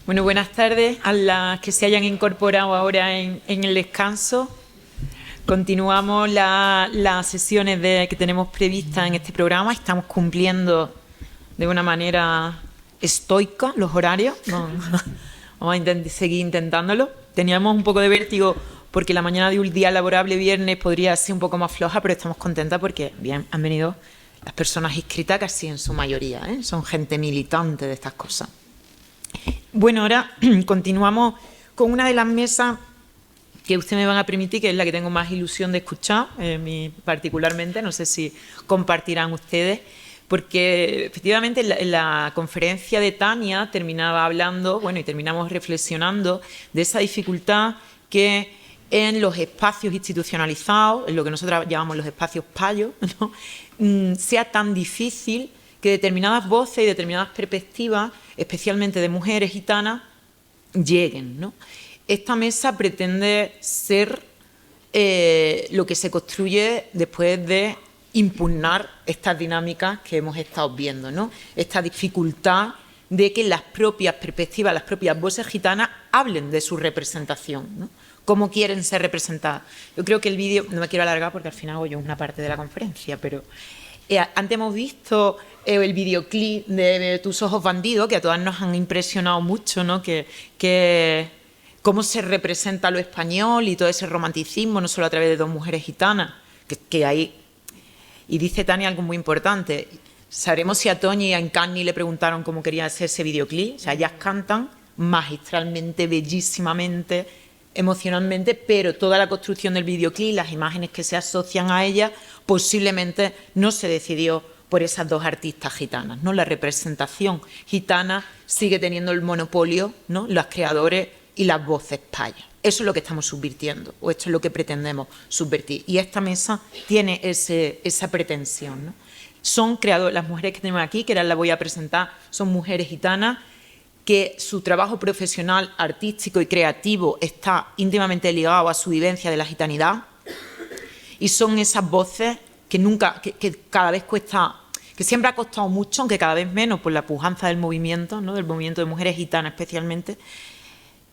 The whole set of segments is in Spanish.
Bueno, buenas tardes a las que se hayan incorporado ahora en el descanso. Continuamos las sesiones que tenemos previstas en este programa. Estamos cumpliendo de una manera estoica los horarios. Vamos a seguir intentándolo. Teníamos un poco de vértigo porque la mañana de un día laborable, viernes, podría ser un poco más floja, pero estamos contentas porque bien, han venido las personas inscritas casi en su mayoría, ¿eh? Son gente militante de estas cosas. Bueno, ahora continuamos con una de las mesas que ustedes me van a permitir, que es la que tengo más ilusión de escuchar, particularmente, no sé si compartirán ustedes, porque efectivamente en la conferencia de Tania terminaba hablando, bueno, y terminamos reflexionando de esa dificultad que en los espacios institucionalizados, en lo que nosotros llamamos los espacios payos, ¿no? Sea tan difícil que determinadas voces y determinadas perspectivas, especialmente de mujeres gitanas, lleguen, ¿no? Esta mesa pretende ser lo que se construye después de impugnar estas dinámicas que hemos estado viendo, ¿no? Esta dificultad de que las propias perspectivas, las propias voces gitanas hablen de su representación, ¿no? Cómo quieren ser representadas. Yo creo que el vídeo, no me quiero alargar porque al final hago yo una parte de la conferencia, pero antes hemos visto el videoclip de Tus ojos bandidos, que a todas nos han impresionado mucho, ¿no? Que cómo se representa lo español y todo ese romanticismo, no solo a través de dos mujeres gitanas, que hay. Y dice Tania algo muy importante. Sabremos si a Toñi y a Encarni le preguntaron cómo quería hacer ese videoclip. O sea, ellas cantan magistralmente, bellísimamente, emocionalmente, pero toda la construcción del videoclip, las imágenes que se asocian a ella, posiblemente no se decidió por esas dos artistas gitanas, ¿no? La representación gitana sigue teniendo el monopolio, ¿no? Los creadores y las voces payas. Eso es lo que estamos subvirtiendo, o esto es lo que pretendemos subvertir. Y esta mesa tiene esa pretensión, ¿no? Son creadoras, las mujeres que tenemos aquí, que ahora las voy a presentar, son mujeres gitanas que su trabajo profesional, artístico y creativo está íntimamente ligado a su vivencia de la gitanidad, y son esas voces que cada vez cuesta, que siempre ha costado mucho, aunque cada vez menos por la pujanza del movimiento, ¿no? Del movimiento de mujeres gitanas especialmente,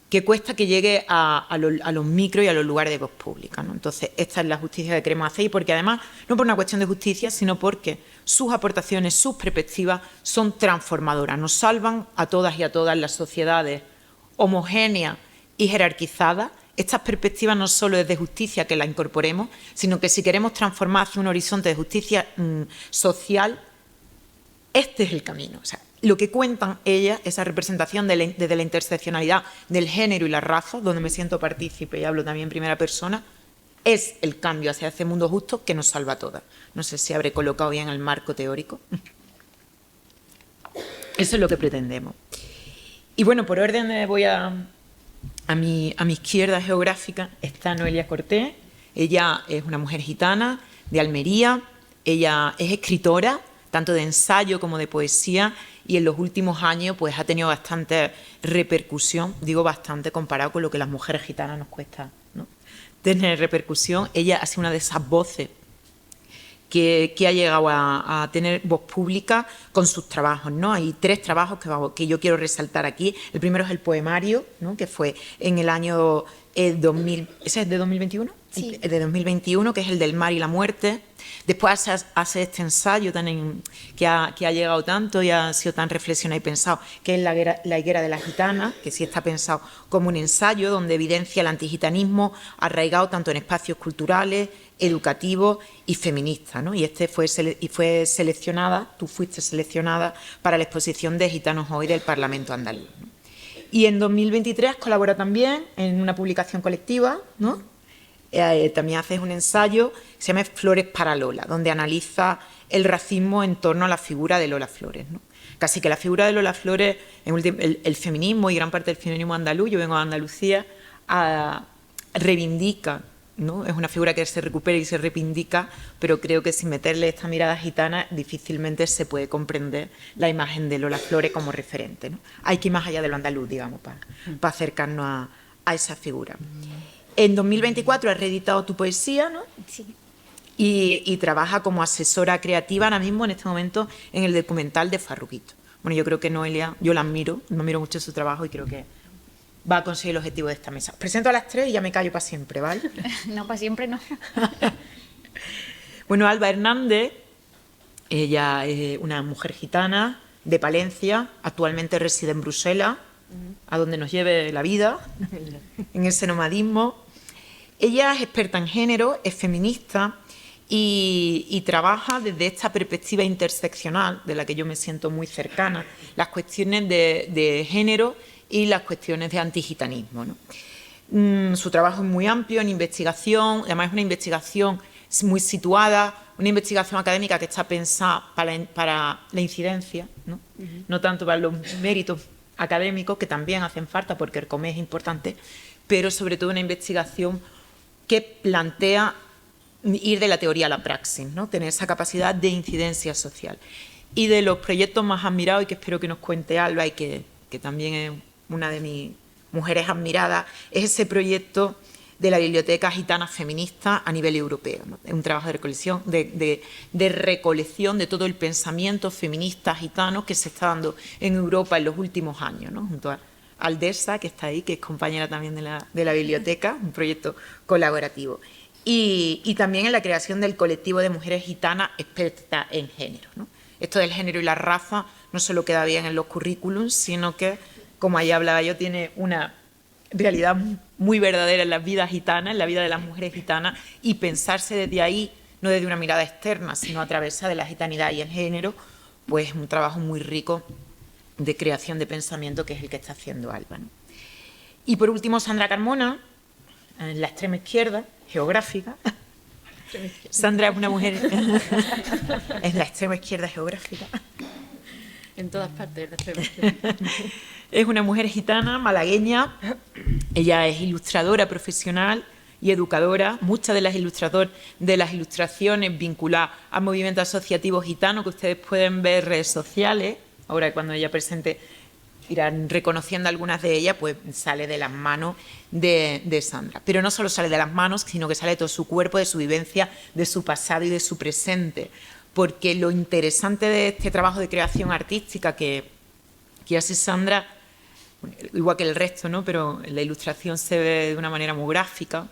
que cuesta que llegue a los micros y a los lugares de voz pública, ¿no? Entonces, esta es la justicia que queremos hacer, y porque además, no por una cuestión de justicia, sino porque sus aportaciones, sus perspectivas son transformadoras, nos salvan a todas y a todas las sociedades homogéneas y jerarquizadas. Estas perspectivas no solo es de justicia que la incorporemos, sino que si queremos transformar hacia un horizonte de justicia social, este es el camino. O sea, lo que cuentan ellas, esa representación desde la interseccionalidad del género y la raza, donde me siento partícipe y hablo también en primera persona, es el cambio hacia ese mundo justo que nos salva a todas. No sé si habré colocado bien el marco teórico. Eso es lo que pretendemos. Y bueno, por orden voy a mi izquierda geográfica está Noelia Cortés. Ella es una mujer gitana de Almería. Ella es escritora, tanto de ensayo como de poesía, y en los últimos años pues ha tenido bastante repercusión, digo bastante comparado con lo que las mujeres gitanas nos cuesta, ¿no? Tener repercusión. Ella ha sido una de esas voces que ha llegado a tener voz pública con sus trabajos, ¿no? Hay tres trabajos que yo quiero resaltar aquí. El primero es el poemario, ¿no? Que fue en el año 2000, ¿ese es de 2021? Sí. De 2021, que es el del mar y la muerte. Después hace este ensayo que ha llegado tanto y ha sido tan reflexionado y pensado, que es la higuera de la gitana, que sí está pensado como un ensayo donde evidencia el antigitanismo arraigado tanto en espacios culturales, educativos y feministas, ¿no? Y fue seleccionada, tú fuiste seleccionada para la exposición de Gitanos Hoy del Parlamento Andaluz, ¿no? Y en 2023 colabora también en una publicación colectiva, ¿no? También haces un ensayo que se llama Flores para Lola, donde analiza el racismo en torno a la figura de Lola Flores, ¿no? Casi que la figura de Lola Flores, el feminismo y gran parte del feminismo andaluz, yo vengo de Andalucía, reivindica, ¿no? Es una figura que se recupera y se reivindica, pero creo que sin meterle esta mirada gitana difícilmente se puede comprender la imagen de Lola Flores como referente, ¿no? Hay que ir más allá de lo andaluz, digamos, para acercarnos a esa figura. En 2024 has reeditado tu poesía, ¿no? Sí. Y trabaja como asesora creativa ahora mismo, en este momento, en el documental de Farruquito. Bueno, yo creo que Noelia, yo la admiro mucho su trabajo y creo que va a conseguir el objetivo de esta mesa. Os presento a las tres y ya me callo para siempre, ¿vale? No, para siempre no. Bueno, Alba Hernández, ella es una mujer gitana de Palencia, actualmente reside en Bruselas, a donde nos lleve la vida, en ese nomadismo. Ella es experta en género, es feminista y trabaja desde esta perspectiva interseccional, de la que yo me siento muy cercana, las cuestiones de género y las cuestiones de antigitanismo, ¿no? Su trabajo es muy amplio en investigación, además es una investigación muy situada, una investigación académica que está pensada para la incidencia, ¿no? No tanto para los méritos académicos, que también hacen falta porque el COME es importante, pero sobre todo una investigación que plantea ir de la teoría a la praxis, ¿no? Tener esa capacidad de incidencia social. Y de los proyectos más admirados, y que espero que nos cuente Alba, y que también es una de mis mujeres admiradas, es ese proyecto de la Biblioteca Gitana Feminista a nivel europeo, ¿no? Es un trabajo de recolección, de recolección de todo el pensamiento feminista gitano que se está dando en Europa en los últimos años, ¿no? Junto a Aldesa, que está ahí, que es compañera también de la biblioteca, un proyecto colaborativo. Y también en la creación del colectivo de mujeres gitanas expertas en género, ¿no? Esto del género y la raza no solo queda bien en los currículums, sino que, como ahí hablaba yo, tiene una realidad muy verdadera en las vidas gitanas, en la vida de las mujeres gitanas, y pensarse desde ahí, no desde una mirada externa, sino a través de la gitanidad y el género, pues es un trabajo muy rico de creación de pensamiento, que es el que está haciendo Alba, ¿no? Y por último, Sandra Carmona, en la extrema izquierda, geográfica. Sandra es una mujer en la extrema izquierda geográfica. En todas partes de la extrema izquierda. Es una mujer gitana, malagueña. Ella es ilustradora profesional y educadora. Muchas de las ilustraciones vinculadas a movimientos asociativos gitanos que ustedes pueden ver en redes sociales, ahora cuando ella presente irán reconociendo algunas de ellas, pues sale de las manos de Sandra. Pero no solo sale de las manos, sino que sale de todo su cuerpo, de su vivencia, de su pasado y de su presente. Porque lo interesante de este trabajo de creación artística que hace Sandra, igual que el resto, ¿no? Pero la ilustración se ve de una manera muy gráfica,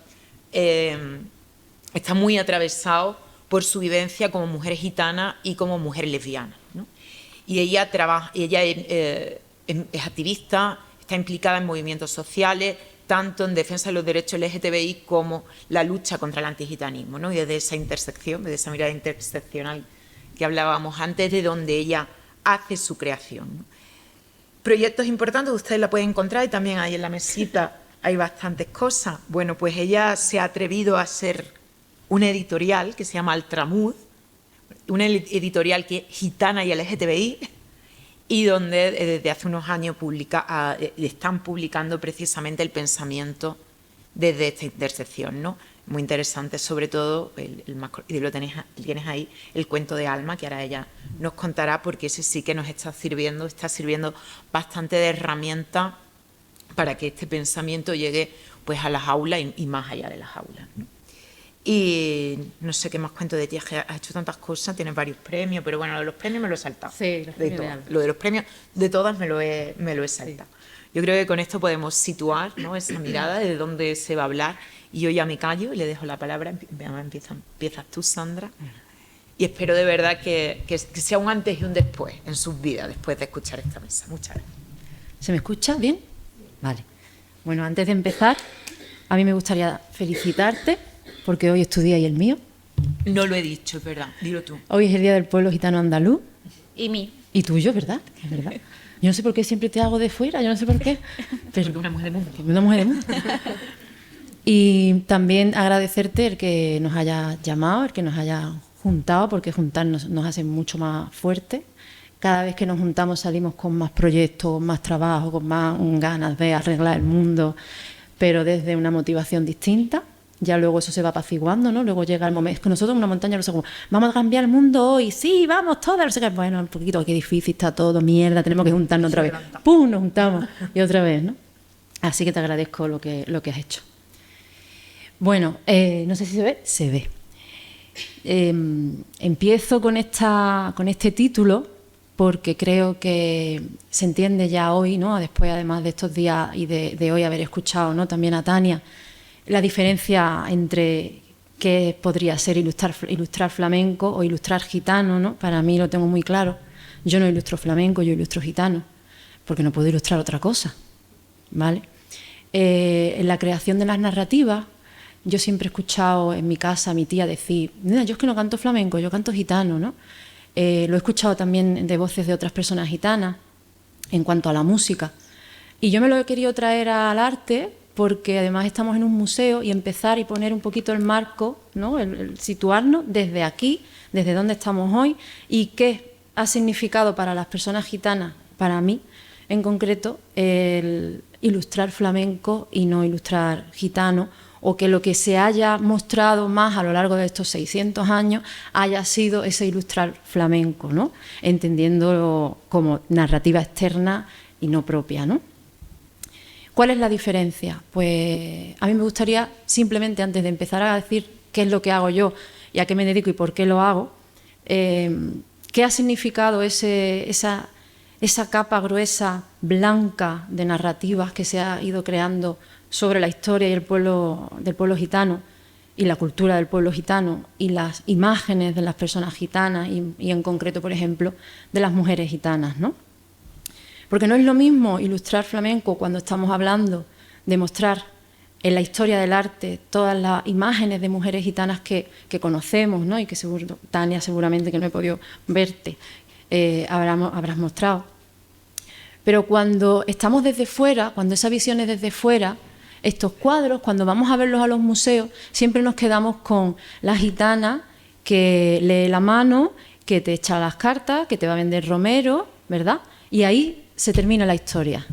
está muy atravesado por su vivencia como mujer gitana y como mujer lesbiana, ¿no? Y ella es activista, está implicada en movimientos sociales, tanto en defensa de los derechos LGTBI como la lucha contra el antigitanismo, ¿no? Y desde esa intersección, desde esa mirada interseccional que hablábamos antes, de donde ella hace su creación, ¿no? Proyectos importantes, ustedes la pueden encontrar, y también ahí en la mesita hay bastantes cosas. Bueno, pues ella se ha atrevido a hacer una editorial que se llama Altramud, una editorial que es gitana y LGTBI, y donde desde hace unos años están publicando precisamente el pensamiento desde esta intersección, ¿no? Muy interesante, sobre todo, y tienes ahí, el cuento de Alma, que ahora ella nos contará, porque ese sí que nos está sirviendo bastante de herramienta para que este pensamiento llegue pues a las aulas y más allá de las aulas, ¿no? Y no sé qué más cuento de ti, es que has hecho tantas cosas, tienes varios premios, pero bueno, lo de los premios me lo he saltado. Sí, los premios lo de los premios, de todas me lo he saltado. Sí. Yo creo que con esto podemos situar, ¿no?, esa mirada de dónde se va a hablar, y yo ya me callo y le dejo la palabra. Empiezas tú, Sandra, y espero de verdad que sea un antes y un después en sus vidas, después de escuchar esta mesa. Muchas gracias. ¿Se me escucha bien? Vale. Bueno, antes de empezar, a mí me gustaría felicitarte, porque hoy es tu día y el mío. No lo he dicho, es verdad, dilo tú. Hoy es el Día del Pueblo Gitano Andaluz. Y mí. Y tuyo, ¿verdad? Es verdad. Yo no sé por qué siempre te hago de fuera, yo no sé por qué. Pero porque una mujer de mundo. Una mujer de mundo. Y también agradecerte el que nos haya llamado, el que nos haya juntado, porque juntarnos nos hace mucho más fuertes. Cada vez que nos juntamos salimos con más proyectos, más trabajo, con más ganas de arreglar el mundo, pero desde una motivación distinta. Ya luego eso se va apaciguando, ¿no? Luego llega el momento, es que nosotros en una montaña no sé cómo, vamos a cambiar el mundo hoy, sí, vamos todas, no sé qué, bueno, un poquito, qué difícil está todo, mierda, tenemos que juntarnos otra vez. ¡Pum! Nos juntamos y otra vez, ¿no? Así que te agradezco lo que has hecho. Bueno, no sé si se ve. Se ve. Empiezo con este título porque creo que se entiende ya hoy, ¿no? Después además de estos días y de hoy haber escuchado, ¿no?, también a Tania, la diferencia entre qué podría ser ilustrar flamenco o ilustrar gitano, ¿no? Para mí lo tengo muy claro. Yo no ilustro flamenco, yo ilustro gitano, porque no puedo ilustrar otra cosa, ¿vale? En la creación de las narrativas, yo siempre he escuchado en mi casa a mi tía decir: "Mira, yo es que no canto flamenco, yo canto gitano", ¿no? Lo he escuchado también de voces de otras personas gitanas en cuanto a la música. Y yo me lo he querido traer al arte porque además estamos en un museo y empezar y poner un poquito el marco, ¿no? El situarnos desde aquí, desde donde estamos hoy, y qué ha significado para las personas gitanas, para mí en concreto, el ilustrar flamenco y no ilustrar gitano, o que lo que se haya mostrado más a lo largo de estos 600 años haya sido ese ilustrar flamenco, ¿no? Entendiéndolo como narrativa externa y no propia, ¿no? ¿Cuál es la diferencia? Pues a mí me gustaría simplemente, antes de empezar a decir qué es lo que hago yo y a qué me dedico y por qué lo hago, qué ha significado esa capa gruesa, blanca de narrativas que se ha ido creando sobre la historia y del pueblo gitano y la cultura del pueblo gitano y las imágenes de las personas gitanas y en concreto, por ejemplo, de las mujeres gitanas, ¿no? Porque no es lo mismo ilustrar flamenco cuando estamos hablando de mostrar en la historia del arte todas las imágenes de mujeres gitanas que conocemos, ¿no? Y que Tania, seguramente, que no he podido verte, habrás mostrado. Pero cuando estamos desde fuera, cuando esa visión es desde fuera, estos cuadros, cuando vamos a verlos a los museos, siempre nos quedamos con la gitana que lee la mano, que te echa las cartas, que te va a vender romero, ¿verdad? Y ahí se termina la historia.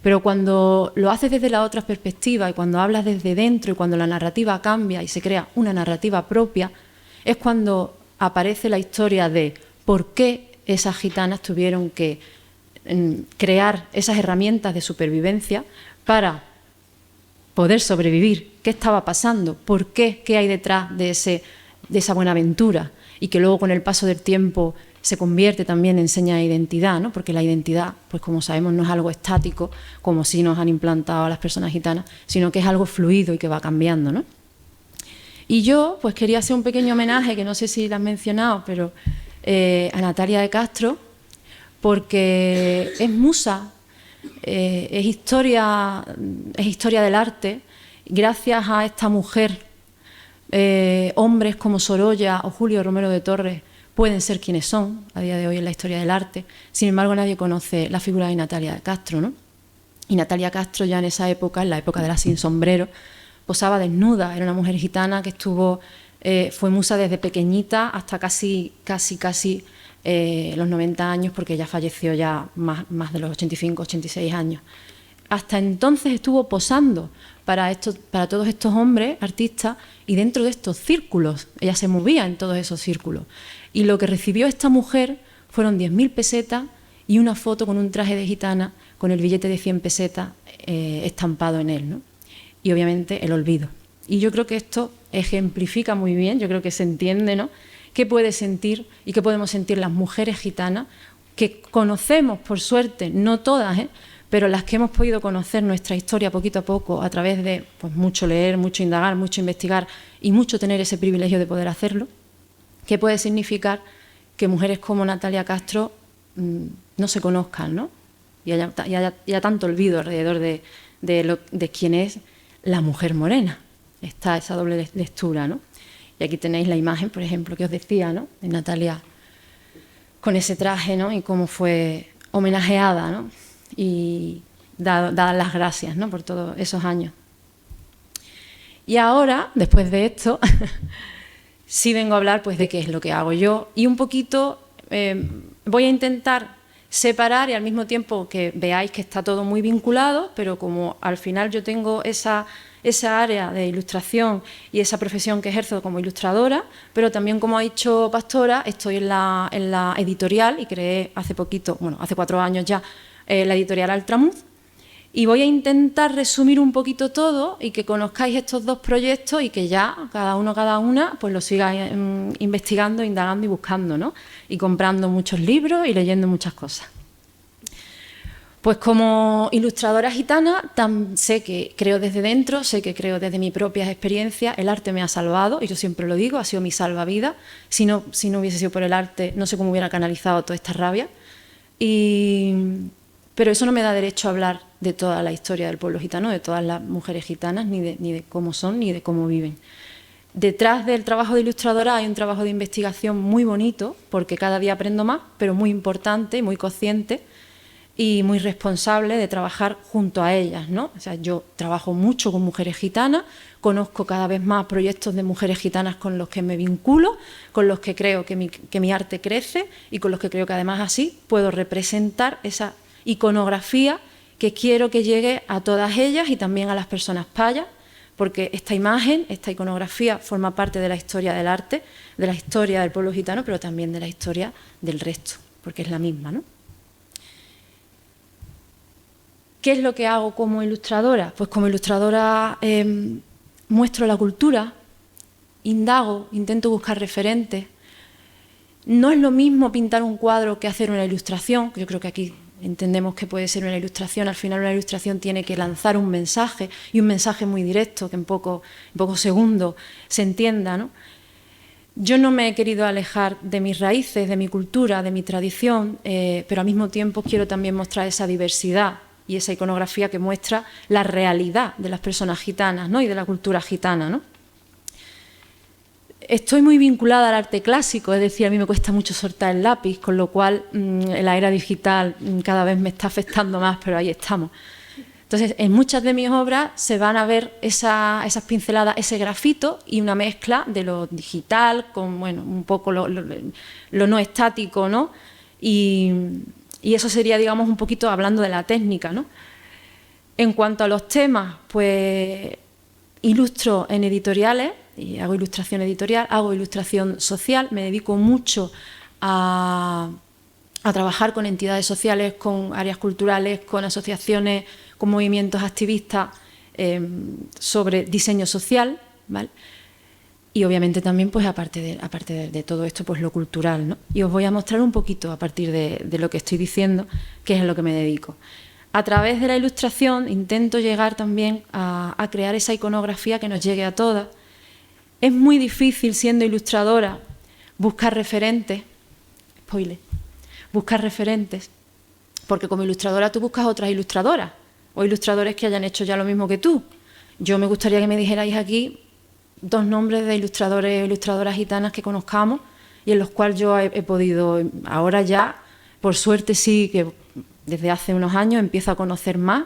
Pero cuando lo haces desde la otra perspectiva y cuando hablas desde dentro y cuando la narrativa cambia y se crea una narrativa propia, es cuando aparece la historia de por qué esas gitanas tuvieron que crear esas herramientas de supervivencia para poder sobrevivir, qué estaba pasando, por qué, qué hay detrás de esa buena aventura, y que luego con el paso del tiempo se convierte también en seña de identidad, ¿no? Porque la identidad, pues como sabemos, no es algo estático, como sí nos han implantado a las personas gitanas, sino que es algo fluido y que va cambiando, ¿no? Y yo pues quería hacer un pequeño homenaje, que no sé si lo has mencionado, pero a Natalia de Castro, porque es musa, es historia del arte. Gracias a esta mujer, hombres como Sorolla o Julio Romero de Torres pueden ser quienes son a día de hoy en la historia del arte. Sin embargo, nadie conoce la figura de Natalia de Castro, ¿no? Y Natalia Castro ya en esa época, en la época de la sin sombrero, posaba desnuda. Era una mujer gitana que fue musa desde pequeñita hasta casi los 90 años, porque ella falleció ya más de los 85, 86 años. Hasta entonces estuvo posando para todos estos hombres artistas, y dentro de estos círculos, ella se movía en todos esos círculos. Y lo que recibió esta mujer fueron 10.000 pesetas y una foto con un traje de gitana con el billete de 100 pesetas estampado en él, ¿no? Y obviamente el olvido. Y yo creo que esto ejemplifica muy bien, yo creo que se entiende, ¿no?, qué puede sentir y qué podemos sentir las mujeres gitanas, que conocemos, por suerte, no todas, pero las que hemos podido conocer nuestra historia poquito a poco a través de pues, mucho leer, mucho indagar, mucho investigar y mucho tener ese privilegio de poder hacerlo. ¿Qué puede significar que mujeres como Natalia Castro no se conozcan, ¿no? Y haya tanto olvido alrededor de quién es la mujer morena? Está esa doble lectura, ¿no? Y aquí tenéis la imagen, por ejemplo, que os decía, ¿no?, de Natalia con ese traje, ¿no?, y cómo fue homenajeada, ¿no?, y dadas las gracias, ¿no?, por todos esos años. Y ahora, después de esto, sí vengo a hablar pues, de qué es lo que hago yo, y un poquito voy a intentar separar y al mismo tiempo que veáis que está todo muy vinculado, pero como al final yo tengo esa área de ilustración y esa profesión que ejerzo como ilustradora, pero también, como ha dicho Pastora, estoy en la editorial y creé hace poquito, bueno, hace 4 años ya, la editorial Altramuz, Y voy a intentar resumir un poquito todo y que conozcáis estos dos proyectos y que ya cada una, pues lo sigáis investigando, indagando y buscando, ¿no? Y comprando muchos libros y leyendo muchas cosas. Pues como ilustradora gitana, sé que creo desde dentro, sé que creo desde mi propia experiencia, el arte me ha salvado, y yo siempre lo digo, ha sido mi salvavidas. Si no hubiese sido por el arte, no sé cómo hubiera canalizado toda esta rabia. Pero eso no me da derecho a hablar de toda la historia del pueblo gitano, de todas las mujeres gitanas, ni de cómo son, ni de cómo viven. Detrás del trabajo de ilustradora hay un trabajo de investigación muy bonito, porque cada día aprendo más, pero muy importante, muy consciente y muy responsable de trabajar junto a ellas, ¿no? O sea, yo trabajo mucho con mujeres gitanas, conozco cada vez más proyectos de mujeres gitanas con los que me vinculo, con los que creo que mi arte crece y con los que creo que además así puedo representar esa iconografía que quiero que llegue a todas ellas y también a las personas payas, porque esta imagen, esta iconografía forma parte de la historia del arte, de la historia del pueblo gitano, pero también de la historia del resto, porque es la misma, ¿no? ¿Qué es lo que hago como ilustradora? Pues como ilustradora muestro la cultura, indago, intento buscar referentes. No es lo mismo pintar un cuadro que hacer una ilustración, yo creo que aquí entendemos que puede ser una ilustración, al final una ilustración tiene que lanzar un mensaje, y un mensaje muy directo, que en pocos segundos se entienda, ¿no? Yo no me he querido alejar de mis raíces, de mi cultura, de mi tradición, pero al mismo tiempo quiero también mostrar esa diversidad y esa iconografía que muestra la realidad de las personas gitanas, ¿no? Y de la cultura gitana, ¿no? Estoy muy vinculada al arte clásico, es decir, a mí me cuesta mucho soltar el lápiz, con lo cual la era digital cada vez me está afectando más, pero ahí estamos. Entonces, en muchas de mis obras se van a ver esas pinceladas, ese grafito y una mezcla de lo digital con, bueno, un poco lo no estático, ¿no? Y eso sería, digamos, un poquito hablando de la técnica, ¿no? En cuanto a los temas, pues ilustro en editoriales, y hago ilustración editorial, hago ilustración social, me dedico mucho a trabajar con entidades sociales, con áreas culturales, con asociaciones, con movimientos activistas sobre diseño social, ¿vale? Y obviamente también, pues aparte de todo esto, pues lo cultural, ¿no? Y os voy a mostrar un poquito a partir de lo que estoy diciendo, que es a lo que me dedico. A través de la ilustración intento llegar también a crear esa iconografía que nos llegue a todas. Es muy difícil, siendo ilustradora, buscar referentes, buscar referentes, porque como ilustradora tú buscas otras ilustradoras o ilustradores que hayan hecho ya lo mismo que tú. Yo me gustaría que me dijerais aquí 2 nombres de ilustradores o ilustradoras gitanas que conozcamos y en los cuales yo he podido, ahora ya, por suerte sí, que desde hace unos años empiezo a conocer más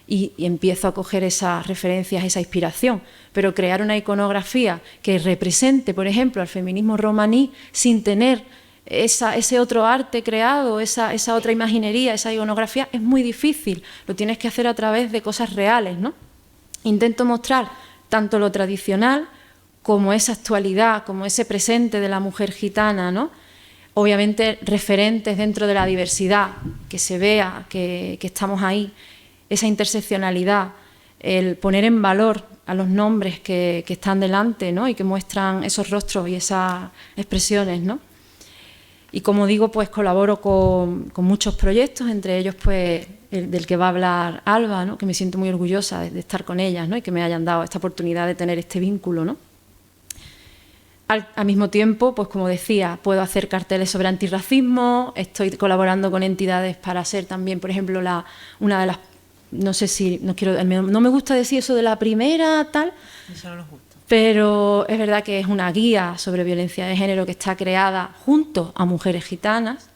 y empiezo a coger esas referencias, esa inspiración, pero crear una iconografía que represente, por ejemplo, al feminismo romaní sin tener ese otro arte creado, esa otra imaginería, esa iconografía, es muy difícil, lo tienes que hacer a través de cosas reales, ¿no? Intento mostrar tanto lo tradicional como esa actualidad, como ese presente de la mujer gitana, ¿no? Obviamente referentes dentro de la diversidad, que se vea que estamos ahí, esa interseccionalidad, el poner en valor a los nombres que están delante, ¿no? Y que muestran esos rostros y esas expresiones, ¿no? Y como digo, pues colaboro con muchos proyectos, entre ellos pues el del que va a hablar Alba, ¿no? Que me siento muy orgullosa de estar con ellas, ¿no? Y que me hayan dado esta oportunidad de tener este vínculo, ¿no? Al mismo tiempo, pues como decía, puedo hacer carteles sobre antirracismo, estoy colaborando con entidades para ser también, por ejemplo, una de las, no sé si, no me gusta decir eso de la primera, tal. Eso no nos gusta. Pero es verdad que es una guía sobre violencia de género que está creada junto a mujeres gitanas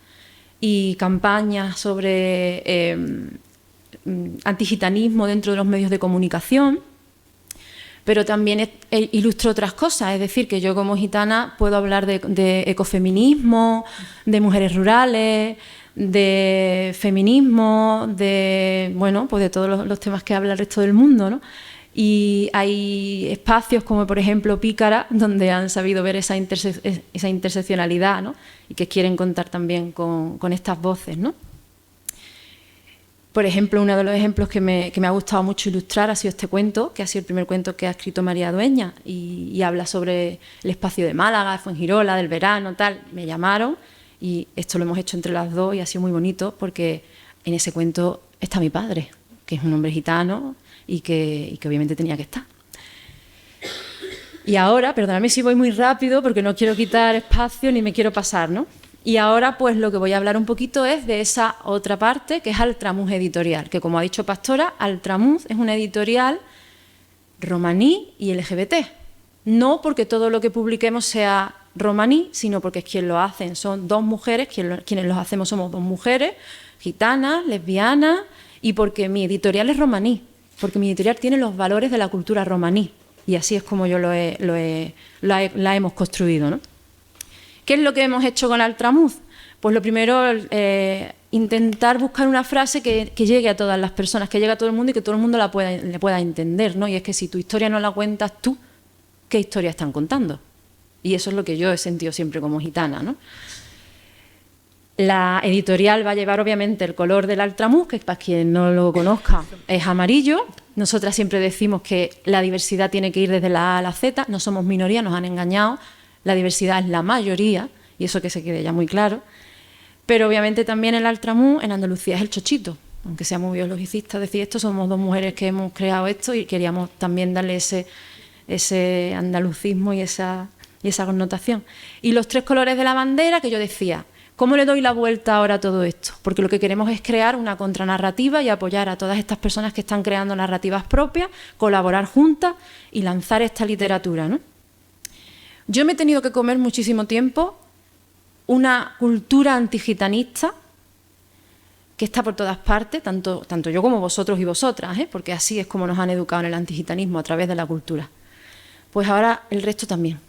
y campañas sobre antigitanismo dentro de los medios de comunicación, pero también ilustro otras cosas, es decir, que yo como gitana puedo hablar de ecofeminismo, de mujeres rurales, de feminismo, de, bueno, pues de todos los temas que habla el resto del mundo, ¿no? Y hay espacios como, por ejemplo, Pícara, donde han sabido ver esa interseccionalidad, ¿no? Y que quieren contar también con estas voces, ¿no? Por ejemplo, uno de los ejemplos que me ha gustado mucho ilustrar ha sido este cuento, que ha sido el primer cuento que ha escrito María Dueña, y habla sobre el espacio de Málaga, de Fuengirola, del verano, tal. Me llamaron y esto lo hemos hecho entre las dos y ha sido muy bonito porque en ese cuento está mi padre, que es un hombre gitano y que obviamente tenía que estar. Y ahora, perdóname si voy muy rápido porque no quiero quitar espacio ni me quiero pasar, ¿no? Y ahora pues lo que voy a hablar un poquito es de esa otra parte que es Altramuz Editorial, que como ha dicho Pastora, Altramuz es una editorial romaní y LGBT. No porque todo lo que publiquemos sea romaní, sino porque es quien lo hacen. Son dos mujeres, quienes los hacemos somos dos mujeres, gitanas, lesbianas, y porque mi editorial es romaní, porque mi editorial tiene los valores de la cultura romaní. Y así es como yo la hemos construido, ¿no? ¿Qué es lo que hemos hecho con Altramuz? Pues lo primero, intentar buscar una frase que llegue a todas las personas, que llegue a todo el mundo y que todo el mundo le pueda entender, ¿no? Y es que si tu historia no la cuentas tú, ¿qué historia están contando? Y eso es lo que yo he sentido siempre como gitana, ¿no? La editorial va a llevar obviamente el color del Altramuz, que para quien no lo conozca es amarillo. Nosotras siempre decimos que la diversidad tiene que ir desde la A a la Z, no somos minoría, nos han engañado. La diversidad es la mayoría, y eso que se quede ya muy claro. Pero obviamente también el Altramuz en Andalucía es el chochito, aunque sea muy biologicista decir esto, somos dos mujeres que hemos creado esto y queríamos también darle ese andalucismo y esa connotación. Y los tres colores de la bandera que yo decía, ¿cómo le doy la vuelta ahora a todo esto? Porque lo que queremos es crear una contranarrativa y apoyar a todas estas personas que están creando narrativas propias, colaborar juntas y lanzar esta literatura, ¿no? Yo me he tenido que comer muchísimo tiempo una cultura antigitanista que está por todas partes, tanto yo como vosotros y vosotras, porque así es como nos han educado en el antigitanismo a través de la cultura. Pues ahora el resto también.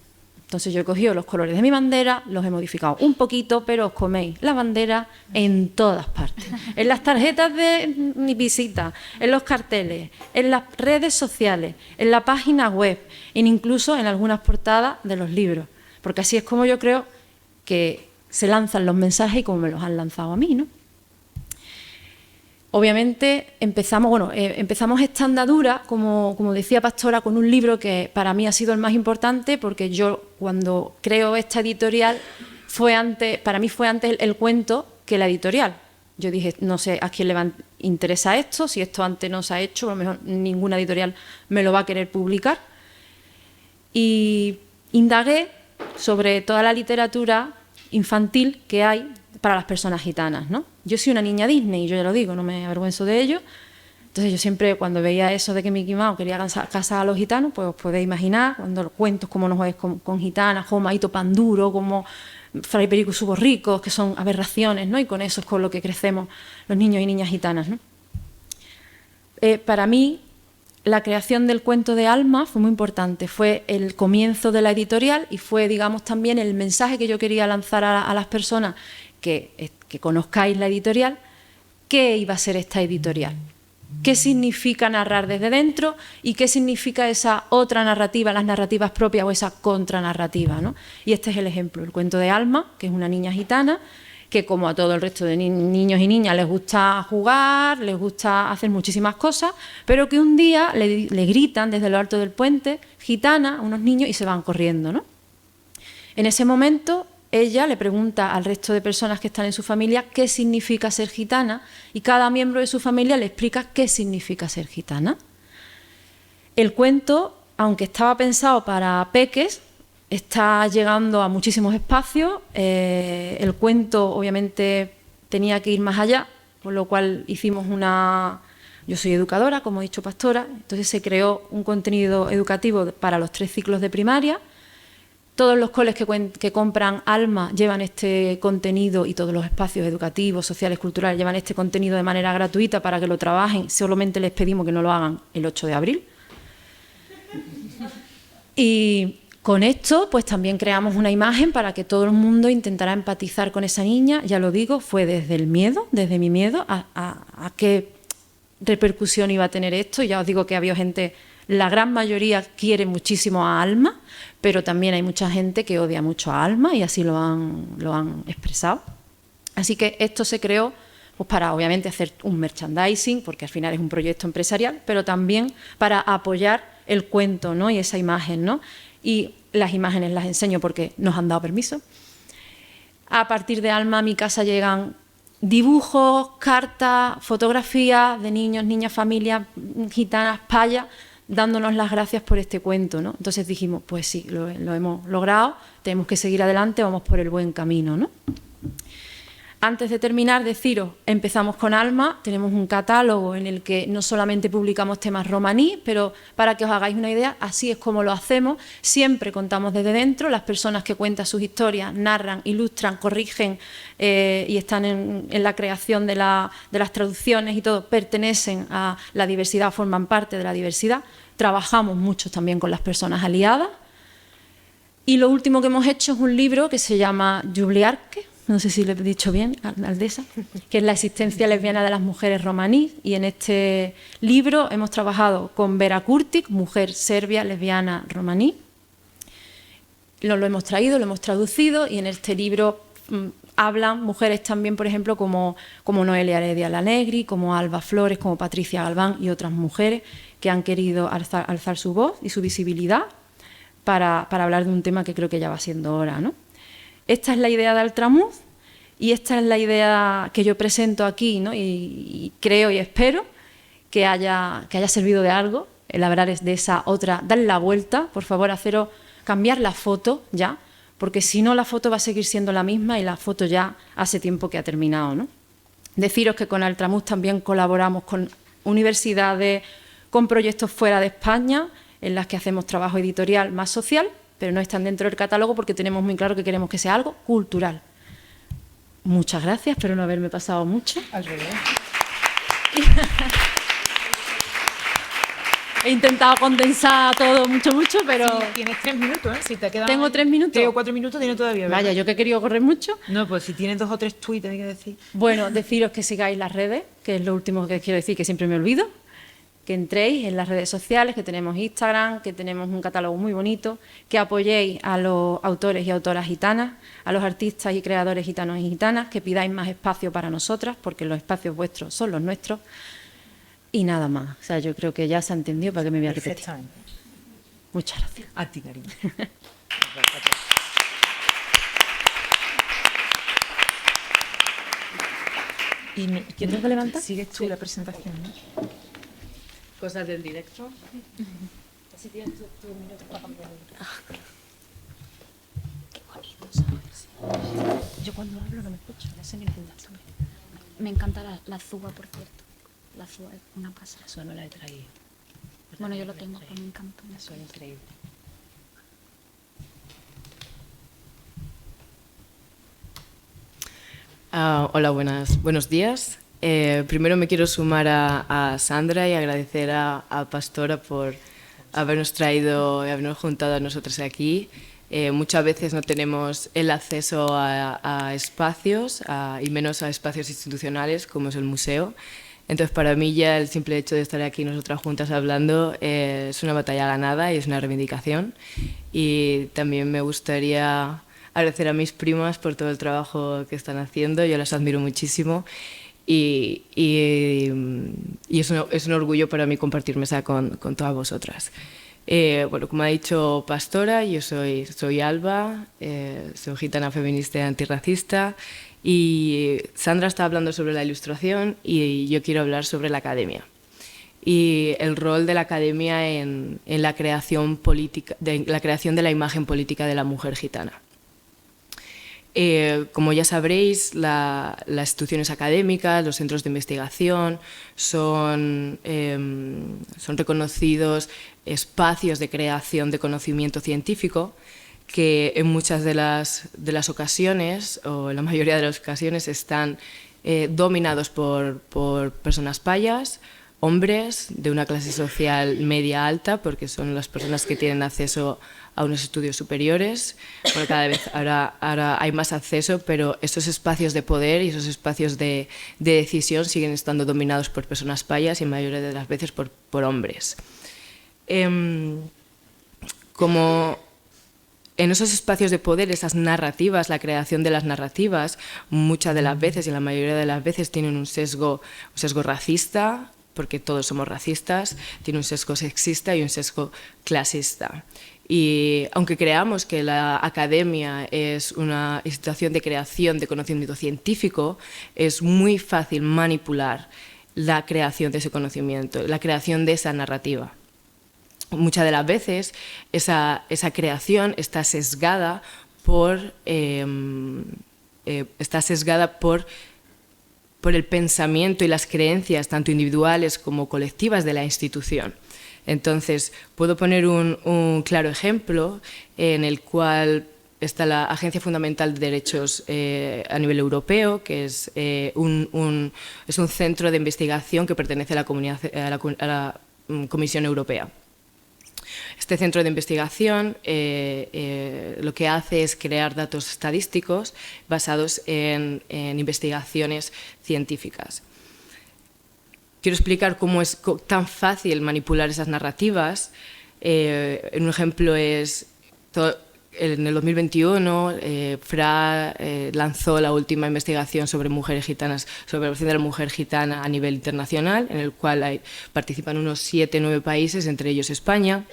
Entonces yo he cogido los colores de mi bandera, los he modificado un poquito, pero os coméis la bandera en todas partes. En las tarjetas de mi visita, en los carteles, en las redes sociales, en la página web, incluso en algunas portadas de los libros. Porque así es como yo creo que se lanzan los mensajes y como me los han lanzado a mí, ¿no? Obviamente empezamos esta andadura, como decía Pastora, con un libro que para mí ha sido el más importante, porque yo cuando creo esta editorial para mí fue antes el cuento que la editorial. Yo dije, no sé a quién le interesa esto, si esto antes no se ha hecho, a lo mejor ninguna editorial me lo va a querer publicar. Y indagué sobre toda la literatura infantil que hay para las personas gitanas, ¿no? Yo soy una niña Disney, yo ya lo digo, no me avergüenzo de ello. Entonces yo siempre, cuando veía eso de que Mickey Mouse quería casar a los gitanos, pues os podéis imaginar, cuando los cuentos como nos es con gitanas, como Maito Panduro, como Fray Perico y sus borricos, que son aberraciones, ¿no? Y con eso es con lo que crecemos los niños y niñas gitanas, ¿no? Para mí, la creación del cuento de Alma fue muy importante, fue el comienzo de la editorial y fue, digamos, también el mensaje que yo quería lanzar a las personas que conozcáis la editorial, qué iba a ser esta editorial, qué significa narrar desde dentro y qué significa esa otra narrativa, las narrativas propias o esa contranarrativa, ¿no? Y este es el ejemplo, el cuento de Alma, que es una niña gitana, que como a todo el resto de niños y niñas les gusta jugar, les gusta hacer muchísimas cosas, pero que un día le gritan desde lo alto del puente, gitana, a unos niños y se van corriendo, ¿no? En ese momento ella le pregunta al resto de personas que están en su familia qué significa ser gitana y cada miembro de su familia le explica qué significa ser gitana. El cuento, aunque estaba pensado para peques, está llegando a muchísimos espacios. El cuento obviamente tenía que ir más allá, por lo cual hicimos yo soy educadora, como he dicho, Pastora, entonces se creó un contenido educativo para los 3 ciclos de primaria. Todos los coles que compran Alma llevan este contenido y todos los espacios educativos, sociales, culturales llevan este contenido de manera gratuita para que lo trabajen. Solamente les pedimos que no lo hagan el 8 de abril. Y con esto pues también creamos una imagen para que todo el mundo intentara empatizar con esa niña. Ya lo digo, fue desde el miedo, desde mi miedo a qué repercusión iba a tener esto. Ya os digo que había gente... La gran mayoría quiere muchísimo a Alma, pero también hay mucha gente que odia mucho a Alma y así lo han expresado. Así que esto se creó pues para obviamente hacer un merchandising, porque al final es un proyecto empresarial, pero también para apoyar el cuento, ¿no? Y esa imagen, ¿no? Y las imágenes las enseño porque nos han dado permiso. A partir de Alma a mi casa llegan dibujos, cartas, fotografías de niños, niñas, familias, gitanas, payas, dándonos las gracias por este cuento, ¿no? Entonces dijimos, pues sí, lo hemos logrado, tenemos que seguir adelante, vamos por el buen camino, ¿no? Antes de terminar, deciros, empezamos con Alma, tenemos un catálogo en el que no solamente publicamos temas romaní, pero para que os hagáis una idea, así es como lo hacemos, siempre contamos desde dentro, las personas que cuentan sus historias, narran, ilustran, corrigen y están en la creación de las traducciones y todo, pertenecen a la diversidad, forman parte de la diversidad, trabajamos mucho también con las personas aliadas y lo último que hemos hecho es un libro que se llama Jubliarque, no sé si lo he dicho bien, Aldesa, que es la existencia lesbiana de las mujeres romaníes, y en este libro hemos trabajado con Vera Kurtic, mujer serbia, lesbiana, romaní. Lo hemos traído, lo hemos traducido, y en este libro hablan mujeres también, por ejemplo, como Noelia Heredia Lanegri, como Alba Flores, como Patricia Galván y otras mujeres que han querido alzar su voz y su visibilidad para hablar de un tema que creo que ya va siendo hora, ¿no? Esta es la idea de Altramuz y esta es la idea que yo presento aquí, ¿no? Y creo y espero que haya servido de algo el hablar de esa otra, darle la vuelta, por favor, cambiar la foto ya, porque si no la foto va a seguir siendo la misma y la foto ya hace tiempo que ha terminado, ¿no? Deciros que con Altramuz también colaboramos con universidades, con proyectos fuera de España, en las que hacemos trabajo editorial más social, pero no están dentro del catálogo porque tenemos muy claro que queremos que sea algo cultural. Muchas gracias, espero no haberme pasado mucho. Al revés. He intentado condensar todo mucho, pero... Sí, tienes 3 minutos, ¿eh? Si te quedan... ¿Tengo 3 minutos? 3 o 4 minutos tiene todavía, ¿verdad? Vaya, yo que he querido correr mucho. No, pues si tienes 2 o 3 tweets, hay que decir. Bueno, deciros que sigáis las redes, que es lo último que quiero decir, que siempre me olvido. Que entréis en las redes sociales, que tenemos Instagram, que tenemos un catálogo muy bonito, que apoyéis a los autores y autoras gitanas, a los artistas y creadores gitanos y gitanas, que pidáis más espacio para nosotras, porque los espacios vuestros son los nuestros, y nada más. O sea, yo creo que ya se ha entendido, para qué me voy a repetir. Perfectamente. Muchas gracias. A ti, cariño. Y ¿quién tengo que levantar? Sigues tú la presentación, ¿no? Cosas del directo. Qué bonito, ¿sabes? Yo cuando hablo no me escucho, ya sé que intentas también. Me encanta la zúa, por cierto. La zúa es una pasada. Eso no la he traído. Bueno, yo lo tengo, pero me encanta. Eso es increíble. Hola, buenos días. Primero me quiero sumar a Sandra y agradecer a Pastora por habernos traído y habernos juntado a nosotros aquí. Muchas veces no tenemos el acceso a espacios y menos a espacios institucionales como es el museo. Entonces, para mí ya el simple hecho de estar aquí nosotras juntas hablando es una batalla ganada y es una reivindicación. Y también me gustaría agradecer a mis primas por todo el trabajo que están haciendo. Yo las admiro muchísimo. Y es un orgullo para mí compartir mesa con todas vosotras. Bueno, como ha dicho Pastora, yo soy Alba, soy gitana feminista y antirracista, y Sandra está hablando sobre la ilustración y yo quiero hablar sobre la academia y el rol de la academia en la creación política, la creación de la imagen política de la mujer gitana. Como ya sabréis, las instituciones académicas, los centros de investigación son reconocidos espacios de creación de conocimiento científico que en muchas de las ocasiones, o en la mayoría de las ocasiones, están dominados por personas payas, hombres de una clase social media-alta, porque son las personas que tienen acceso a unos estudios superiores. Bueno, cada vez ahora hay más acceso, pero estos espacios de poder y esos espacios de decisión siguen estando dominados por personas payas y en mayoría de las veces por hombres. Como en esos espacios de poder, esas narrativas, la creación de las narrativas, muchas de las veces y la mayoría de las veces tienen un sesgo racista, porque todos somos racistas, tiene un sesgo sexista y un sesgo clasista. Y aunque creamos que la academia es una institución de creación de conocimiento científico, es muy fácil manipular la creación de ese conocimiento, la creación de esa narrativa. Muchas de las veces esa creación está sesgada por el pensamiento y las creencias, tanto individuales como colectivas, de la institución. Entonces, puedo poner un claro ejemplo en el cual está la Agencia Fundamental de Derechos a nivel europeo, que es un centro de investigación que pertenece a la Comisión Europea. Este centro de investigación lo que hace es crear datos estadísticos basados en investigaciones científicas. Quiero explicar cómo es tan fácil manipular esas narrativas. Un ejemplo es, en el 2021, FRA lanzó la última investigación sobre mujeres gitanas, sobre la situación de la mujer gitana a nivel internacional, en el cual participan unos 7 o 9 países, entre ellos España.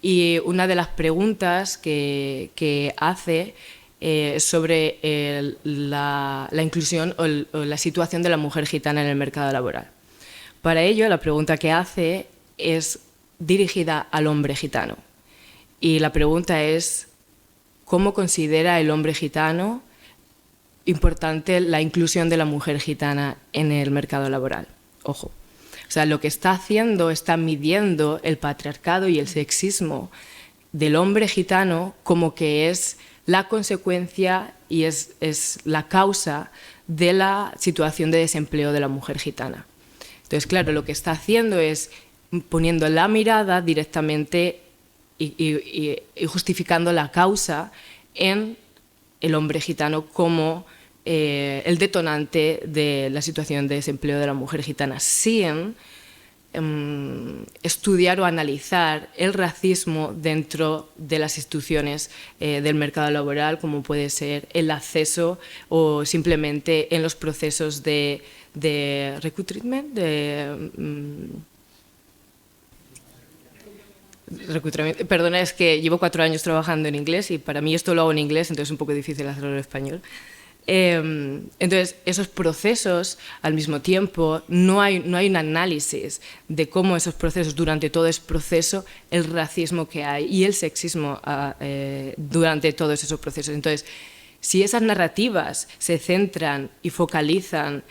Y una de las preguntas que hace es sobre la inclusión o la situación de la mujer gitana en el mercado laboral. Para ello, la pregunta que hace es dirigida al hombre gitano. Y la pregunta es: ¿cómo considera el hombre gitano importante la inclusión de la mujer gitana en el mercado laboral? Ojo. O sea, lo que está haciendo, está midiendo el patriarcado y el sexismo del hombre gitano como que es la consecuencia y es la causa de la situación de desempleo de la mujer gitana. Entonces, claro, lo que está haciendo es poniendo la mirada directamente y justificando la causa en el hombre gitano como el detonante de la situación de desempleo de la mujer gitana, sin estudiar o analizar el racismo dentro de las instituciones del mercado laboral, como puede ser el acceso o simplemente en los procesos de recruitment, Perdona, es que llevo 4 años trabajando en inglés y para mí esto lo hago en inglés, entonces es un poco difícil hacerlo en español. Entonces, esos procesos, al mismo tiempo, no hay un análisis de cómo esos procesos, durante todo ese proceso, el racismo que hay y el sexismo durante todos esos procesos. Entonces, si esas narrativas se centran y focalizan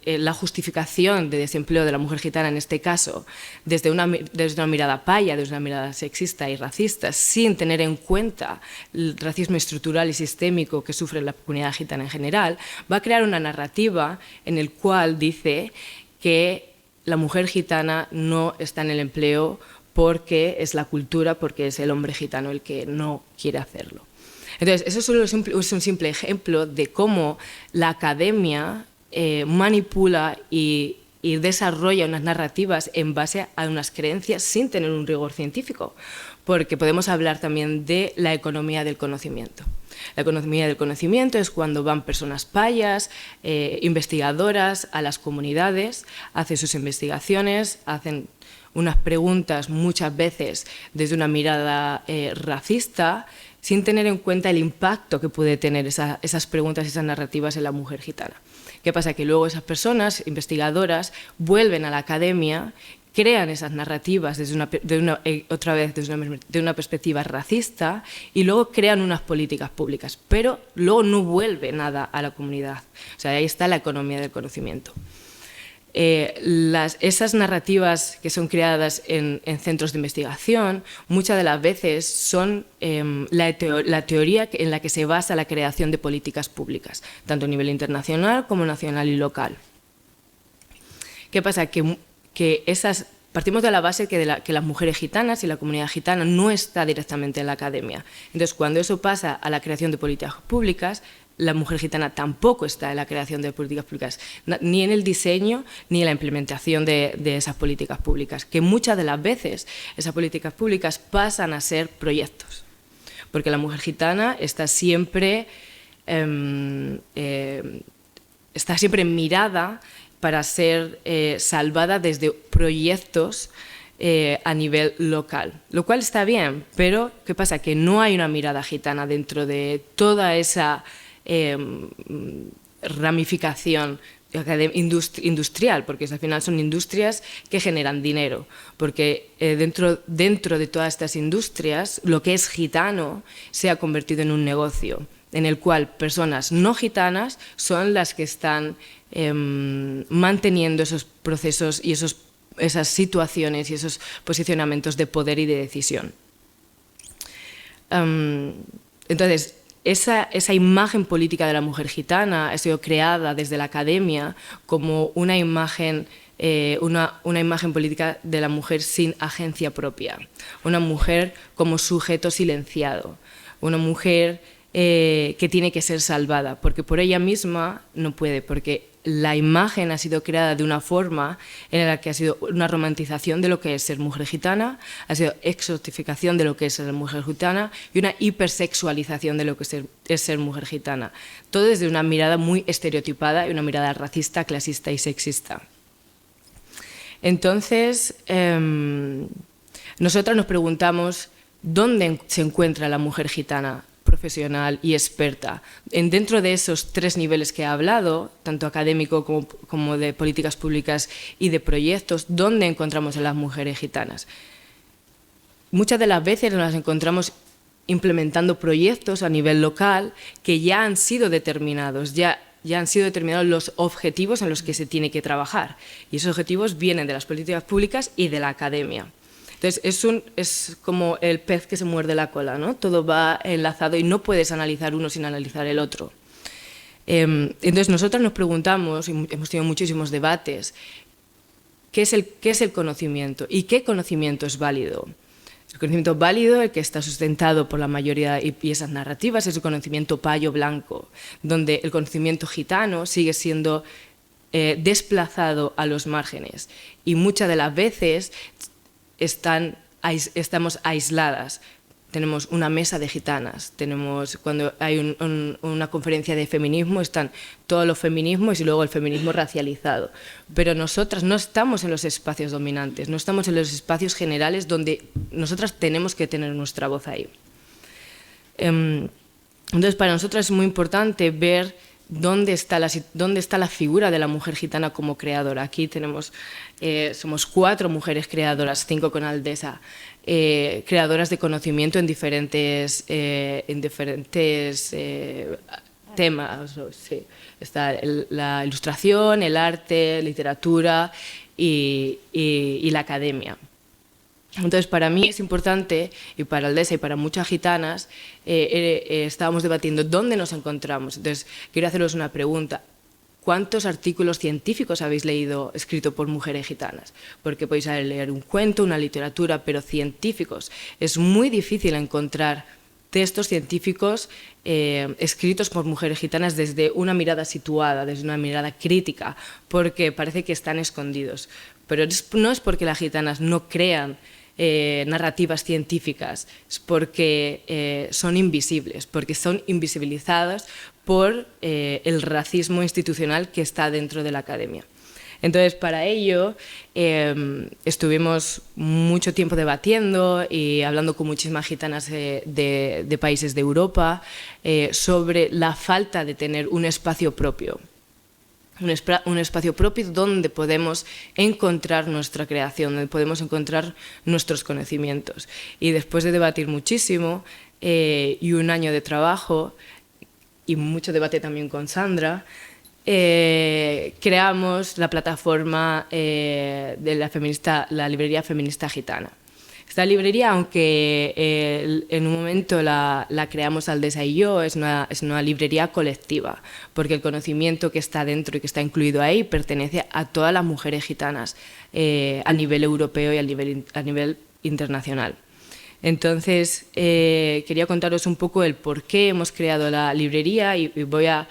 la justificación de desempleo de la mujer gitana, en este caso, desde una mirada paya, desde una mirada sexista y racista, sin tener en cuenta el racismo estructural y sistémico que sufre la comunidad gitana en general, va a crear una narrativa en la cual dice que la mujer gitana no está en el empleo porque es la cultura, porque es el hombre gitano el que no quiere hacerlo. Entonces, eso solo es un simple ejemplo de cómo la academia manipula y desarrolla unas narrativas en base a unas creencias sin tener un rigor científico, porque podemos hablar también de la economía del conocimiento. La economía del conocimiento es cuando van personas payas, investigadoras a las comunidades, hacen sus investigaciones, hacen unas preguntas muchas veces desde una mirada racista, sin tener en cuenta el impacto que puede tener esas preguntas y esas narrativas en la mujer gitana. ¿Qué pasa? Que luego esas personas, investigadoras, vuelven a la academia, crean esas narrativas desde una perspectiva racista y luego crean unas políticas públicas, pero luego no vuelve nada a la comunidad. O sea, ahí está la economía del conocimiento. Esas narrativas que son creadas en centros de investigación, muchas de las veces son la teoría en la que se basa la creación de políticas públicas, tanto a nivel internacional como nacional y local. ¿Qué pasa? Que partimos de la base que las mujeres gitanas y la comunidad gitana no está directamente en la academia. Entonces, cuando eso pasa a la creación de políticas públicas, la mujer gitana tampoco está en la creación de políticas públicas, ni en el diseño ni en la implementación de esas políticas públicas, que muchas de las veces esas políticas públicas pasan a ser proyectos, porque la mujer gitana está siempre mirada para ser salvada desde proyectos a nivel local, lo cual está bien, pero ¿qué pasa? Que no hay una mirada gitana dentro de toda esa ramificación industrial, porque al final son industrias que generan dinero, porque dentro de todas estas industrias lo que es gitano se ha convertido en un negocio en el cual personas no gitanas son las que están manteniendo esos procesos y esas situaciones y esos posicionamientos de poder y de decisión. Entonces, esa imagen política de la mujer gitana ha sido creada desde la academia como una imagen política de la mujer sin agencia propia, una mujer como sujeto silenciado, una mujer que tiene que ser salvada, porque por ella misma no puede, porque la imagen ha sido creada de una forma en la que ha sido una romantización de lo que es ser mujer gitana, ha sido exotificación de lo que es ser mujer gitana y una hipersexualización de lo que es ser mujer gitana. Todo desde una mirada muy estereotipada y una mirada racista, clasista y sexista. Entonces, nosotras nos preguntamos dónde se encuentra la mujer gitana profesional y experta. Dentro de esos 3 niveles que he hablado, tanto académico como de políticas públicas y de proyectos, ¿dónde encontramos a las mujeres gitanas? Muchas de las veces nos las encontramos implementando proyectos a nivel local que ya han sido determinados, ya han sido determinados los objetivos en los que se tiene que trabajar. Y esos objetivos vienen de las políticas públicas y de la academia. Entonces, es como el pez que se muerde la cola, ¿no? Todo va enlazado y no puedes analizar uno sin analizar el otro. Entonces, nosotros nos preguntamos, y hemos tenido muchísimos debates, ¿qué es el conocimiento? ¿Y qué conocimiento es válido? El conocimiento válido, el que está sustentado por la mayoría y esas narrativas, es el conocimiento payo blanco, donde el conocimiento gitano sigue siendo desplazado a los márgenes. Y muchas de las veces estamos aisladas. Tenemos una mesa de gitanas, cuando hay una conferencia de feminismo, están todos los feminismos y luego el feminismo racializado. Pero nosotras no estamos en los espacios dominantes, no estamos en los espacios generales donde nosotras tenemos que tener nuestra voz ahí. Entonces, para nosotras es muy importante ver dónde está la figura de la mujer gitana como creadora. Aquí somos 4 mujeres creadoras, 5 con Aldesa, creadoras de conocimiento en diferentes temas. Sí. Está la ilustración, el arte, literatura y la academia. Entonces, para mí es importante, y para Aldesa y para muchas gitanas, estábamos debatiendo dónde nos encontramos. Entonces, quiero haceros una pregunta. ¿Cuántos artículos científicos habéis leído escritos por mujeres gitanas? Porque podéis leer un cuento, una literatura, pero científicos. Es muy difícil encontrar textos científicos escritos por mujeres gitanas desde una mirada situada, desde una mirada crítica, porque parece que están escondidos. Pero no es porque las gitanas no crean narrativas científicas, es porque son invisibles, porque son invisibilizadas por el racismo institucional que está dentro de la academia. Entonces, para ello, estuvimos mucho tiempo debatiendo y hablando con muchísimas gitanas de países de Europa sobre la falta de tener un espacio propio. Un espacio propio donde podemos encontrar nuestra creación, donde podemos encontrar nuestros conocimientos. Y después de debatir muchísimo y un año de trabajo y mucho debate también con Sandra, creamos la plataforma de la librería feminista gitana. Esta librería, aunque en un momento la creamos Aldesa y yo, es una librería colectiva, porque el conocimiento que está dentro y que está incluido ahí pertenece a todas las mujeres gitanas a nivel europeo y a nivel internacional. Entonces, quería contaros un poco el por qué hemos creado la librería y voy a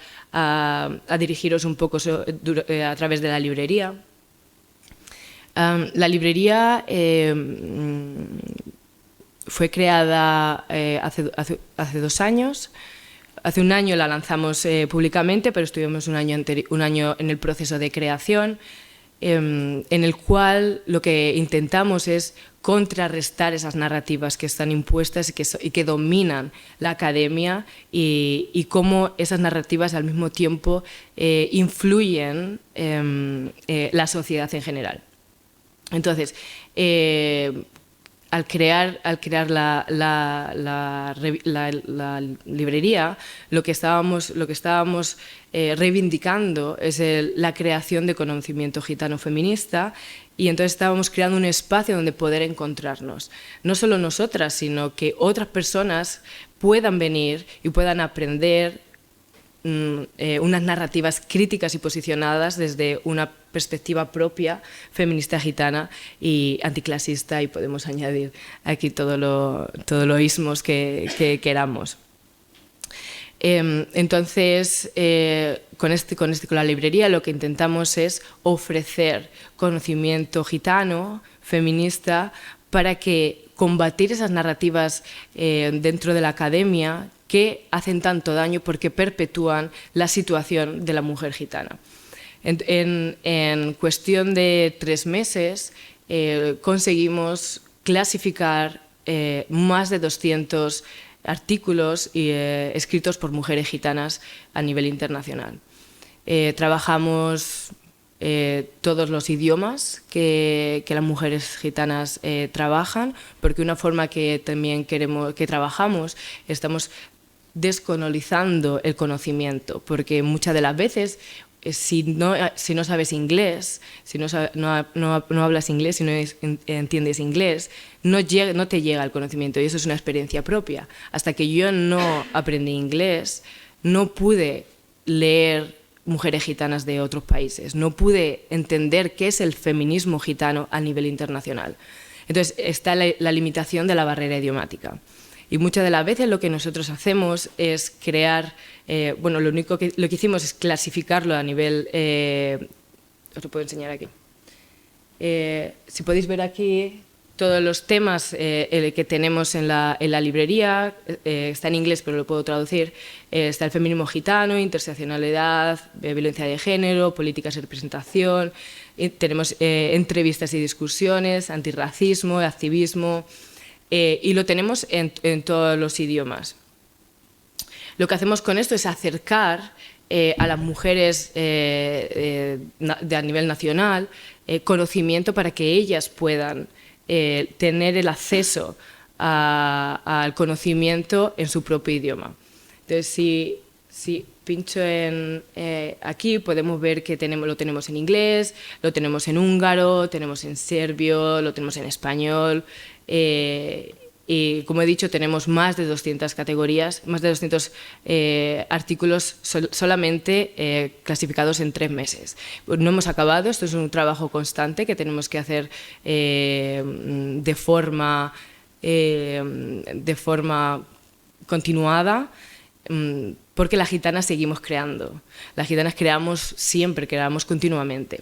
dirigiros un poco a través de la librería. La librería fue creada hace 2 años. Hace 1 año la lanzamos públicamente, pero estuvimos un año en el proceso de creación, en el cual lo que intentamos es contrarrestar esas narrativas que están impuestas y que dominan la academia y cómo esas narrativas al mismo tiempo influyen la sociedad en general. Entonces, al crear la librería, lo que estábamos reivindicando es la creación de conocimiento gitano feminista, y entonces estábamos creando un espacio donde poder encontrarnos. No solo nosotras, sino que otras personas puedan venir y puedan aprender unas narrativas críticas y posicionadas desde una perspectiva propia, feminista gitana y anticlasista, y podemos añadir aquí todos los ismos que queramos. Entonces, con la librería lo que intentamos es ofrecer conocimiento gitano, feminista, para que combatir esas narrativas dentro de la academia que hacen tanto daño porque perpetúan la situación de la mujer gitana. En cuestión de 3 meses conseguimos clasificar más de 200 artículos escritos por mujeres gitanas a nivel internacional. Trabajamos todos los idiomas que las mujeres gitanas trabajan, porque una forma que también que trabajamos, estamos descolonizando el conocimiento, porque muchas de las veces si no sabes inglés, si no hablas inglés, si no entiendes inglés, no te llega el conocimiento, y eso es una experiencia propia. Hasta que yo no aprendí inglés, no pude leer mujeres gitanas de otros países, no pude entender qué es el feminismo gitano a nivel internacional. Entonces está la limitación de la barrera idiomática. Y muchas de las veces lo que nosotros hacemos es crear, lo que hicimos es clasificarlo a nivel, os lo puedo enseñar aquí. Si podéis ver aquí todos los temas que tenemos en la librería, está en inglés pero lo puedo traducir, está el feminismo gitano, interseccionalidad, violencia de género, políticas de representación, tenemos entrevistas y discusiones, antirracismo, activismo, y lo tenemos en todos los idiomas. Lo que hacemos con esto es acercar a las mujeres a nivel nacional conocimiento para que ellas puedan tener el acceso al conocimiento en su propio idioma. Entonces, si pincho aquí, podemos ver que lo tenemos en inglés, lo tenemos en húngaro, tenemos en serbio, lo tenemos en español. Y como he dicho, tenemos más de 200 categorías, más de 200 artículos solamente clasificados en 3 meses. No hemos acabado, esto es un trabajo constante que tenemos que hacer de forma continuada, porque las gitanas seguimos creando. Las gitanas creamos siempre, creamos continuamente.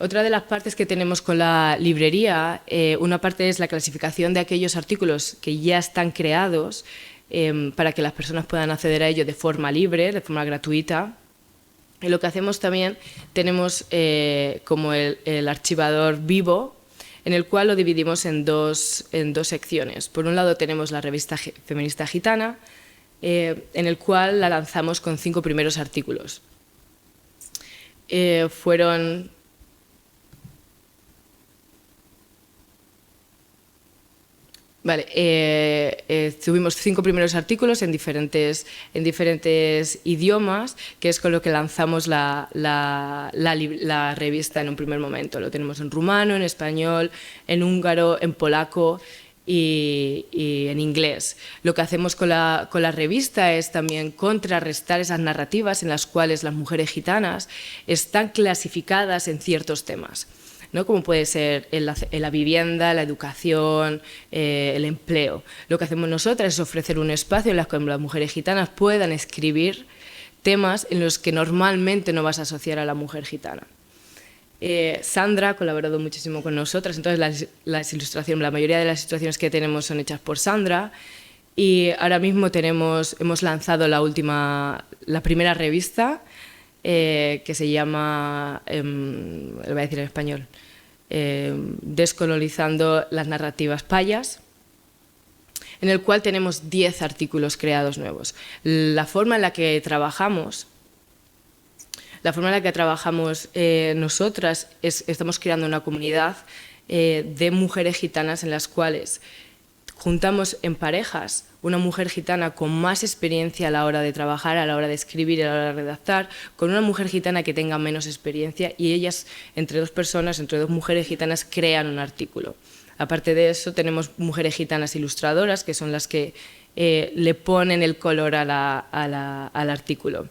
Otra de las partes que tenemos con la librería, una parte es la clasificación de aquellos artículos que ya están creados para que las personas puedan acceder a ellos de forma libre, de forma gratuita. Y lo que hacemos también, tenemos como el archivador vivo, en el cual lo dividimos en dos secciones. Por un lado tenemos la revista feminista gitana, en el cual la lanzamos con 5 primeros artículos. Tuvimos 5 primeros artículos en diferentes idiomas, que es con lo que lanzamos la revista en un primer momento. Lo tenemos en rumano, en español, en húngaro, en polaco y en inglés. Lo que hacemos con la revista es también contrarrestar esas narrativas en las cuales las mujeres gitanas están clasificadas en ciertos temas. ¿no? Como puede ser en la vivienda, la educación, el empleo. Lo que hacemos nosotras es ofrecer un espacio en el que las mujeres gitanas puedan escribir temas en los que normalmente no vas a asociar a la mujer gitana. Sandra ha colaborado muchísimo con nosotras, entonces las ilustraciones, la mayoría de las ilustraciones que tenemos son hechas por Sandra, y ahora mismo hemos lanzado la primera revista, que se llama, lo voy a decir en español, Descolonizando las narrativas payas, en el cual tenemos 10 artículos creados nuevos. La forma en la que trabajamos nosotras estamos creando una comunidad de mujeres gitanas en las cuales juntamos en parejas una mujer gitana con más experiencia a la hora de trabajar, a la hora de escribir, a la hora de redactar, con una mujer gitana que tenga menos experiencia, y ellas, entre dos personas, entre dos mujeres gitanas, crean un artículo. Aparte de eso, tenemos mujeres gitanas ilustradoras, que son las que le ponen el color al artículo.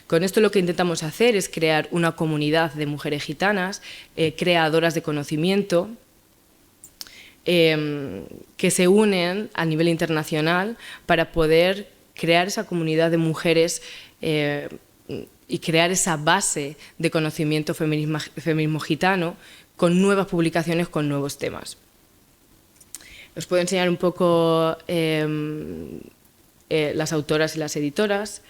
Con esto lo que intentamos hacer es crear una comunidad de mujeres gitanas, creadoras de conocimiento, que se unen a nivel internacional para poder crear esa comunidad de mujeres y crear esa base de conocimiento feminismo gitano con nuevas publicaciones, con nuevos temas. Os puedo enseñar un poco las autoras y las editoras.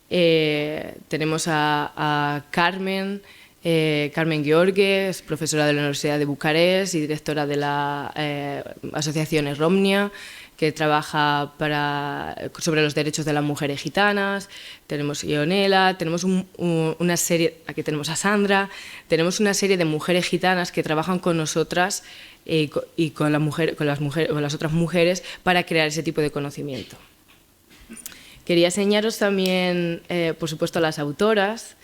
Tenemos a Carmen Gheorghe, es profesora de la Universidad de Bucarest y directora de la Asociación Eromnia, que trabaja sobre los derechos de las mujeres gitanas. Tenemos a Ionela, tenemos una serie, aquí tenemos a Sandra, tenemos una serie de mujeres gitanas que trabajan con nosotras y con las otras mujeres para crear ese tipo de conocimiento. Quería enseñaros también, por supuesto, a las autoras.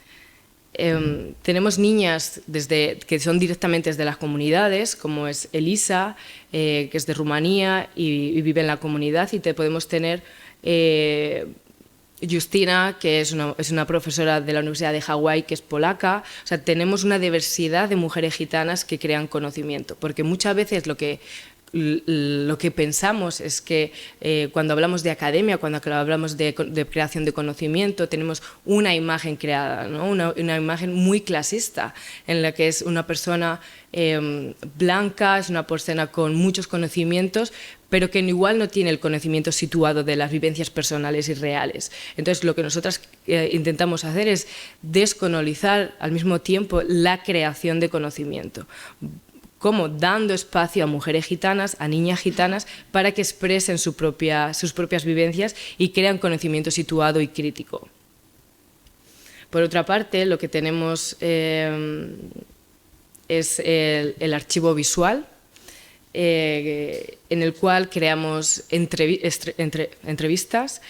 Tenemos niñas que son directamente de las comunidades, como es Elisa, que es de Rumanía y vive en la comunidad, y podemos tener Justina, que es una profesora de la Universidad de Hawái, que es polaca. O sea, tenemos una diversidad de mujeres gitanas que crean conocimiento, porque muchas veces lo que pensamos es que cuando hablamos de academia, cuando hablamos de creación de conocimiento, tenemos una imagen creada, ¿no? una imagen muy clasista, en la que es una persona blanca, es una persona con muchos conocimientos, pero que igual no tiene el conocimiento situado de las vivencias personales y reales. Entonces, lo que nosotras intentamos hacer es descolonizar al mismo tiempo la creación de conocimiento. Como dando espacio a mujeres gitanas, a niñas gitanas, para que expresen sus propias vivencias y crean conocimiento situado y crítico. Por otra parte, lo que tenemos es el archivo visual, en el cual creamos entrevistas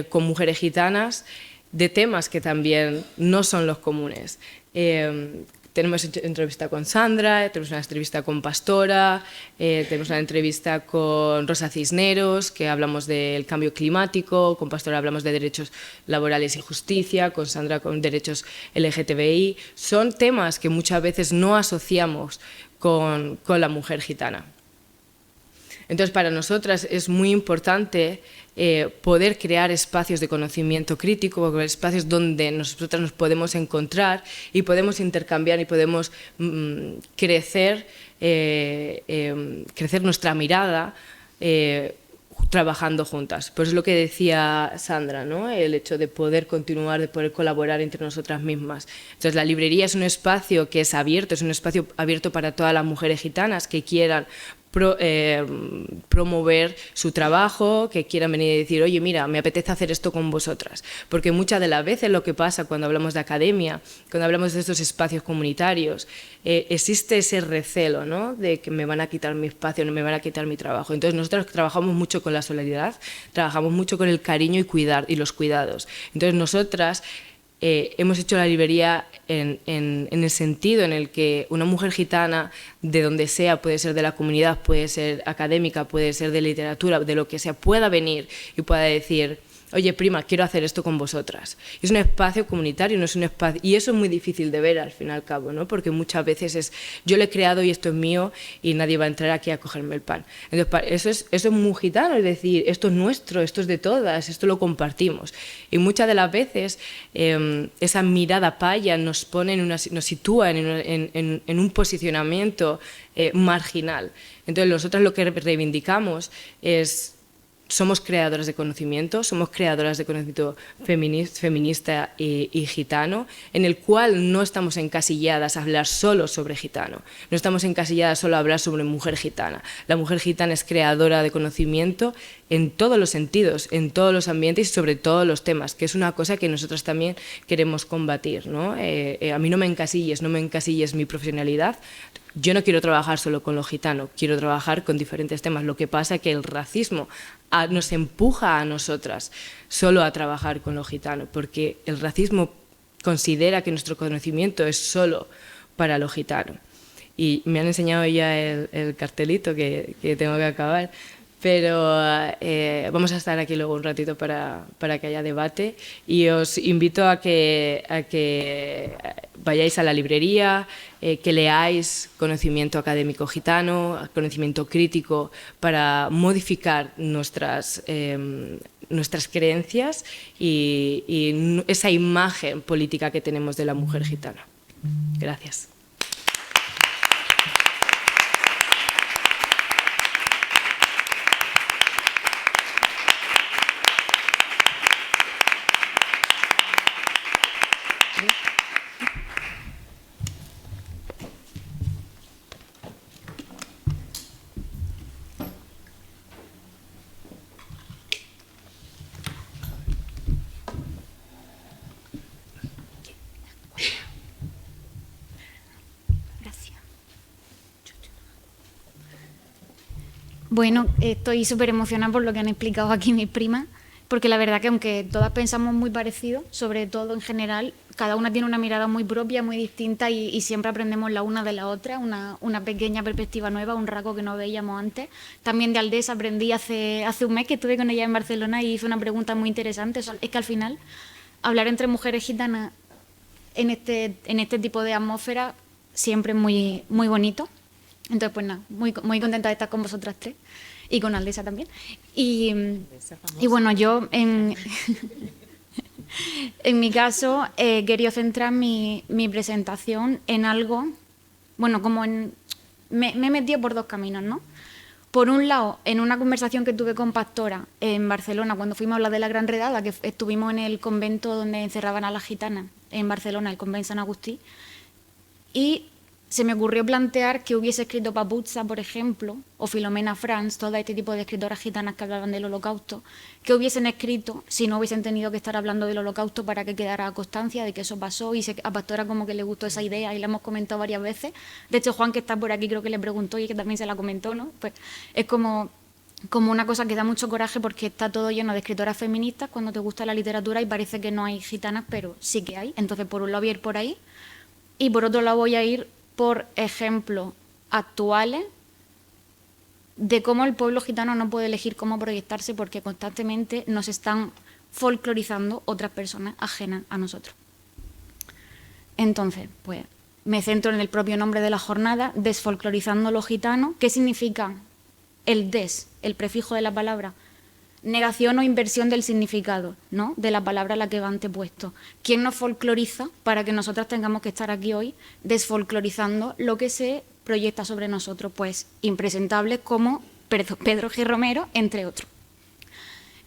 con mujeres gitanas de temas que también no son los comunes. Tenemos entrevista con Sandra, tenemos una entrevista con Pastora, tenemos una entrevista con Rosa Cisneros, que hablamos del cambio climático, con Pastora hablamos de derechos laborales y justicia, con Sandra con derechos LGTBI. Son temas que muchas veces no asociamos con la mujer gitana. Entonces, para nosotras es muy importante poder crear espacios de conocimiento crítico, espacios donde nosotras nos podemos encontrar y podemos intercambiar y podemos crecer nuestra mirada trabajando juntas. Pues es lo que decía Sandra, ¿no? El hecho de poder continuar, de poder colaborar entre nosotras mismas. Entonces, la librería es un espacio que es abierto para todas las mujeres gitanas que quieran promover su trabajo, que quieran venir y decir, oye, mira, me apetece hacer esto con vosotras. Porque muchas de las veces lo que pasa cuando hablamos de academia, cuando hablamos de estos espacios comunitarios, existe ese recelo, ¿no? De que me van a quitar mi espacio, no me van a quitar mi trabajo. Entonces, nosotros trabajamos mucho con la solidaridad, trabajamos mucho con el cariño y los cuidados. Entonces, nosotras hemos hecho la librería en el sentido en el que una mujer gitana, de donde sea, puede ser de la comunidad, puede ser académica, puede ser de literatura, de lo que sea, pueda venir y pueda decir, oye, prima, quiero hacer esto con vosotras. Es un espacio comunitario, no es un espacio... Y eso es muy difícil de ver, al fin y al cabo, ¿no? Porque muchas veces es, yo lo he creado y esto es mío y nadie va a entrar aquí a cogerme el pan. Entonces, eso es muy gitano, es decir, esto es nuestro, esto es de todas, esto lo compartimos. Y muchas de las veces esa mirada paya nos sitúa en un posicionamiento marginal. Entonces, nosotros lo que reivindicamos es... Somos creadoras de conocimiento feminista y gitano, en el cual no estamos encasilladas a hablar solo sobre gitano, no estamos encasilladas solo a hablar sobre mujer gitana. La mujer gitana es creadora de conocimiento en todos los sentidos, en todos los ambientes y sobre todos los temas, que es una cosa que nosotros también queremos combatir, ¿no? A mí no me encasilles mi profesionalidad. Yo no quiero trabajar solo con lo gitano, quiero trabajar con diferentes temas. Lo que pasa es que el racismo nos empuja a nosotras solo a trabajar con lo gitano, porque el racismo considera que nuestro conocimiento es solo para lo gitano. Y me han enseñado ya el cartelito que tengo que acabar, pero vamos a estar aquí luego un ratito para que haya debate y os invito a que vayáis a la librería, que leáis conocimiento académico gitano, conocimiento crítico para modificar nuestras creencias y esa imagen política que tenemos de la mujer gitana. Gracias. Bueno, estoy súper emocionada por lo que han explicado aquí mis primas, porque la verdad que aunque todas pensamos muy parecido, sobre todo en general, cada una tiene una mirada muy propia, muy distinta y siempre aprendemos la una de la otra, una pequeña perspectiva nueva, un rasgo que no veíamos antes. También de Aldés aprendí hace un mes que estuve con ella en Barcelona y hice una pregunta muy interesante. Es que al final, hablar entre mujeres gitanas en este tipo de atmósfera siempre es muy, muy bonito. Entonces, pues nada, muy contenta de estar con vosotras tres y con Aldesa también. Y bueno, yo en mi caso quería centrar mi presentación en algo, bueno, me he metido por dos caminos, ¿no? Por un lado, en una conversación que tuve con Pastora en Barcelona, cuando fuimos a hablar de la Gran Redada, que estuvimos en el convento donde encerraban a las gitanas en Barcelona, el convento San Agustí, y se me ocurrió plantear que hubiese escrito Papuzza, por ejemplo, o Filomena Franz, todo este tipo de escritoras gitanas que hablaban del Holocausto, que hubiesen escrito si no hubiesen tenido que estar hablando del Holocausto para que quedara constancia de que eso pasó, y a Pastora como que le gustó esa idea y la hemos comentado varias veces. De hecho, Juan, que está por aquí, creo que le preguntó y que también se la comentó, ¿no? Pues es como una cosa que da mucho coraje porque está todo lleno de escritoras feministas cuando te gusta la literatura y parece que no hay gitanas, pero sí que hay. Entonces, por un lado voy a ir por ahí y por otro lado voy a ir por ejemplos actuales de cómo el pueblo gitano no puede elegir cómo proyectarse porque constantemente nos están folclorizando otras personas ajenas a nosotros. Entonces, pues me centro en el propio nombre de la jornada, desfolclorizando lo gitano. ¿Qué significa el des, el prefijo de la palabra? Negación o inversión del significado, ¿no?, de la palabra a la que va antepuesto. ¿Quién nos folcloriza para que nosotras tengamos que estar aquí hoy desfolclorizando lo que se proyecta sobre nosotros? Pues impresentables como Pedro G. Romero, entre otros.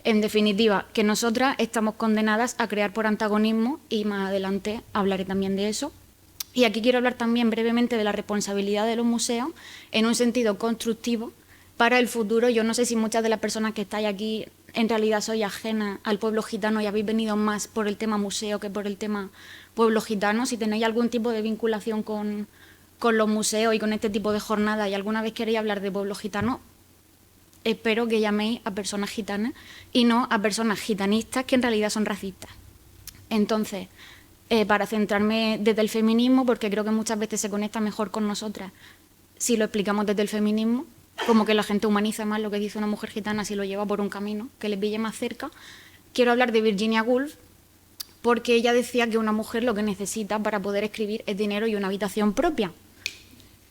En definitiva, que nosotras estamos condenadas a crear por antagonismo y más adelante hablaré también de eso. Y aquí quiero hablar también brevemente de la responsabilidad de los museos en un sentido constructivo para el futuro. Yo no sé si muchas de las personas que estáis aquí en realidad sois ajenas al pueblo gitano y habéis venido más por el tema museo que por el tema pueblo gitano. Si tenéis algún tipo de vinculación con los museos y con este tipo de jornadas y alguna vez queréis hablar de pueblo gitano, espero que llaméis a personas gitanas y no a personas gitanistas que en realidad son racistas. Entonces, para centrarme desde el feminismo, porque creo que muchas veces se conecta mejor con nosotras si lo explicamos desde el feminismo, como que la gente humaniza más lo que dice una mujer gitana si lo lleva por un camino que le pille más cerca. quiero hablar de Virginia Woolf, porque ella decía que una mujer lo que necesita para poder escribir es dinero y una habitación propia.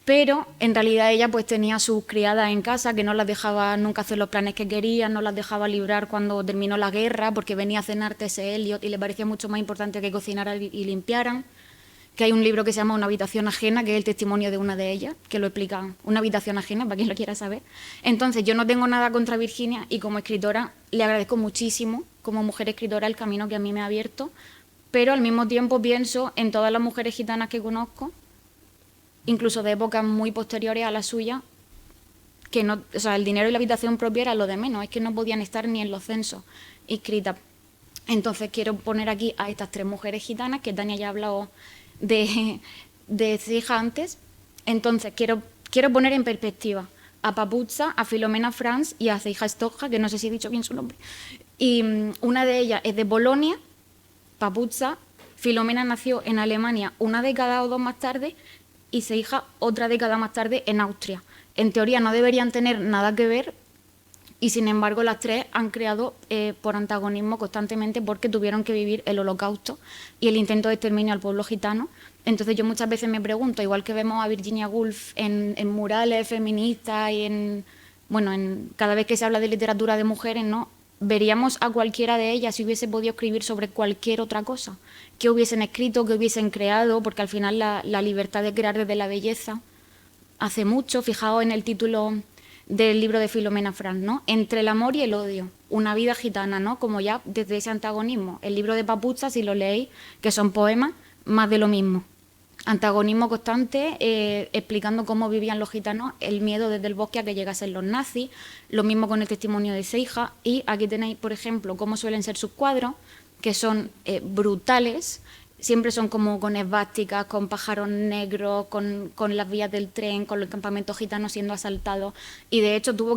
Pero en realidad ella pues tenía sus criadas en casa que no las dejaba nunca hacer los planes que querían, no las dejaba librar cuando terminó la guerra porque venía a cenar T.S. Eliot y le parecía mucho más importante que cocinaran y limpiaran. Que hay un libro que se llama Una habitación ajena, que es el testimonio de una de ellas, que lo explica. Una habitación ajena, para quien lo quiera saber. Entonces, yo no tengo nada contra Virginia y como escritora le agradezco muchísimo, como mujer escritora, el camino que a mí me ha abierto, pero al mismo tiempo pienso en todas las mujeres gitanas que conozco, incluso de épocas muy posteriores a la suya, que no, o sea, el dinero y la habitación propia era lo de menos, es que no podían estar ni en los censos inscritas. Entonces, quiero poner aquí a estas 3 mujeres gitanas, que Tania ya ha hablado de Ceija antes. Entonces quiero poner en perspectiva a Papuzza, a Filomena Franz y a Ceija Stocka, que no sé si he dicho bien su nombre, y una de ellas es de Polonia, Papuzza. Filomena nació en Alemania una década o 2 más tarde y Ceija otra década más tarde en Austria. En teoría no deberían tener nada que ver y sin embargo las 3 han creado por antagonismo constantemente porque tuvieron que vivir el Holocausto y el intento de exterminio al pueblo gitano. Entonces yo muchas veces me pregunto, igual que vemos a Virginia Woolf en murales feministas y cada vez que se habla de literatura de mujeres, ¿no? Veríamos a cualquiera de ellas si hubiese podido escribir sobre cualquier otra cosa, que hubiesen escrito, que hubiesen creado, porque al final la libertad de crear desde la belleza hace mucho. Fijaos en el título del libro de Filomena Franz, ¿no? Entre el amor y el odio, una vida gitana, ¿no? Como ya desde ese antagonismo. El libro de Papuzza, si lo leéis, que son poemas, más de lo mismo. Antagonismo constante, explicando cómo vivían los gitanos, el miedo desde el bosque a que llegasen los nazis, lo mismo con el testimonio de Ceija, y aquí tenéis, por ejemplo, cómo suelen ser sus cuadros, que son brutales, siempre son como con esvásticas, con pájaros negros, con las vías del tren, con los campamentos gitanos siendo asaltados, y de hecho se tuvo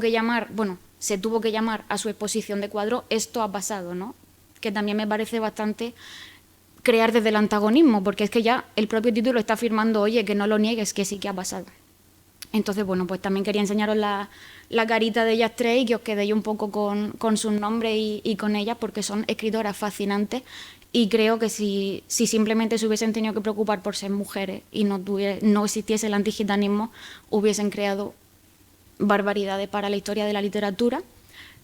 que llamar a su exposición de cuadros Esto ha pasado, ¿no? Que también me parece bastante crear desde el antagonismo, porque es que ya el propio título está afirmando, oye, que no lo niegues, que sí que ha pasado. Entonces, bueno, pues también quería enseñaros la carita de ellas 3 y que os quedéis un poco con sus nombres y con ellas, porque son escritoras fascinantes y creo que si simplemente se hubiesen tenido que preocupar por ser mujeres y no existiese el antigitanismo, hubiesen creado barbaridades para la historia de la literatura.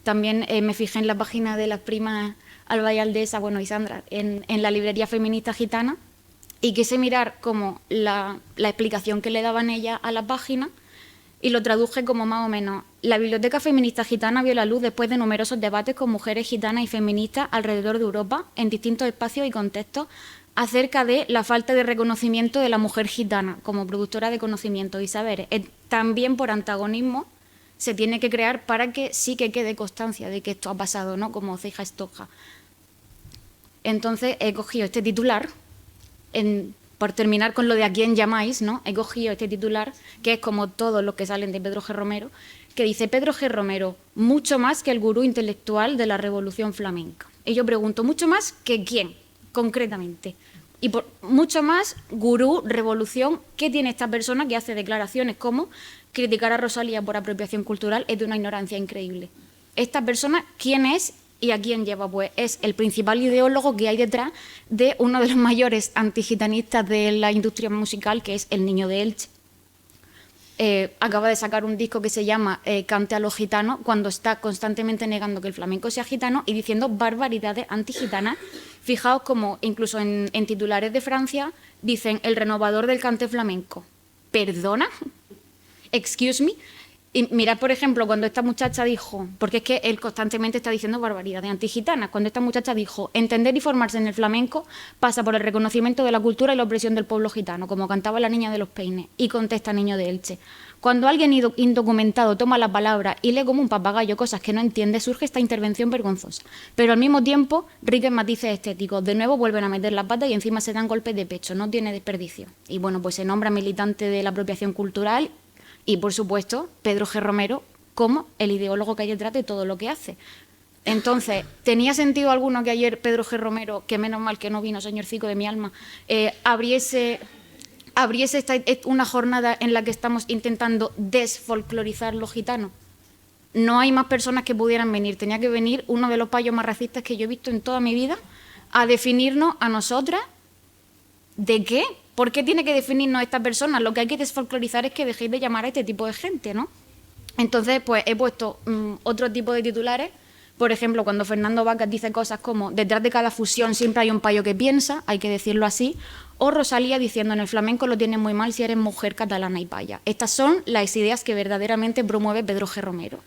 También me fijé en la página de las primas Alba y Aldesa, y Sandra, en la librería feminista gitana, y quise mirar como la explicación que le daban ellas a la página y lo traduje como más o menos: la biblioteca feminista gitana vio la luz después de numerosos debates con mujeres gitanas y feministas alrededor de Europa, en distintos espacios y contextos, acerca de la falta de reconocimiento de la mujer gitana como productora de conocimientos y saberes. También por antagonismo se tiene que crear para que sí que quede constancia de que esto ha pasado, ¿no? Como Ceija Stocka. Entonces he cogido este titular, por terminar con lo de a quién llamáis, ¿no? He cogido este titular, que es como todos los que salen de Pedro G. Romero, que dice: Pedro G. Romero, mucho más que el gurú intelectual de la revolución flamenca. Y yo pregunto, ¿mucho más que quién, concretamente? Y por mucho más, gurú, revolución, ¿qué tiene esta persona que hace declaraciones como criticar a Rosalía por apropiación cultural es de una ignorancia increíble? Esta persona, ¿quién es y a quién lleva? Pues es el principal ideólogo que hay detrás de uno de los mayores antigitanistas de la industria musical, que es el Niño de Elche. Acaba de sacar un disco que se llama Cante a los gitanos, cuando está constantemente negando que el flamenco sea gitano y diciendo barbaridades antigitanas. Fijaos como incluso en titulares de Francia dicen el renovador del cante flamenco. ¿Perdona? Excuse me. Y mirad, por ejemplo, cuando esta muchacha dijo, porque es que él constantemente está diciendo barbaridades antigitanas, cuando esta muchacha dijo: entender y formarse en el flamenco pasa por el reconocimiento de la cultura y la opresión del pueblo gitano, como cantaba la niña de los peines, y contesta Niño de Elche: cuando alguien indocumentado toma la palabra y lee como un papagayo cosas que no entiende, surge esta intervención vergonzosa. Pero al mismo tiempo, ricos matices estéticos. De nuevo vuelven a meter la pata y encima se dan golpes de pecho, no tiene desperdicio. Y bueno, pues se nombra militante de la apropiación cultural. Y, por supuesto, Pedro G. Romero como el ideólogo que hay detrás de todo lo que hace. Entonces, ¿tenía sentido alguno que ayer Pedro G. Romero, que menos mal que no vino, señorcico de mi alma, abriese una jornada en la que estamos intentando desfolclorizar los gitanos? no hay más personas que pudieran venir. Tenía que venir uno de los payos más racistas que yo he visto en toda mi vida a definirnos a nosotras. ¿De qué? ¿Por qué tiene que definirnos esta persona? Lo que hay que desfolclorizar es que dejéis de llamar a este tipo de gente, ¿no? Entonces, pues he puesto otro tipo de titulares. Por ejemplo, cuando Fernando Vacas dice cosas como detrás de cada fusión siempre hay un payo que piensa, hay que decirlo así, o Rosalía diciendo en el flamenco lo tienes muy mal si eres mujer catalana y paya. Estas son las ideas que verdaderamente promueve Pedro G. Romero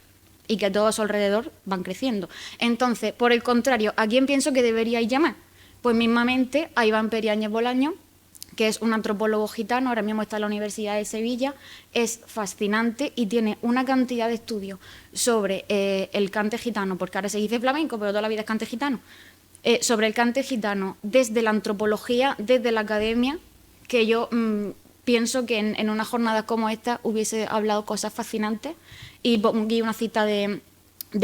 y que a todo a su alrededor van creciendo. Entonces, por el contrario, ¿a quién pienso que deberíais llamar? Pues mismamente a Iván Periáñez Bolaño, que es un antropólogo gitano, ahora mismo está en la Universidad de Sevilla, es fascinante y tiene una cantidad de estudios sobre el cante gitano, porque ahora se dice flamenco, pero toda la vida es cante gitano, sobre el cante gitano desde la antropología, desde la academia, que yo pienso que en una jornada como esta hubiese hablado cosas fascinantes, y pongo una cita de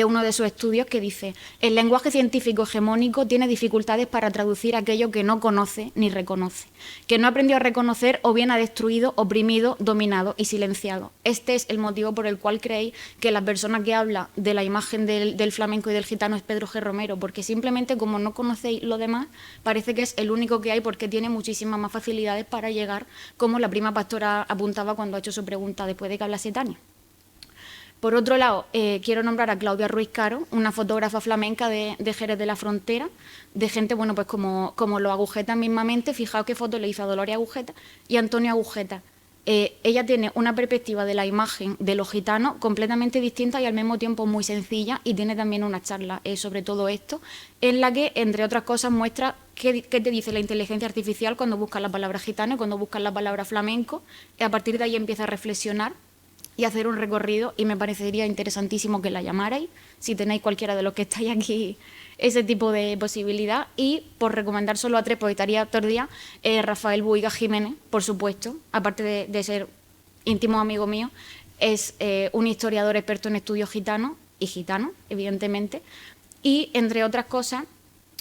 uno de sus estudios que dice: el lenguaje científico hegemónico tiene dificultades para traducir aquello que no conoce ni reconoce, que no aprendió a reconocer o bien ha destruido, oprimido, dominado y silenciado. Este es el motivo por el cual creéis que la persona que habla de la imagen del flamenco y del gitano es Pedro G. Romero, porque simplemente como no conocéis lo demás, parece que es el único que hay porque tiene muchísimas más facilidades para llegar, como la prima pastora apuntaba cuando ha hecho su pregunta después de que hablase Tania. Por otro lado, quiero nombrar a Claudia Ruiz Caro, una fotógrafa flamenca de Jerez de la Frontera, de gente, bueno, pues como los Agujetas mismamente. Fijaos qué foto le hizo a Dolores Agujeta y a Antonio Agujeta. Ella tiene una perspectiva de la imagen de los gitanos completamente distinta y al mismo tiempo muy sencilla, y tiene también una charla sobre todo esto, en la que, entre otras cosas, muestra qué te dice la inteligencia artificial cuando buscas la palabra gitano y cuando buscas la palabra flamenco, y a partir de ahí empieza a reflexionar y hacer un recorrido, y me parecería interesantísimo que la llamarais, si tenéis cualquiera de los que estáis aquí ese tipo de posibilidad. Y por recomendar solo a tres, porque estaría todo el día, Rafael Buiga Jiménez, por supuesto, aparte de ser íntimo amigo mío, es un historiador experto en estudios gitanos y gitano, evidentemente, y entre otras cosas,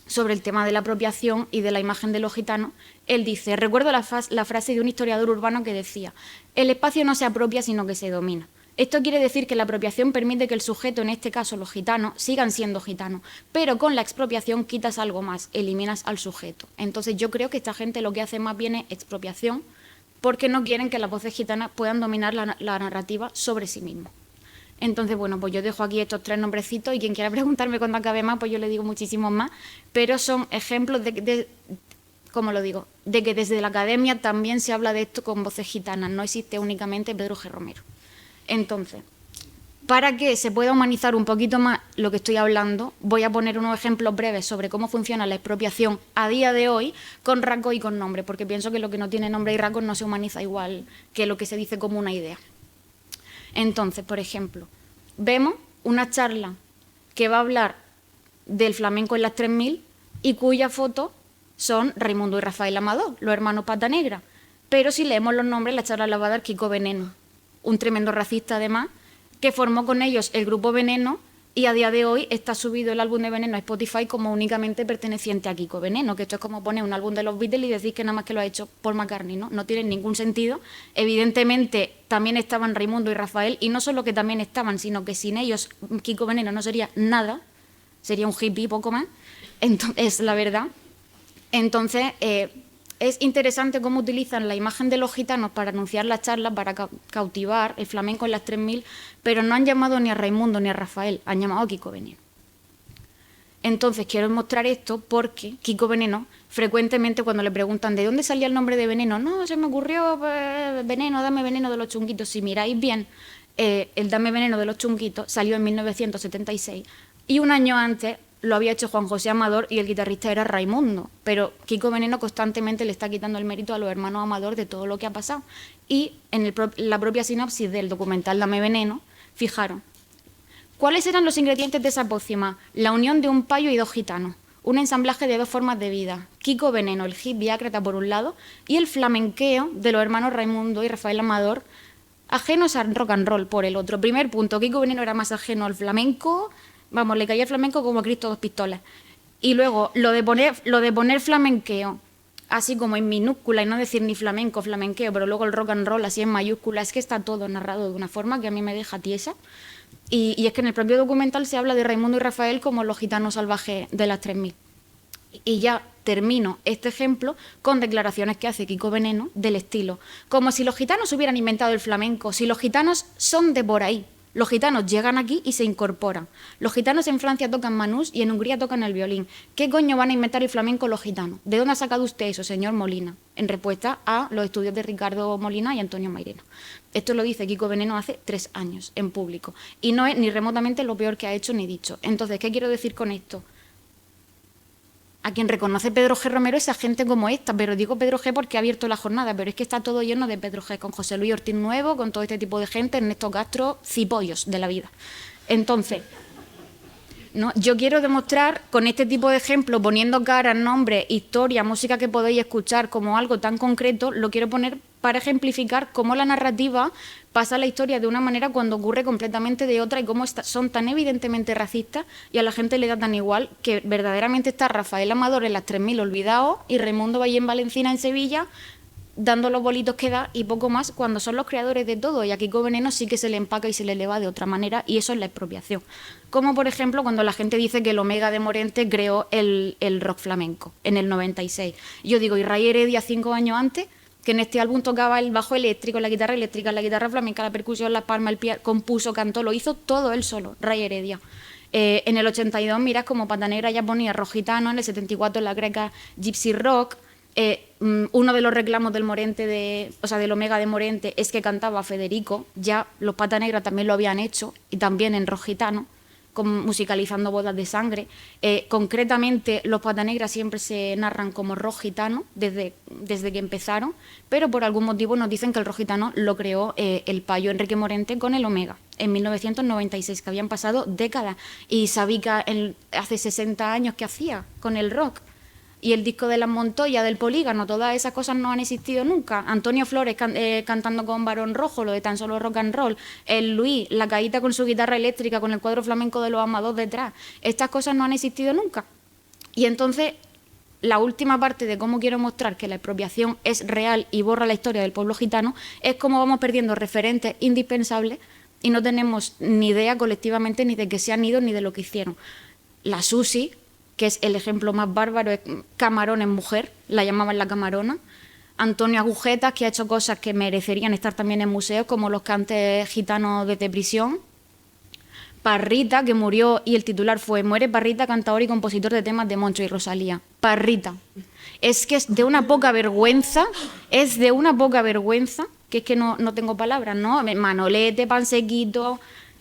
sobre el tema de la apropiación y de la imagen de los gitanos, él dice: recuerdo la frase de un historiador urbano que decía: el espacio no se apropia sino que se domina. Esto quiere decir que la apropiación permite que el sujeto, en este caso los gitanos, sigan siendo gitanos, pero con la expropiación quitas algo más, eliminas al sujeto. Entonces yo creo que esta gente lo que hace más bien es expropiación, porque no quieren que las voces gitanas puedan dominar la narrativa sobre sí mismos. Entonces, bueno, pues yo dejo aquí estos tres nombrecitos, y quien quiera preguntarme cuando acabe más, pues yo le digo muchísimos más, pero son ejemplos ¿cómo lo digo?, de que desde la academia también se habla de esto con voces gitanas, no existe únicamente Pedro G. Romero. Entonces, para que se pueda humanizar un poquito más lo que estoy hablando, voy a poner unos ejemplos breves sobre cómo funciona la expropiación a día de hoy con rasgos y con nombre, porque pienso que lo que no tiene nombre y rasgos no se humaniza igual que lo que se dice como una idea. Entonces, por ejemplo, vemos una charla que va a hablar del flamenco en las 3000 y cuyas fotos son Raimundo y Rafael Amador, los hermanos Pata Negra. Pero si leemos los nombres, la charla la va a dar Kiko Veneno, un tremendo racista además, que formó con ellos el grupo Veneno, y a día de hoy está subido el álbum de Veneno a Spotify como únicamente perteneciente a Kiko Veneno, que esto es como poner un álbum de los Beatles y decir que nada más que lo ha hecho Paul McCartney, ¿no? No tiene ningún sentido. Evidentemente también estaban Raimundo y Rafael, y no solo que también estaban, sino que sin ellos Kiko Veneno no sería nada, sería un hippie poco más, entonces, es la verdad. Entonces, es interesante cómo utilizan la imagen de los gitanos para anunciar las charlas, para cautivar el flamenco en las 3000, pero no han llamado ni a Raimundo ni a Rafael, han llamado a Kiko Veneno. Entonces, quiero mostrar esto porque Kiko Veneno, frecuentemente cuando le preguntan de dónde salía el nombre de Veneno, no, se me ocurrió Veneno, dame veneno de los chunguitos. Si miráis bien, el Dame veneno de los chunguitos salió en 1976, y un año antes lo había hecho Juan José Amador y el guitarrista era Raimundo, pero Kiko Veneno constantemente le está quitando el mérito a los hermanos Amador de todo lo que ha pasado. Y en la propia sinopsis del documental Dame veneno, fijaron, ¿cuáles eran los ingredientes de esa pócima? La unión de un payo y dos gitanos, un ensamblaje de dos formas de vida, Kiko Veneno, el hip viácrata por un lado, y el flamenqueo de los hermanos Raimundo y Rafael Amador, ajenos al rock and roll por el otro. Primer punto, Kiko Veneno era más ajeno al flamenco, vamos, le caía el flamenco como a Cristo dos pistolas. Y luego, lo de poner flamenqueo así como en minúscula y no decir ni flamenco, flamenqueo, pero luego el rock and roll así en mayúscula, es que está todo narrado de una forma que a mí me deja tiesa. Y es que en el propio documental se habla de Raimundo y Rafael como los gitanos salvajes de las 3000. Y ya termino este ejemplo con declaraciones que hace Kiko Veneno del estilo, como si los gitanos hubieran inventado el flamenco, si los gitanos son de por ahí. Los gitanos llegan aquí y se incorporan. Los gitanos en Francia tocan manús y en Hungría tocan el violín. ¿Qué coño van a inventar el flamenco los gitanos? ¿De dónde ha sacado usted eso, señor Molina? En respuesta a los estudios de Ricardo Molina y Antonio Mairena. Esto lo dice Kiko Veneno hace 3 años en público. Y no es ni remotamente lo peor que ha hecho ni dicho. Entonces, ¿qué quiero decir con esto? A quien reconoce Pedro G. Romero es a gente como esta, pero digo Pedro G. porque ha abierto la jornada, pero es que está todo lleno de Pedro G., con José Luis Ortiz Nuevo, con todo este tipo de gente, Ernesto Castro, cipollos de la vida. Entonces, ¿no? Yo quiero demostrar con este tipo de ejemplos, poniendo caras, nombres, historia, música que podéis escuchar como algo tan concreto, lo quiero poner para ejemplificar cómo la narrativa pasa la historia de una manera cuando ocurre completamente de otra y cómo son tan evidentemente racistas y a la gente le da tan igual que verdaderamente está Rafael Amador en las 3000 olvidado y Raimundo Vallén Valencina en Sevilla dando los bolitos que da y poco más cuando son los creadores de todo y a Kiko Veneno sí que se le empaca y se le eleva de otra manera y eso es la expropiación. Como por ejemplo cuando la gente dice que el Omega de Morente creó el rock flamenco en el 96. Yo digo, ¿y Ray Heredia 5 años antes? Que en este álbum tocaba el bajo eléctrico, la guitarra eléctrica, la guitarra flamenca, la percusión, la palma, el piano, compuso, cantó, lo hizo todo él solo, Ray Heredia. En el 82, mirad como Pata Negra ya ponía rock gitano, en el 74 la greca Gypsy Rock. Uno de los reclamos del Morente, del Omega de Morente, es que cantaba Federico, ya los Pata Negra también lo habían hecho, y también en rock gitano, musicalizando Bodas de Sangre. Concretamente, los Pata Negra siempre se narran como rock gitano desde que empezaron, pero por algún motivo nos dicen que el rock gitano lo creó el payo Enrique Morente con el Omega en 1996, que habían pasado décadas, y Sabica hace 60 años que hacía con el rock. Y el disco de las Montoya, del Polígono, todas esas cosas no han existido nunca. Antonio Flores cantando con Barón Rojo, lo de Tan Solo Rock and Roll. El Luis, la caíta con su guitarra eléctrica, con el cuadro flamenco de los Amados detrás. Estas cosas no han existido nunca. Y entonces, la última parte de cómo quiero mostrar que la expropiación es real y borra la historia del pueblo gitano es cómo vamos perdiendo referentes indispensables y no tenemos ni idea colectivamente ni de que se han ido ni de lo que hicieron. La Susi, que es el ejemplo más bárbaro, es Camarón en mujer, la llamaban la Camarona. Antonio Agujetas, que ha hecho cosas que merecerían estar también en museos, como los cantes gitanos desde prisión. Parrita, que murió y el titular fue Muere Parrita, cantador y compositor de temas de Moncho y Rosalía. Parrita. Es que es de una poca vergüenza, que es que no tengo palabras, ¿no? Manolete, Pansequito...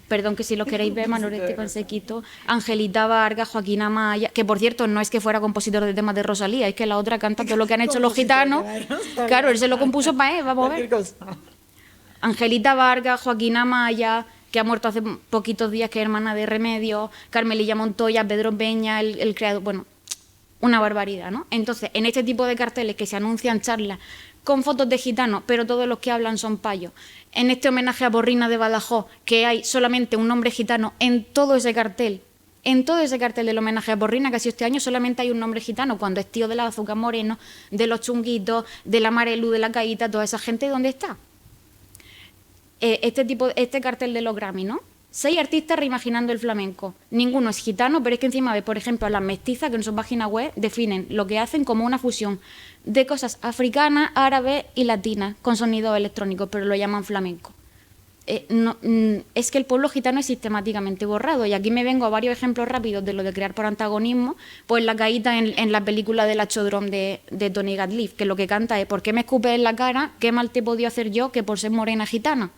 Perdón que si lo queréis ver, Manolete, Pansequito, Angelita Vargas, Joaquín Amaya, que por cierto no es que fuera compositor de temas de Rosalía, es que la otra canta todo lo que han hecho los gitanos. Claro, él se lo compuso para él, vamos a ver. Angelita Vargas, Joaquín Amaya, que ha muerto hace poquitos días, que es hermana de Remedios, Carmelilla Montoya, Pedro Peña, el creador, bueno, una barbaridad, ¿no? Entonces, en este tipo de carteles que se anuncian charlas con fotos de gitanos, pero todos los que hablan son payos. En este homenaje a Borrina de Badajoz, que hay solamente un nombre gitano en todo ese cartel del homenaje a Borrina, que ha sido este año, solamente hay un nombre gitano, cuando es tío de la Azúcar Moreno, de los Chunguitos, de la Marelu, de la Caíta, toda esa gente, ¿dónde está? Este cartel de los Grammy, ¿no? 6 artistas reimaginando el flamenco. Ninguno es gitano, pero es que encima ve, por ejemplo, a las mestizas que en su página web definen lo que hacen como una fusión de cosas africanas, árabes y latinas con sonidos electrónicos, pero lo llaman flamenco. Es que el pueblo gitano es sistemáticamente borrado, y aquí me vengo a varios ejemplos rápidos de lo de crear por antagonismo. Pues la caíta en la película de la Chodrón de Tony Gatliff, que lo que canta es ¿por qué me escupes en la cara? ¿Qué mal te he podido hacer yo que por ser morena gitana?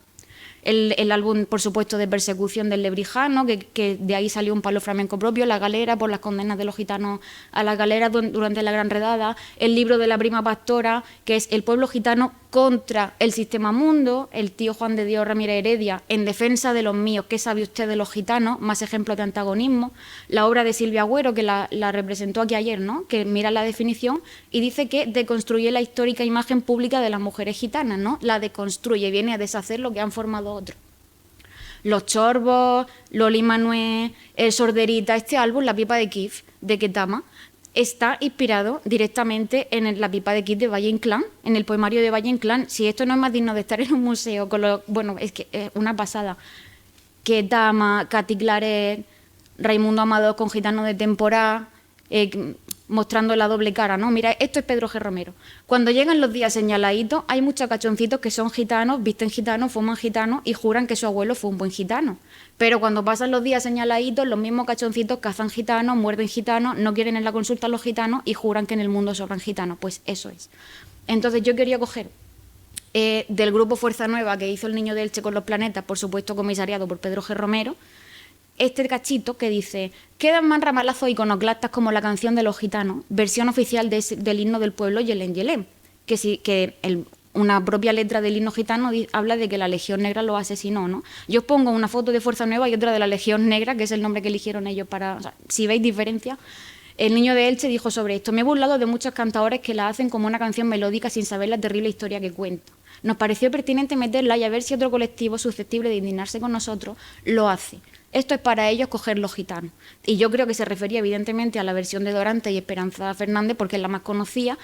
El álbum, por supuesto, de persecución del Lebrijano, que de ahí salió un palo flamenco propio, La Galera, por las condenas de los gitanos a la galera durante la Gran Redada, el libro de la prima pastora, que es el pueblo gitano contra el sistema mundo, el tío Juan de Dios Ramírez Heredia, en defensa de los míos, ¿qué sabe usted de los gitanos? Más ejemplos de antagonismo. La obra de Silvia Agüero, que la representó aquí ayer, ¿no? Que mira la definición y dice que deconstruye la histórica imagen pública de las mujeres gitanas, ¿no? La deconstruye, viene a deshacer lo que han formado otros. Los Chorbos, Loli Manuel, El Sorderita, este álbum, La Pipa de Kif, de Ketama, está inspirado directamente en la pipa de Kit de Valle Inclán, en el poemario de Valle Inclán. Si esto no es más digno de estar en un museo, bueno, es que es una pasada. Que Dama, Katy Claret, Raimundo Amador con Gitano de temporada, mostrando la doble cara, ¿no? Mira, esto es Pedro G. Romero. Cuando llegan los días señaladitos, hay muchos cachoncitos que son gitanos, visten gitanos, fuman gitanos y juran que su abuelo fue un buen gitano. Pero cuando pasan los días señaladitos, los mismos cachoncitos cazan gitanos, muerden gitanos, no quieren en la consulta a los gitanos y juran que en el mundo sobran gitanos. Pues eso es. Entonces yo quería coger del grupo Fuerza Nueva que hizo El Niño de Elche con los planetas, por supuesto comisariado por Pedro G. Romero, este cachito que dice: quedan más ramalazos iconoclastas como la canción de los gitanos, versión oficial del himno del pueblo Yelén Yelén, una propia letra del himno gitano habla de que la Legión Negra los asesinó, ¿no? Yo os pongo una foto de Fuerza Nueva y otra de la Legión Negra, que es el nombre que eligieron ellos para... O sea, si veis diferencia, el Niño de Elche dijo sobre esto: me he burlado de muchos cantadores que la hacen como una canción melódica sin saber la terrible historia que cuenta. Nos pareció pertinente meterla y a ver si otro colectivo susceptible de indignarse con nosotros lo hace. Esto es para ellos coger los gitanos. Y yo creo que se refería evidentemente a la versión de Dorante y Esperanza Fernández, porque es la más conocida.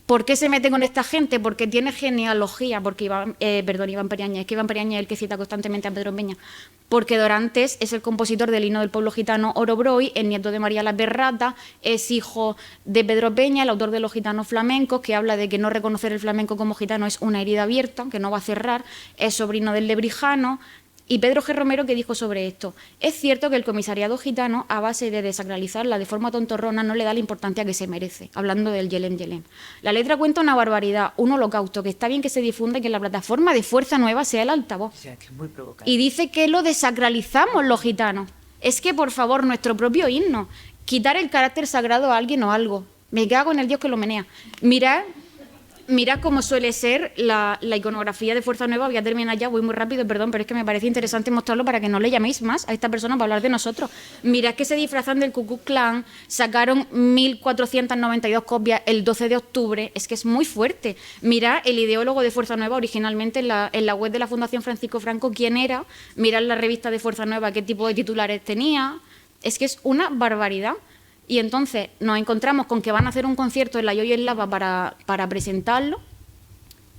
¿Por qué se mete con esta gente? Porque tiene genealogía, porque Iván Periáñez, es que Iván Periáñez es el que cita constantemente a Pedro Peña, porque Dorantes es el compositor del himno del pueblo gitano Orobroy, el nieto de María la Berrata, es hijo de Pedro Peña, el autor de Los gitanos flamencos, que habla de que no reconocer el flamenco como gitano es una herida abierta, que no va a cerrar, es sobrino del Lebrijano. Y Pedro G. Romero, que dijo sobre esto: es cierto que el comisariado gitano, a base de desacralizarla de forma tontorrona, no le da la importancia que se merece, hablando del Yelén Yelén. La letra cuenta una barbaridad, un holocausto, que está bien que se difunda y que la plataforma de Fuerza Nueva sea el altavoz. O sea, que es muy provocante. Y dice que lo desacralizamos los gitanos. Es que, por favor, nuestro propio himno, quitar el carácter sagrado a alguien o algo. Me cago en el Dios que lo menea. Mirad cómo suele ser la iconografía de Fuerza Nueva. Voy a terminar ya, voy muy rápido, perdón, pero es que me parece interesante mostrarlo para que no le llaméis más a esta persona para hablar de nosotros. Mirad que se disfrazan del Ku Klux Klan, sacaron 1.492 copias el 12 de octubre, es que es muy fuerte. Mirad el ideólogo de Fuerza Nueva originalmente en la web de la Fundación Francisco Franco, quién era, mirad la revista de Fuerza Nueva, qué tipo de titulares tenía, es que es una barbaridad. Y entonces nos encontramos con que van a hacer un concierto en la Yoyo en Lava para presentarlo.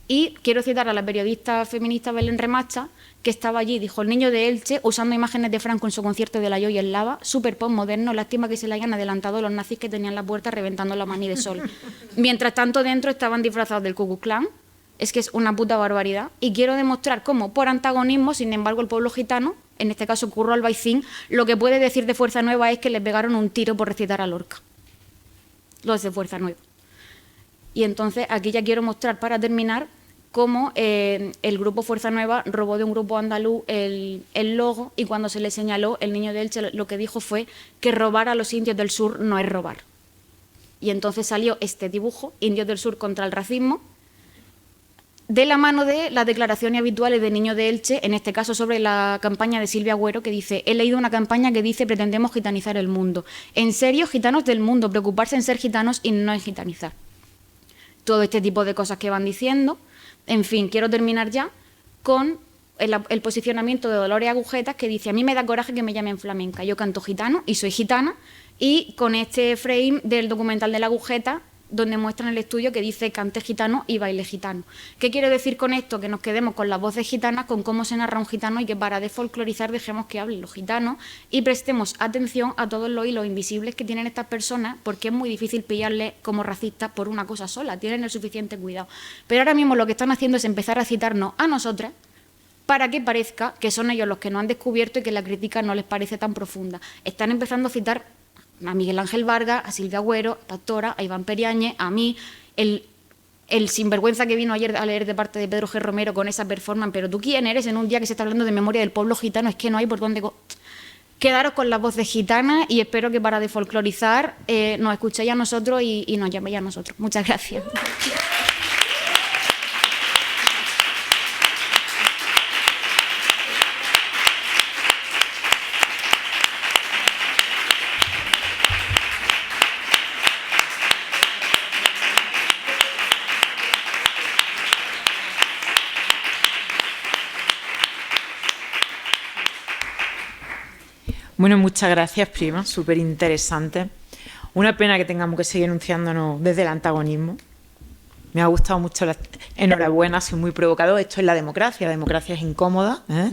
Y quiero citar a la periodista feminista Belén Remacha, que estaba allí, dijo: el Niño de Elche, usando imágenes de Franco en su concierto de la Yoyo en Lava, súper postmoderno, lástima que se le hayan adelantado los nazis que tenían la puerta reventando la mani de sol. Mientras tanto dentro estaban disfrazados del Ku Klux Klan. Es que es una puta barbaridad. Y quiero demostrar cómo, por antagonismo, sin embargo, el pueblo gitano, en este caso Curro Albaicín, lo que puede decir de Fuerza Nueva es que les pegaron un tiro por recitar a Lorca. Los de Fuerza Nueva. Y entonces aquí ya quiero mostrar, para terminar, cómo el grupo Fuerza Nueva robó de un grupo andaluz el logo, y cuando se le señaló, el Niño de Elche lo que dijo fue que robar a los indios del sur no es robar. Y entonces salió este dibujo, Indios del Sur contra el racismo, de la mano de las declaraciones habituales de Niño de Elche, en este caso sobre la campaña de Silvia Agüero, que dice: he leído una campaña que dice pretendemos gitanizar el mundo. En serio, gitanos del mundo, preocuparse en ser gitanos y no en gitanizar. Todo este tipo de cosas que van diciendo. En fin, quiero terminar ya con el posicionamiento de Dolores Agujetas, que dice: a mí me da coraje que me llamen flamenca, yo canto gitano y soy gitana, y con este frame del documental de la Agujeta, donde muestran el estudio que dice cante gitano y baile gitano. ¿Qué quiero decir con esto? Que nos quedemos con las voces gitanas, con cómo se narra un gitano, y que para desfolclorizar dejemos que hablen los gitanos y prestemos atención a todos los hilos invisibles que tienen estas personas, porque es muy difícil pillarles como racistas por una cosa sola, tienen el suficiente cuidado. Pero ahora mismo lo que están haciendo es empezar a citarnos a nosotras para que parezca que son ellos los que nos han descubierto y que la crítica no les parece tan profunda. Están empezando a citar a Miguel Ángel Vargas, a Silvia Agüero, a Pastora, a Iván Periáñez, a mí, el sinvergüenza que vino ayer a leer de parte de Pedro G. Romero con esa performance. Pero tú, ¿quién eres en un día que se está hablando de memoria del pueblo gitano? Es que no hay por dónde... Quedaros con las voces gitanas y espero que para desfolclorizar nos escuchéis a nosotros y nos llaméis a nosotros. Muchas gracias. Bueno, muchas gracias, prima, súper interesante. Una pena que tengamos que seguir enunciándonos desde el antagonismo. Me ha gustado mucho. Enhorabuena, soy muy provocador. Esto es la democracia es incómoda, ¿eh?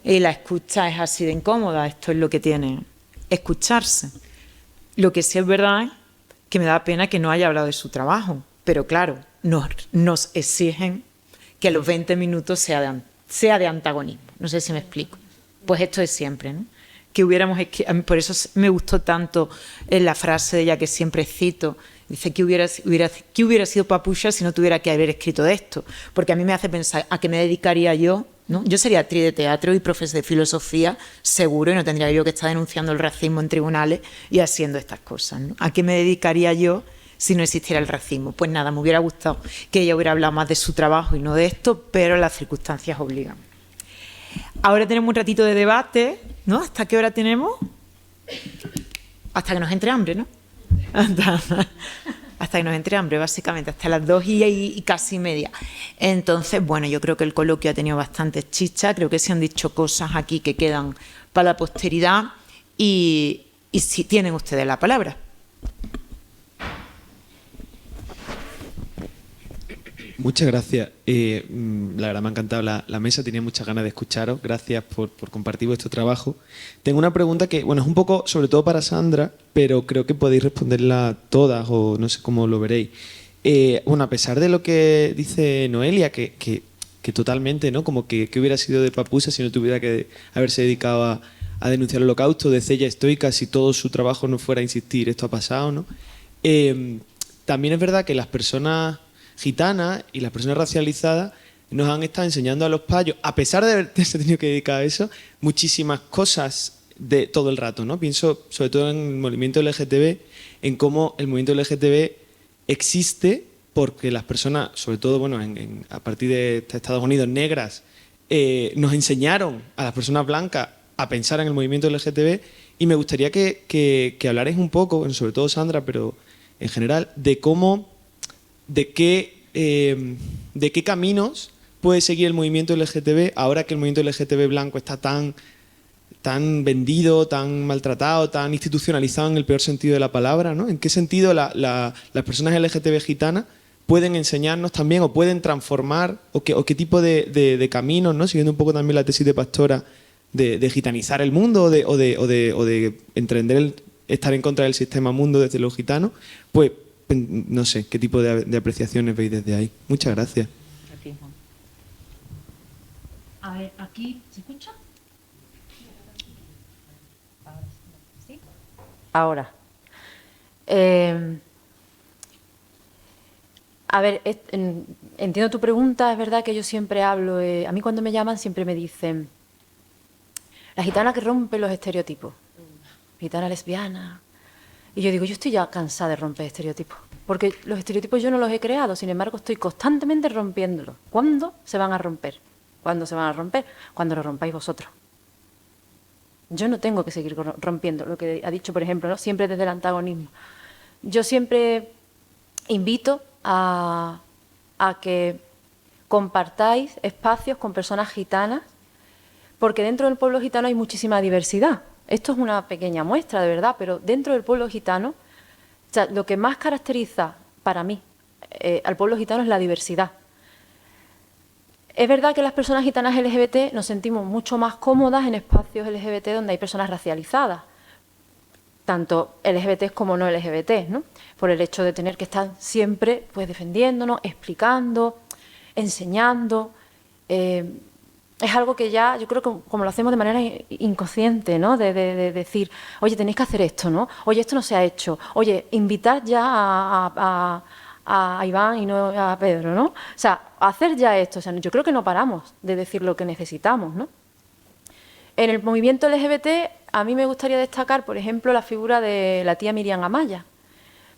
Y la escucha es así de incómoda. Esto es lo que tiene escucharse. Lo que sí es verdad es que me da pena que no haya hablado de su trabajo. Pero claro, nos exigen que los 20 minutos sea de antagonismo. No sé si me explico. Pues esto es siempre, ¿no? Por eso me gustó tanto la frase de ella que siempre cito. Dice que hubiera sido Papucha si no tuviera que haber escrito de esto. Porque a mí me hace pensar a qué me dedicaría yo, ¿no? Yo sería actriz de teatro y profesor de filosofía, seguro, y no tendría yo que estar denunciando el racismo en tribunales y haciendo estas cosas, ¿no? ¿A qué me dedicaría yo si no existiera el racismo? Pues nada, me hubiera gustado que ella hubiera hablado más de su trabajo y no de esto, pero las circunstancias obligan. Ahora tenemos un ratito de debate, ¿no? ¿Hasta qué hora tenemos? Hasta que nos entre hambre, ¿no? Hasta que nos entre hambre, básicamente, hasta las 2 y casi media. Entonces, bueno, yo creo que el coloquio ha tenido bastantes chichas, creo que se han dicho cosas aquí que quedan para la posteridad y si tienen ustedes la palabra. Muchas gracias. La verdad me ha encantado la mesa, tenía muchas ganas de escucharos. Gracias por compartir vuestro trabajo. Tengo una pregunta que, bueno, es un poco sobre todo para Sandra, pero creo que podéis responderla todas o no sé cómo lo veréis. Bueno, a pesar de lo que dice Noelia, que totalmente, ¿no? Como que hubiera sido de Papusa si no tuviera que haberse dedicado a denunciar el holocausto, de Cella estoica, si todo su trabajo no fuera a insistir, esto ha pasado, ¿no? También es verdad que las personas gitanas y las personas racializadas nos han estado enseñando a los payos, a pesar de haberse tenido que dedicar a eso, muchísimas cosas de todo el rato, ¿no? Pienso sobre todo en el movimiento LGTB, en cómo el movimiento LGTB existe porque las personas, sobre todo bueno, a partir de Estados Unidos, negras, nos enseñaron a las personas blancas a pensar en el movimiento LGTB, y me gustaría que hablarais un poco, bueno, sobre todo Sandra, pero en general, de cómo de qué caminos puede seguir el movimiento LGTB ahora que el movimiento LGTB blanco está tan vendido, tan maltratado, tan institucionalizado en el peor sentido de la palabra, ¿no? ¿En qué sentido las personas LGTB gitanas pueden enseñarnos también o pueden transformar o qué tipo de caminos, ¿no? Siguiendo un poco también la tesis de Pastora de gitanizar el mundo o de entender estar en contra del sistema mundo desde los gitanos, pues no sé, ¿qué tipo de apreciaciones veis desde ahí? Muchas gracias. A ver, aquí, ¿se escucha? ¿Sí? Ahora. A ver, entiendo tu pregunta, es verdad que yo siempre hablo, a mí cuando me llaman siempre me dicen, la gitana que rompe los estereotipos, gitana lesbiana. Y yo digo, yo estoy ya cansada de romper estereotipos, porque los estereotipos yo no los he creado, sin embargo estoy constantemente rompiéndolos. ¿Cuándo se van a romper? ¿Cuándo se van a romper? Cuando lo rompáis vosotros. Yo no tengo que seguir rompiendo lo que ha dicho, por ejemplo, ¿no? Siempre desde el antagonismo. Yo siempre invito a que compartáis espacios con personas gitanas, porque dentro del pueblo gitano hay muchísima diversidad. Esto es una pequeña muestra, de verdad, pero dentro del pueblo gitano, o sea, lo que más caracteriza para mí al pueblo gitano es la diversidad. Es verdad que las personas gitanas LGBT nos sentimos mucho más cómodas en espacios LGBT donde hay personas racializadas, tanto LGBT como no LGBT, ¿no? Por el hecho de tener que estar siempre pues, defendiéndonos, explicando, enseñando. Es algo que ya, yo creo que como lo hacemos de manera inconsciente, ¿no? De decir, oye, tenéis que hacer esto, ¿no? Oye, esto no se ha hecho. Oye, invitad ya a Iván y no a Pedro, ¿no? O sea, hacer ya esto. O sea, yo creo que no paramos de decir lo que necesitamos, ¿no? En el movimiento LGBT, a mí me gustaría destacar, por ejemplo, la figura de la tía Miriam Amaya,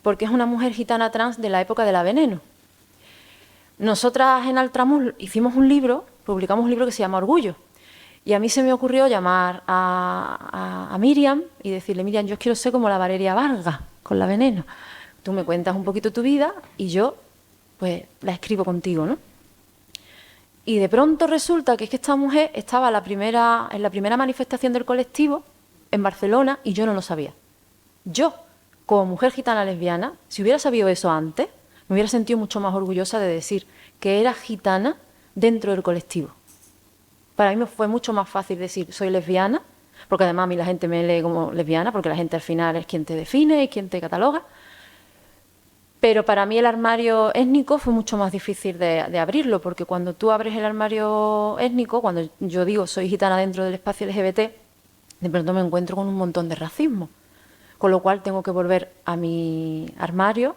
porque es una mujer gitana trans de la época de la Veneno. Nosotras en Altramuz hicimos un libro, publicamos un libro que se llama Orgullo, y a mí se me ocurrió llamar a Miriam y decirle, Miriam, yo quiero ser como la Valeria Vargas con la Veneno. Tú me cuentas un poquito tu vida y yo pues la escribo contigo, ¿no? Y de pronto resulta que es que esta mujer estaba en la primera manifestación del colectivo en Barcelona y yo no lo sabía. Yo, como mujer gitana lesbiana, si hubiera sabido eso antes, me hubiera sentido mucho más orgullosa de decir que era gitana dentro del colectivo. Para mí me fue mucho más fácil decir soy lesbiana, porque además a mí la gente me lee como lesbiana, porque la gente al final es quien te define y quien te cataloga. Pero para mí el armario étnico fue mucho más difícil de abrirlo, porque cuando tú abres el armario étnico, cuando yo digo soy gitana dentro del espacio LGBT, de pronto me encuentro con un montón de racismo, con lo cual tengo que volver a mi armario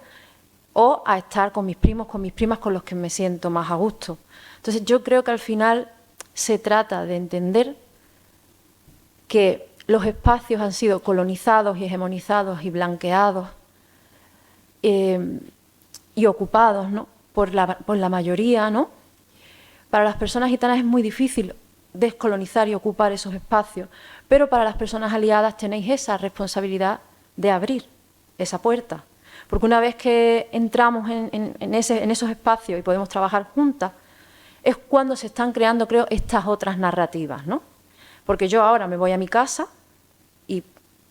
o a estar con mis primos, con mis primas, con los que me siento más a gusto. Entonces yo creo que al final se trata de entender que los espacios han sido colonizados y hegemonizados y blanqueados y ocupados, ¿no?, por la mayoría, ¿no? Para las personas gitanas es muy difícil descolonizar y ocupar esos espacios, pero para las personas aliadas tenéis esa responsabilidad de abrir esa puerta, porque una vez que entramos en esos espacios y podemos trabajar juntas, es cuando se están creando, creo, estas otras narrativas, ¿no? Porque yo ahora me voy a mi casa y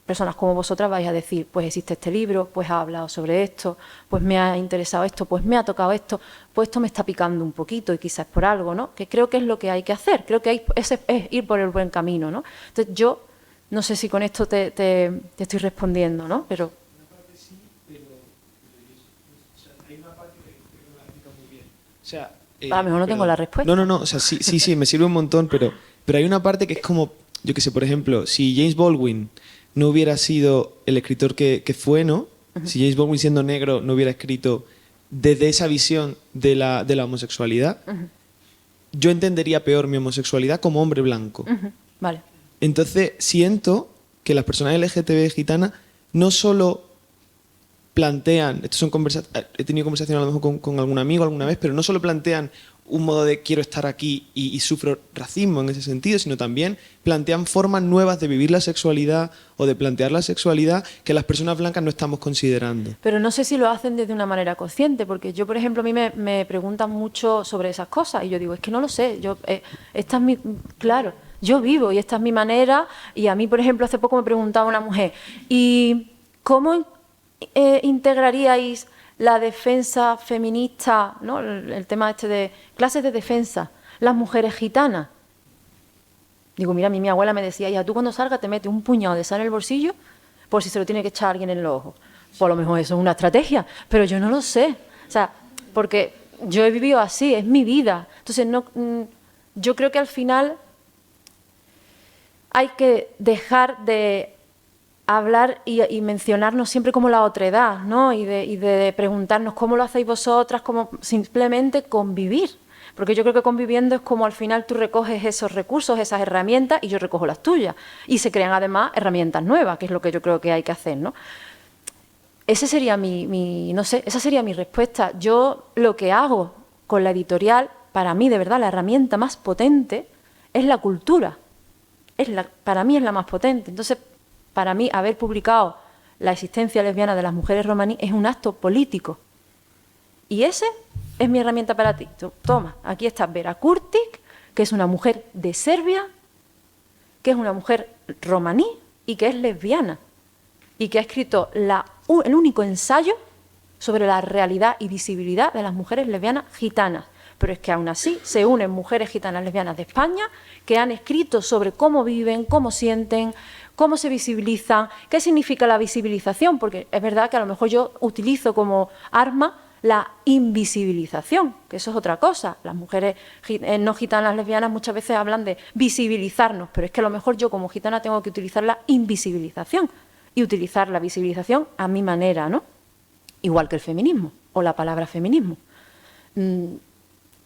personas como vosotras vais a decir, pues existe este libro, pues ha hablado sobre esto, pues me ha interesado esto, pues me ha tocado esto, pues esto me está picando un poquito y quizás por algo, ¿no? Que creo que es lo que hay que hacer, creo que ese es ir por el buen camino, ¿no? Entonces yo no sé si con esto te estoy respondiendo, ¿no? Pero a lo mejor no tengo la respuesta. No, o sea, sí, me sirve un montón, pero hay una parte que es como, yo que sé, por ejemplo, si James Baldwin no hubiera sido el escritor que fue, ¿no? Si James Baldwin, siendo negro, no hubiera escrito desde esa visión de la homosexualidad, yo entendería peor mi homosexualidad como hombre blanco. Vale. Entonces siento que las personas LGTB gitanas no solo plantean, he tenido conversaciones a lo mejor con algún amigo alguna vez, pero no solo plantean un modo de quiero estar aquí y sufro racismo en ese sentido, sino también plantean formas nuevas de vivir la sexualidad o de plantear la sexualidad que las personas blancas no estamos considerando. Pero no sé si lo hacen desde una manera consciente, porque yo, por ejemplo, a mí me preguntan mucho sobre esas cosas y yo digo, es que no lo sé, esta es mi... Claro, yo vivo y esta es mi manera, y a mí, por ejemplo, hace poco me preguntaba una mujer, ¿y cómo integraríais la defensa feminista, ¿no?, el tema este de clases de defensa, las mujeres gitanas? Digo, mira, a mí mi abuela me decía, ya tú cuando salgas te metes un puñado de sal en el bolsillo por si se lo tiene que echar alguien en los ojos. Pues a lo mejor eso es una estrategia, pero yo no lo sé. O sea, porque yo he vivido así, es mi vida. Entonces, yo creo que al final hay que dejar de hablar y mencionarnos siempre como la otredad, ¿no? Y de preguntarnos cómo lo hacéis vosotras, como simplemente convivir. Porque yo creo que conviviendo es como al final tú recoges esos recursos, esas herramientas, y yo recojo las tuyas. Y se crean además herramientas nuevas, que es lo que yo creo que hay que hacer, ¿no? Ese sería no sé, esa sería mi respuesta. Yo lo que hago con la editorial, para mí de verdad la herramienta más potente es la cultura. Para mí es la más potente. Entonces, para mí, haber publicado la existencia lesbiana de las mujeres romaní es un acto político. Y ese es mi herramienta para ti. Toma, aquí está Vera Kurtik, que es una mujer de Serbia, que es una mujer romaní y que es lesbiana. Y que ha escrito el único ensayo sobre la realidad y visibilidad de las mujeres lesbianas gitanas. Pero es que aún así se unen mujeres gitanas lesbianas de España que han escrito sobre cómo viven, cómo sienten, cómo se visibilizan, qué significa la visibilización, porque es verdad que a lo mejor yo utilizo como arma la invisibilización, que eso es otra cosa. Las mujeres no gitanas lesbianas muchas veces hablan de visibilizarnos, pero es que a lo mejor yo como gitana tengo que utilizar la invisibilización y utilizar la visibilización a mi manera, ¿no? Igual que el feminismo o la palabra feminismo.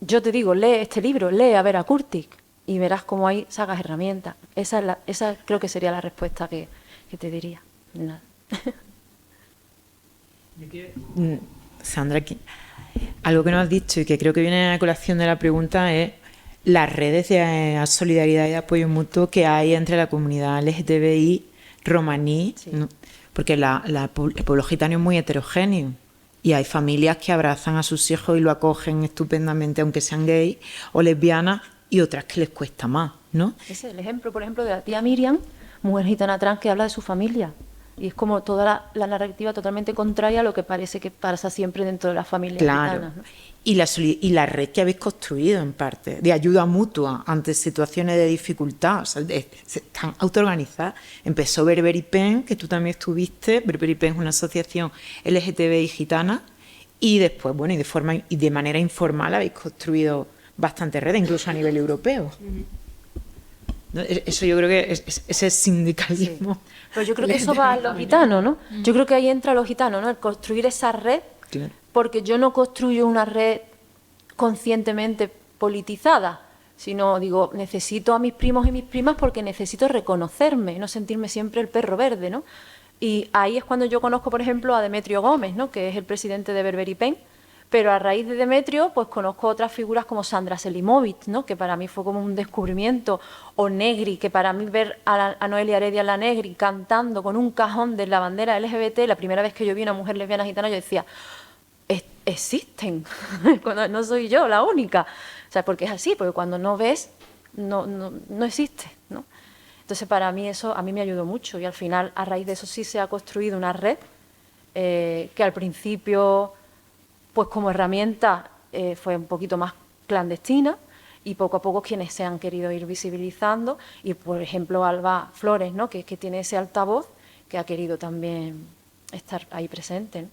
Yo te digo, lee este libro, lee a Vera Kurtik y verás cómo ahí sacas herramientas. Esa creo que sería la respuesta que te diría. Nada. Sandra, algo que no has dicho y que creo que viene a colación de la pregunta es las redes de solidaridad y de apoyo mutuo que hay entre la comunidad LGTBI romaní, sí, ¿no? Porque el pueblo gitano es muy heterogéneo y hay familias que abrazan a sus hijos y lo acogen estupendamente aunque sean gays o lesbianas, y otras que les cuesta más, ¿no? Ese es el ejemplo, por ejemplo, de la tía Miriam, mujer gitana trans que habla de su familia. Y es como toda la narrativa totalmente contraria a lo que parece que pasa siempre dentro de las familias Claro. gitanas, ¿no? Y la red que habéis construido, en parte, de ayuda mutua ante situaciones de dificultad, o sea, están autoorganizadas. Empezó Berberi Pen, que tú también estuviste. Berberi Pen es una asociación LGTBI gitana, y después, bueno, y de manera informal habéis construido bastantes redes, incluso a nivel europeo. ¿No? Eso yo creo que ese sindicalismo. Pero yo creo que eso va a los gitanos, ¿no? Yo creo que ahí entra los gitanos, ¿no? El construir esa red, Claro. porque yo no construyo una red conscientemente politizada, sino digo, necesito a mis primos y mis primas porque necesito reconocerme, no sentirme siempre el perro verde, ¿no? Y ahí es cuando yo conozco, por ejemplo, a Demetrio Gómez, ¿no? Que es el presidente de Berberi Pen, pero a raíz de Demetrio, pues conozco otras figuras como Sandra Selimovic, ¿no? Que para mí fue como un descubrimiento, o Negri, que para mí ver a Noelia Heredia la Negri cantando con un cajón de la bandera LGBT, la primera vez que yo vi a una mujer lesbiana gitana, yo decía, existen, cuando no soy yo la única. O sea, porque es así, porque cuando no ves, no existe, ¿no? Entonces, para mí eso a mí me ayudó mucho y al final, a raíz de eso sí se ha construido una red que al principio, pues como herramienta, fue un poquito más clandestina y poco a poco quienes se han querido ir visibilizando y, por ejemplo, Alba Flores, ¿no? que tiene ese altavoz que ha querido también estar ahí presente, ¿no?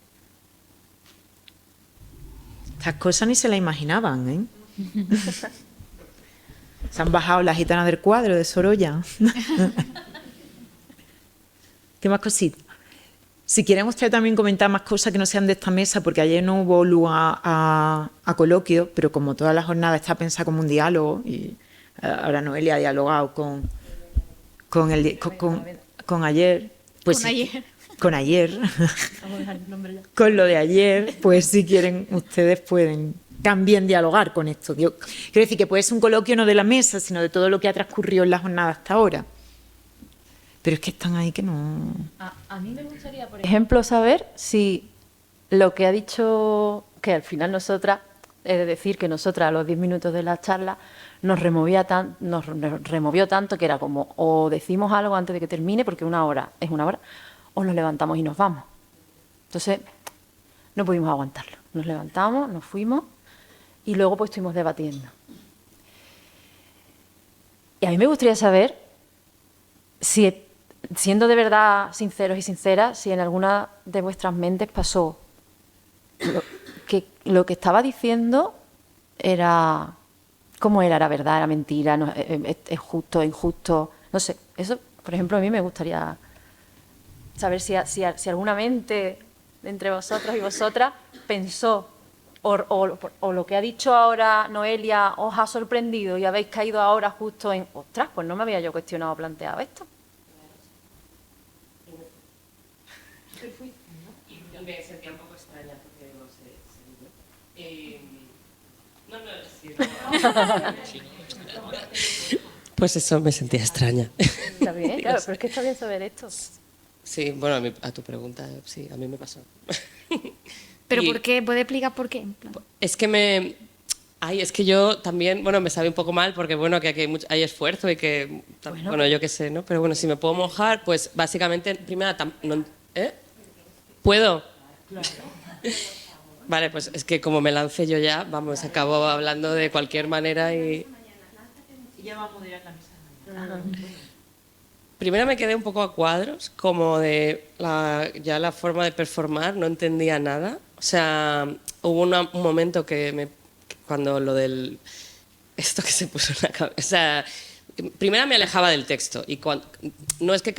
Estas cosas ni se las imaginaban, ¿eh? Se han bajado las gitanas del cuadro de Sorolla. ¿Qué más cositas? Si quieren ustedes también comentar más cosas que no sean de esta mesa, porque ayer no hubo lugar a coloquio, pero como toda la jornada está pensada como un diálogo, y ahora Noelia ha dialogado con ayer, pues Con ayer. con ayer, con lo de ayer, pues si quieren ustedes pueden también dialogar con esto. Quiero decir que puede ser un coloquio no de la mesa, sino de todo lo que ha transcurrido en la jornada hasta ahora. Pero es que están ahí que no... A mí me gustaría, por ejemplo, saber si lo que ha dicho, que al final nosotras, es de decir que nosotras a los 10 minutos de la charla nos removió tanto que era como o decimos algo antes de que termine, porque una hora es una hora, o nos levantamos y nos vamos. Entonces, no pudimos aguantarlo. Nos levantamos, nos fuimos y luego pues estuvimos debatiendo. Y a mí me gustaría saber si, siendo de verdad sinceros y sinceras, si en alguna de vuestras mentes pasó lo que estaba diciendo era... ¿Cómo era? ¿Era verdad? ¿Era mentira? No, ¿es justo? ¿Injusto? No sé. Eso, por ejemplo, a mí me gustaría saber si alguna mente entre vosotros y vosotras pensó o lo que ha dicho ahora Noelia os ha sorprendido y habéis caído ahora justo en ostras, pues no me había yo cuestionado o planteado esto. Me sentía un poco extraña porque no sé. Pues eso, me sentía extraña. Está bien, claro, pero es que está bien saber esto. Sí, bueno, a tu pregunta, sí, a mí me pasó. ¿Pero Y por qué? ¿Puede explicar por qué? En plan, Es que es que yo también, bueno, me sabe un poco mal porque, bueno, que aquí hay esfuerzo y que, bueno, yo qué sé, ¿no? Pero bueno, si me puedo mojar, pues básicamente, primero, ¿eh? ¿Puedo? Claro. Vale, pues es que como me lancé yo ya, vamos, acabo hablando de cualquier manera y... Ella va a moderar la mesa. Primero me quedé un poco a cuadros, como de ya la forma de performar, no entendía nada. O sea, hubo un momento cuando lo del... Esto que se puso en la cabeza... O sea, primero me alejaba del texto. Y no es que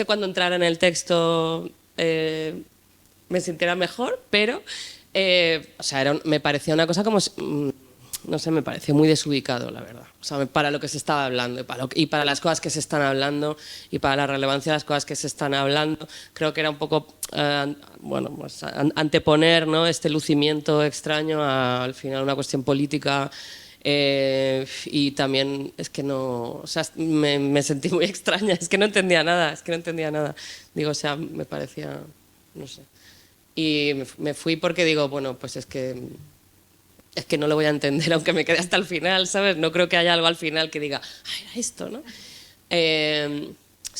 cuando entrara en el texto me sintiera mejor, pero... o sea, me parecía una cosa como... No sé, me pareció muy desubicado, la verdad. O sea, para lo que se estaba hablando y para las cosas que se están hablando y para la relevancia de las cosas que se están hablando, creo que era un poco, bueno, pues anteponer, ¿no?, este lucimiento extraño al final una cuestión política. Y también es que no, o sea, me sentí muy extraña, es que no entendía nada, Digo, o sea, me parecía, no sé. Y me fui porque digo, bueno, pues es que no lo voy a entender aunque me quede hasta el final, ¿sabes? No creo que haya algo al final que diga, era esto, ¿no? O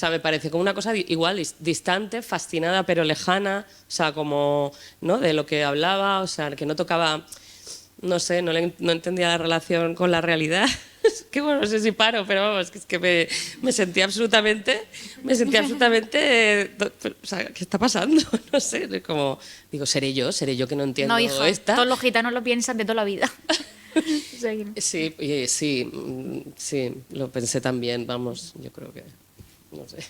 sea, me pareció como una cosa igual, distante, fascinada, pero lejana, o sea, como, ¿no? De lo que hablaba, o sea, que no tocaba, no sé, no entendía la relación con la realidad. Es que bueno, no sé si paro, pero vamos, es que me sentía absolutamente, o sea, ¿qué está pasando? No sé, como, digo, seré yo que no entiendo No, hija, esta. todos los gitanos lo piensan de toda la vida. O sea que no. Sí, lo pensé también, vamos, yo creo que, no sé.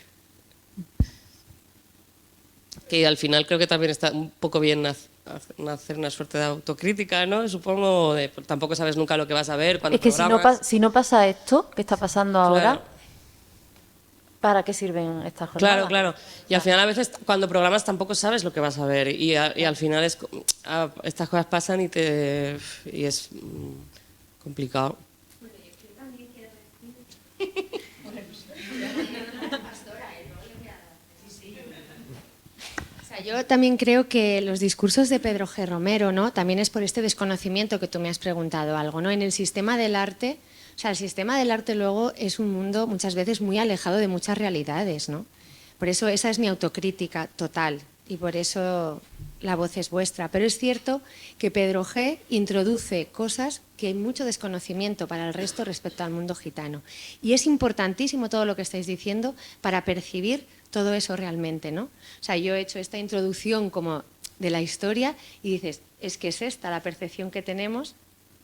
Que al final creo que también está un poco bien hacer una suerte de autocrítica, ¿no? Supongo, tampoco sabes nunca lo que vas a ver cuando Es que programas. si no pasa esto que está pasando ahora, Claro. ¿para qué sirven estas jornadas? Claro. Y al final a veces cuando programas tampoco sabes lo que vas a ver y al final estas cosas pasan y es complicado. O sea, yo también creo que los discursos de Pedro G. Romero, ¿no? También es por este desconocimiento que tú me has preguntado algo, ¿no? En el sistema del arte, o sea, el sistema del arte luego es un mundo muchas veces muy alejado de muchas realidades, ¿no? Por eso esa es mi autocrítica total y por eso la voz es vuestra. Pero es cierto que Pedro G. introduce cosas que hay mucho desconocimiento para el resto respecto al mundo gitano. Y es importantísimo todo lo que estáis diciendo para percibir todo eso realmente, ¿no? O sea, yo he hecho esta introducción como de la historia y dices, es que es esta la percepción que tenemos,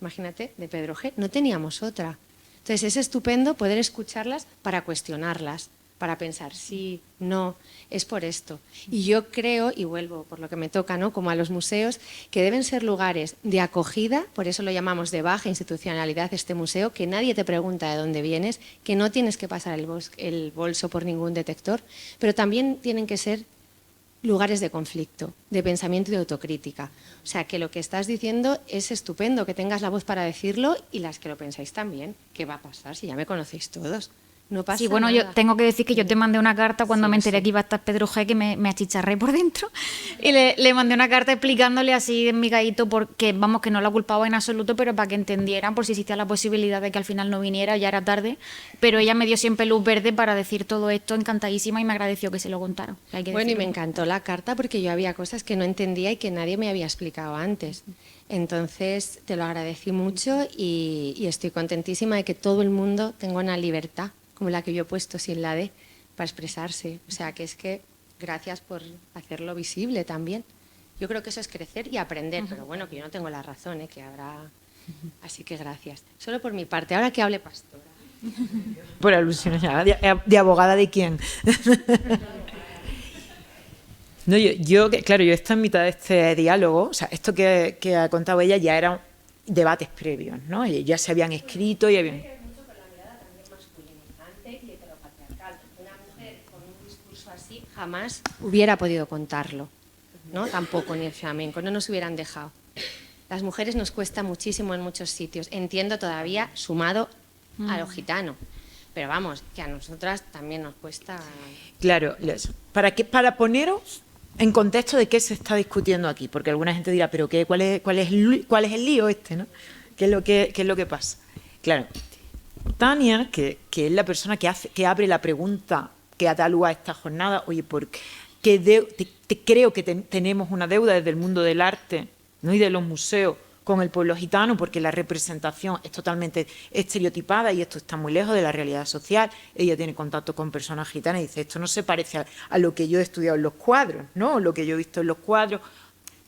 imagínate, de Pedro G. No teníamos otra. Entonces es estupendo poder escucharlas para cuestionarlas, para pensar, sí, no, es por esto. Y yo creo, y vuelvo por lo que me toca, ¿no? Como a los museos, que deben ser lugares de acogida, por eso lo llamamos de baja institucionalidad este museo, que nadie te pregunta de dónde vienes, que no tienes que pasar el bolso por ningún detector, pero también tienen que ser lugares de conflicto, de pensamiento y de autocrítica. O sea, que lo que estás diciendo es estupendo, que tengas la voz para decirlo y las que lo pensáis también. ¿Qué va a pasar si ya me conocéis todos? No pasa Sí, bueno, nada. yo tengo que decir que yo te mandé una carta cuando me enteré que iba a estar Pedro G, que me achicharré por dentro. Y le mandé una carta explicándole así en mi gallito, porque vamos, que no la culpaba en absoluto, pero para que entendieran por si existía la posibilidad de que al final no viniera, ya era tarde. Pero ella me dio siempre luz verde para decir todo esto, encantadísima, y me agradeció que se lo contara. Que hay que Bueno, y me decirlo. encantó la carta porque yo había cosas que no entendía y que nadie me había explicado antes. Entonces, te lo agradecí mucho y estoy contentísima de que todo el mundo tenga una libertad, como la que yo he puesto sin la D, para expresarse. O sea, que es que gracias por hacerlo visible también. Yo creo que eso es crecer y aprender, pero bueno, que yo no tengo la razón, que habrá... Así que gracias. Solo por mi parte. Ahora que hable Pastora. Por alusiones, ya, ¿de abogada de quién? No, claro, yo estoy en mitad de este diálogo, o sea, esto que ha contado ella ya eran debates previos, ¿no? Ya se habían escrito y habían... Una mujer con un discurso así jamás hubiera podido contarlo, ¿no? Tampoco ni el flamenco, no nos hubieran dejado. Las mujeres nos cuesta muchísimo en muchos sitios. Entiendo todavía sumado a lo gitano, pero vamos, que a nosotras también nos cuesta. Claro, para poneros en contexto de qué se está discutiendo aquí, porque alguna gente dirá, pero ¿cuál es el lío este, ¿no? ¿Qué es lo que pasa? Claro, Tania, que es la persona que abre la pregunta que da lugar a esta jornada, oye, porque creo que tenemos una deuda desde el mundo del arte, ¿no? Y de los museos con el pueblo gitano, porque la representación es totalmente estereotipada y esto está muy lejos de la realidad social. Ella tiene contacto con personas gitanas y dice, esto no se parece a lo que yo he estudiado en los cuadros, ¿no? O lo que yo he visto en los cuadros.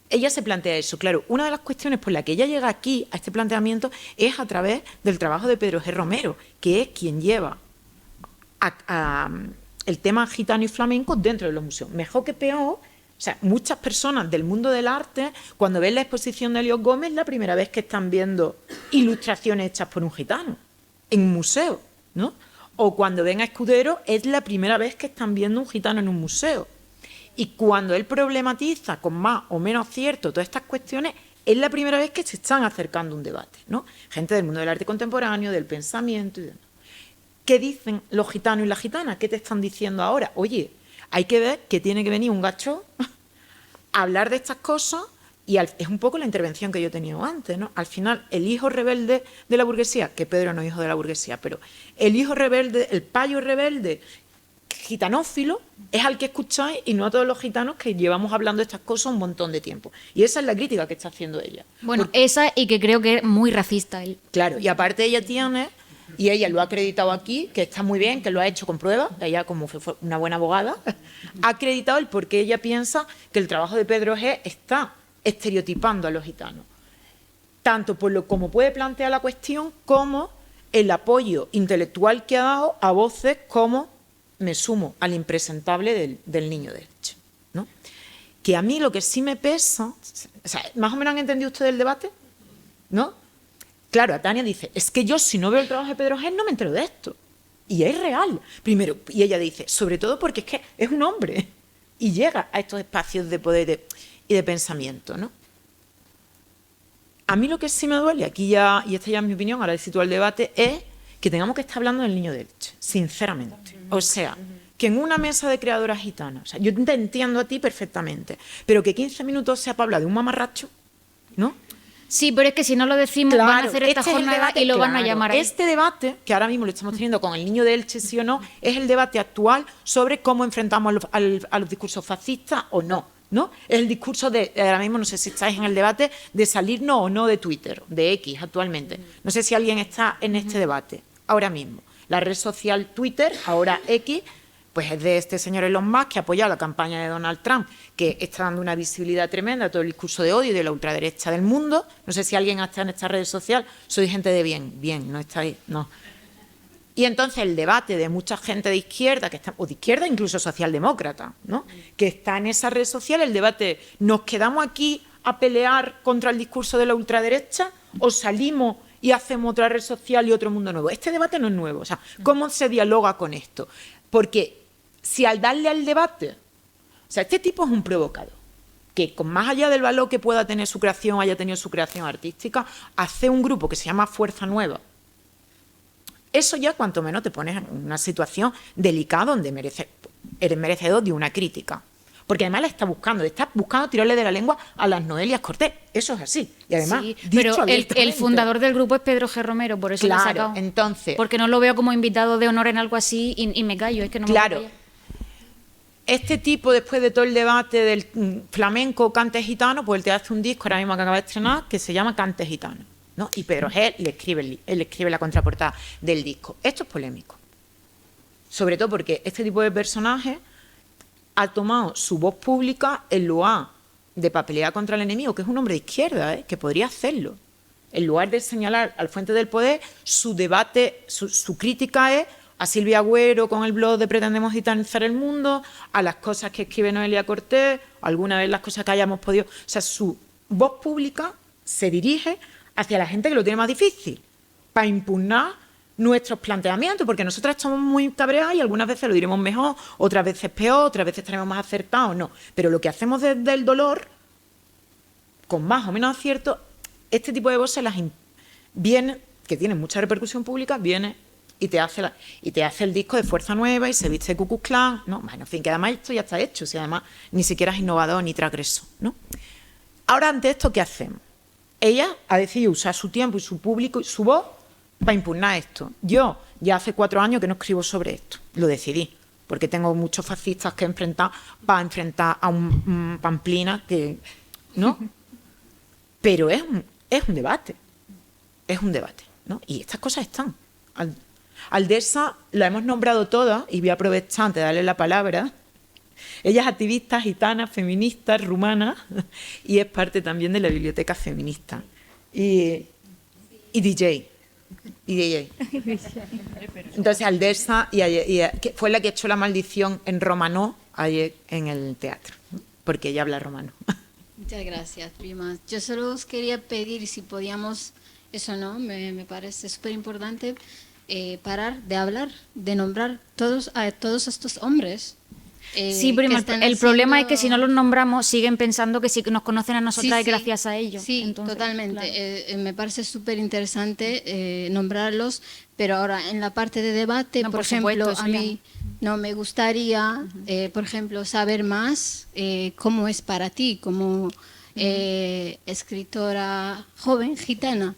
Ella se plantea eso. Claro, una de las cuestiones por la que ella llega aquí, a este planteamiento, es a través del trabajo de Pedro G. Romero, que es quien lleva el tema gitano y flamenco dentro de los museos. Mejor que peor, o sea, muchas personas del mundo del arte, cuando ven la exposición de Elios Gómez, la primera vez que están viendo ilustraciones hechas por un gitano en un museo, ¿no? O cuando ven a Escudero, es la primera vez que están viendo un gitano en un museo. Y cuando él problematiza con más o menos acierto todas estas cuestiones, es la primera vez que se están acercando a un debate, ¿no? Gente del mundo del arte contemporáneo, del pensamiento y demás. ¿Qué dicen los gitanos y las gitanas? ¿Qué te están diciendo ahora? Oye, hay que ver que tiene que venir un gacho a hablar de estas cosas y es un poco la intervención que yo he tenido antes, ¿no? Al final, el hijo rebelde de la burguesía, que Pedro no es hijo de la burguesía, pero el hijo rebelde, el payo rebelde, gitanófilo es al que escucháis y no a todos los gitanos que llevamos hablando de estas cosas un montón de tiempo. Y esa es la crítica que está haciendo ella. Bueno, esa y que creo que es muy racista él. Claro, y aparte ella tiene, y ella lo ha acreditado aquí, que está muy bien, que lo ha hecho con pruebas, ella como fue una buena abogada, ha acreditado el por qué ella piensa que el trabajo de Pedro G está estereotipando a los gitanos. Tanto por lo como puede plantear la cuestión, como el apoyo intelectual que ha dado a voces como me sumo al impresentable del niño de Elche, ¿no? Que a mí lo que sí me pesa, o sea, ¿más o menos han entendido ustedes el debate? ¿No? Claro, a Tania dice, es que yo si no veo el trabajo de Pedro G no me entero de esto. Y es real. Primero, y ella dice, sobre todo porque es que es un hombre y llega a estos espacios de poder y de pensamiento, ¿no? A mí lo que sí me duele, aquí ya, y esta ya es mi opinión, ahora sitúo el debate, es que tengamos que estar hablando del niño de Elche, sinceramente. O sea, que en una mesa de creadoras gitanas, o sea, yo te entiendo a ti perfectamente, pero que 15 minutos sea para hablar de un mamarracho, ¿no? Sí, pero es que si no lo decimos Claro, van a hacer esta este es el jornada debate, y lo van a claro. llamar ahí. Este debate, que ahora mismo lo estamos teniendo con el niño de Elche, sí o no, es el debate actual sobre cómo enfrentamos a los discursos fascistas o no. ¿No? Es el discurso de, ahora mismo no sé si estáis en el debate, de salirnos o no de Twitter, de X actualmente. No sé si alguien está en este debate ahora mismo. La red social Twitter, ahora X, pues es de este señor Elon Musk que apoya la campaña de Donald Trump, que está dando una visibilidad tremenda a todo el discurso de odio y de la ultraderecha del mundo. No sé si alguien está en esta red social, soy gente de bien, no estáis, no. Y entonces el debate de mucha gente de izquierda, que está, o de izquierda incluso socialdemócrata, ¿no? Que está en esa red social, el debate, ¿nos quedamos aquí a pelear contra el discurso de la ultraderecha o salimos y hacemos otra red social y otro mundo nuevo? Este debate no es nuevo, o sea, ¿cómo se dialoga con esto? Porque si al darle al debate, o sea, este tipo es un provocador, que con más allá del valor que pueda tener su creación, haya tenido su creación artística, hace un grupo que se llama Fuerza Nueva. Eso ya cuanto menos te pones en una situación delicada donde eres merecedor de una crítica. Porque además le estás buscando tirarle de la lengua a las Noelias Cortés. Eso es así. Y además, Sí, dicho pero el abiertamente. fundador del grupo es Pedro G. Romero, por eso lo he Claro, sacado. entonces. Porque no lo veo como invitado de honor en algo así y me callo, es que no me Claro. puedo callar. Este tipo, después de todo el debate del flamenco cante gitano, pues él te hace un disco ahora mismo que acaba de estrenar que se llama Cante Gitano, ¿no? Y Pedro G. le escribe la contraportada del disco. Esto es polémico. Sobre todo porque este tipo de personaje ha tomado su voz pública en lugar de papelear contra el enemigo, que es un hombre de izquierda, que podría hacerlo. En lugar de señalar al fuente del poder, su debate, su crítica es a Silvia Agüero con el blog de Pretendemos Gitanizar el Mundo, a las cosas que escribe Noelia Cortés, alguna vez las cosas que hayamos podido... O sea, su voz pública se dirige hacia la gente que lo tiene más difícil, para impugnar nuestros planteamientos, porque nosotras estamos muy cabreadas y algunas veces lo diremos mejor, otras veces peor, otras veces estaremos más acertados, no. Pero lo que hacemos desde el dolor, con más o menos acierto, este tipo de voces viene, que tienen mucha repercusión pública, viene y te hace el disco de Fuerza Nueva y se viste de Ku Klux Klan, ¿no? Bueno, en fin, que además esto ya está hecho, si además ni siquiera es innovador ni transgresor, ¿no? Ahora, ante esto, ¿qué hacemos? Ella ha decidido usar su tiempo y su público y su voz para impugnar esto. Yo ya hace 4 años que no escribo sobre esto, lo decidí, porque tengo muchos fascistas que enfrentar para enfrentar a un Pamplina que, ¿no? Pero es un debate, ¿no? Y estas cosas están. Aldesa la hemos nombrado todas y voy a aprovechar antes de darle la palabra. Ella es activista, gitana, feminista, rumana y es parte también de la biblioteca feminista. Y DJ. Entonces Aldesa que fue la que echó la maldición en romano ayer en el teatro, ¿no? Porque ella habla romano. Muchas gracias, primas. Yo solo os quería pedir si podíamos, eso no, me parece súper importante, parar de hablar, de nombrar a todos estos hombres. Sí, pero el problema es que si no los nombramos siguen pensando que sí que nos conocen a nosotras y gracias a ellos. Sí, entonces, totalmente. Claro. Me parece súper interesante nombrarlos, pero ahora en la parte de debate, no, por ejemplo, supuesto, a mí no me gustaría, por ejemplo, saber más cómo es para ti como escritora joven gitana.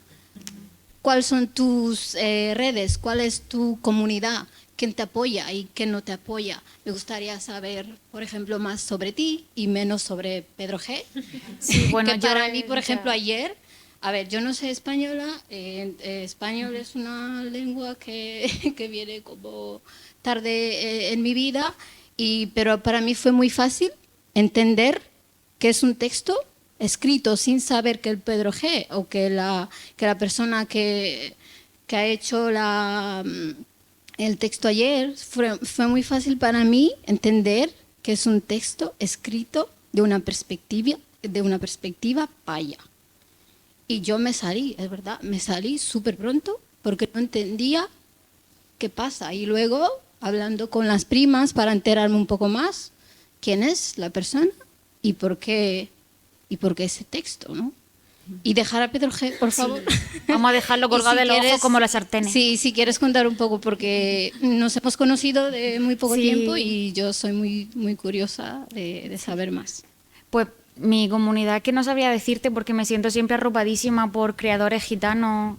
¿Cuáles son tus redes? ¿Cuál es tu comunidad? quién te apoya y quién no te apoya. Me gustaría saber, por ejemplo, más sobre ti y menos sobre Pedro G. Sí, bueno, que yo para mí, por ya- ejemplo, ayer, a ver, yo no sé española, español es una lengua que, que viene como tarde en mi vida, pero para mí fue muy fácil entender que es un texto escrito sin saber que el Pedro G o que la persona que ha hecho el texto ayer, fue muy fácil para mí entender que es un texto escrito de una perspectiva paya. Y yo me salí, es verdad, me salí súper pronto porque no entendía qué pasa. Y luego, hablando con las primas para enterarme un poco más, quién es la persona y por qué ese texto, ¿no? Y dejar a Pedro G, por favor. Vamos a dejarlo colgado del ojo como las sartenes. Sí, si quieres contar un poco, porque nos hemos conocido de muy poco Sí. tiempo y yo soy muy, muy curiosa de saber más. Pues mi comunidad, que no sabría decirte porque me siento siempre arropadísima por creadores gitanos,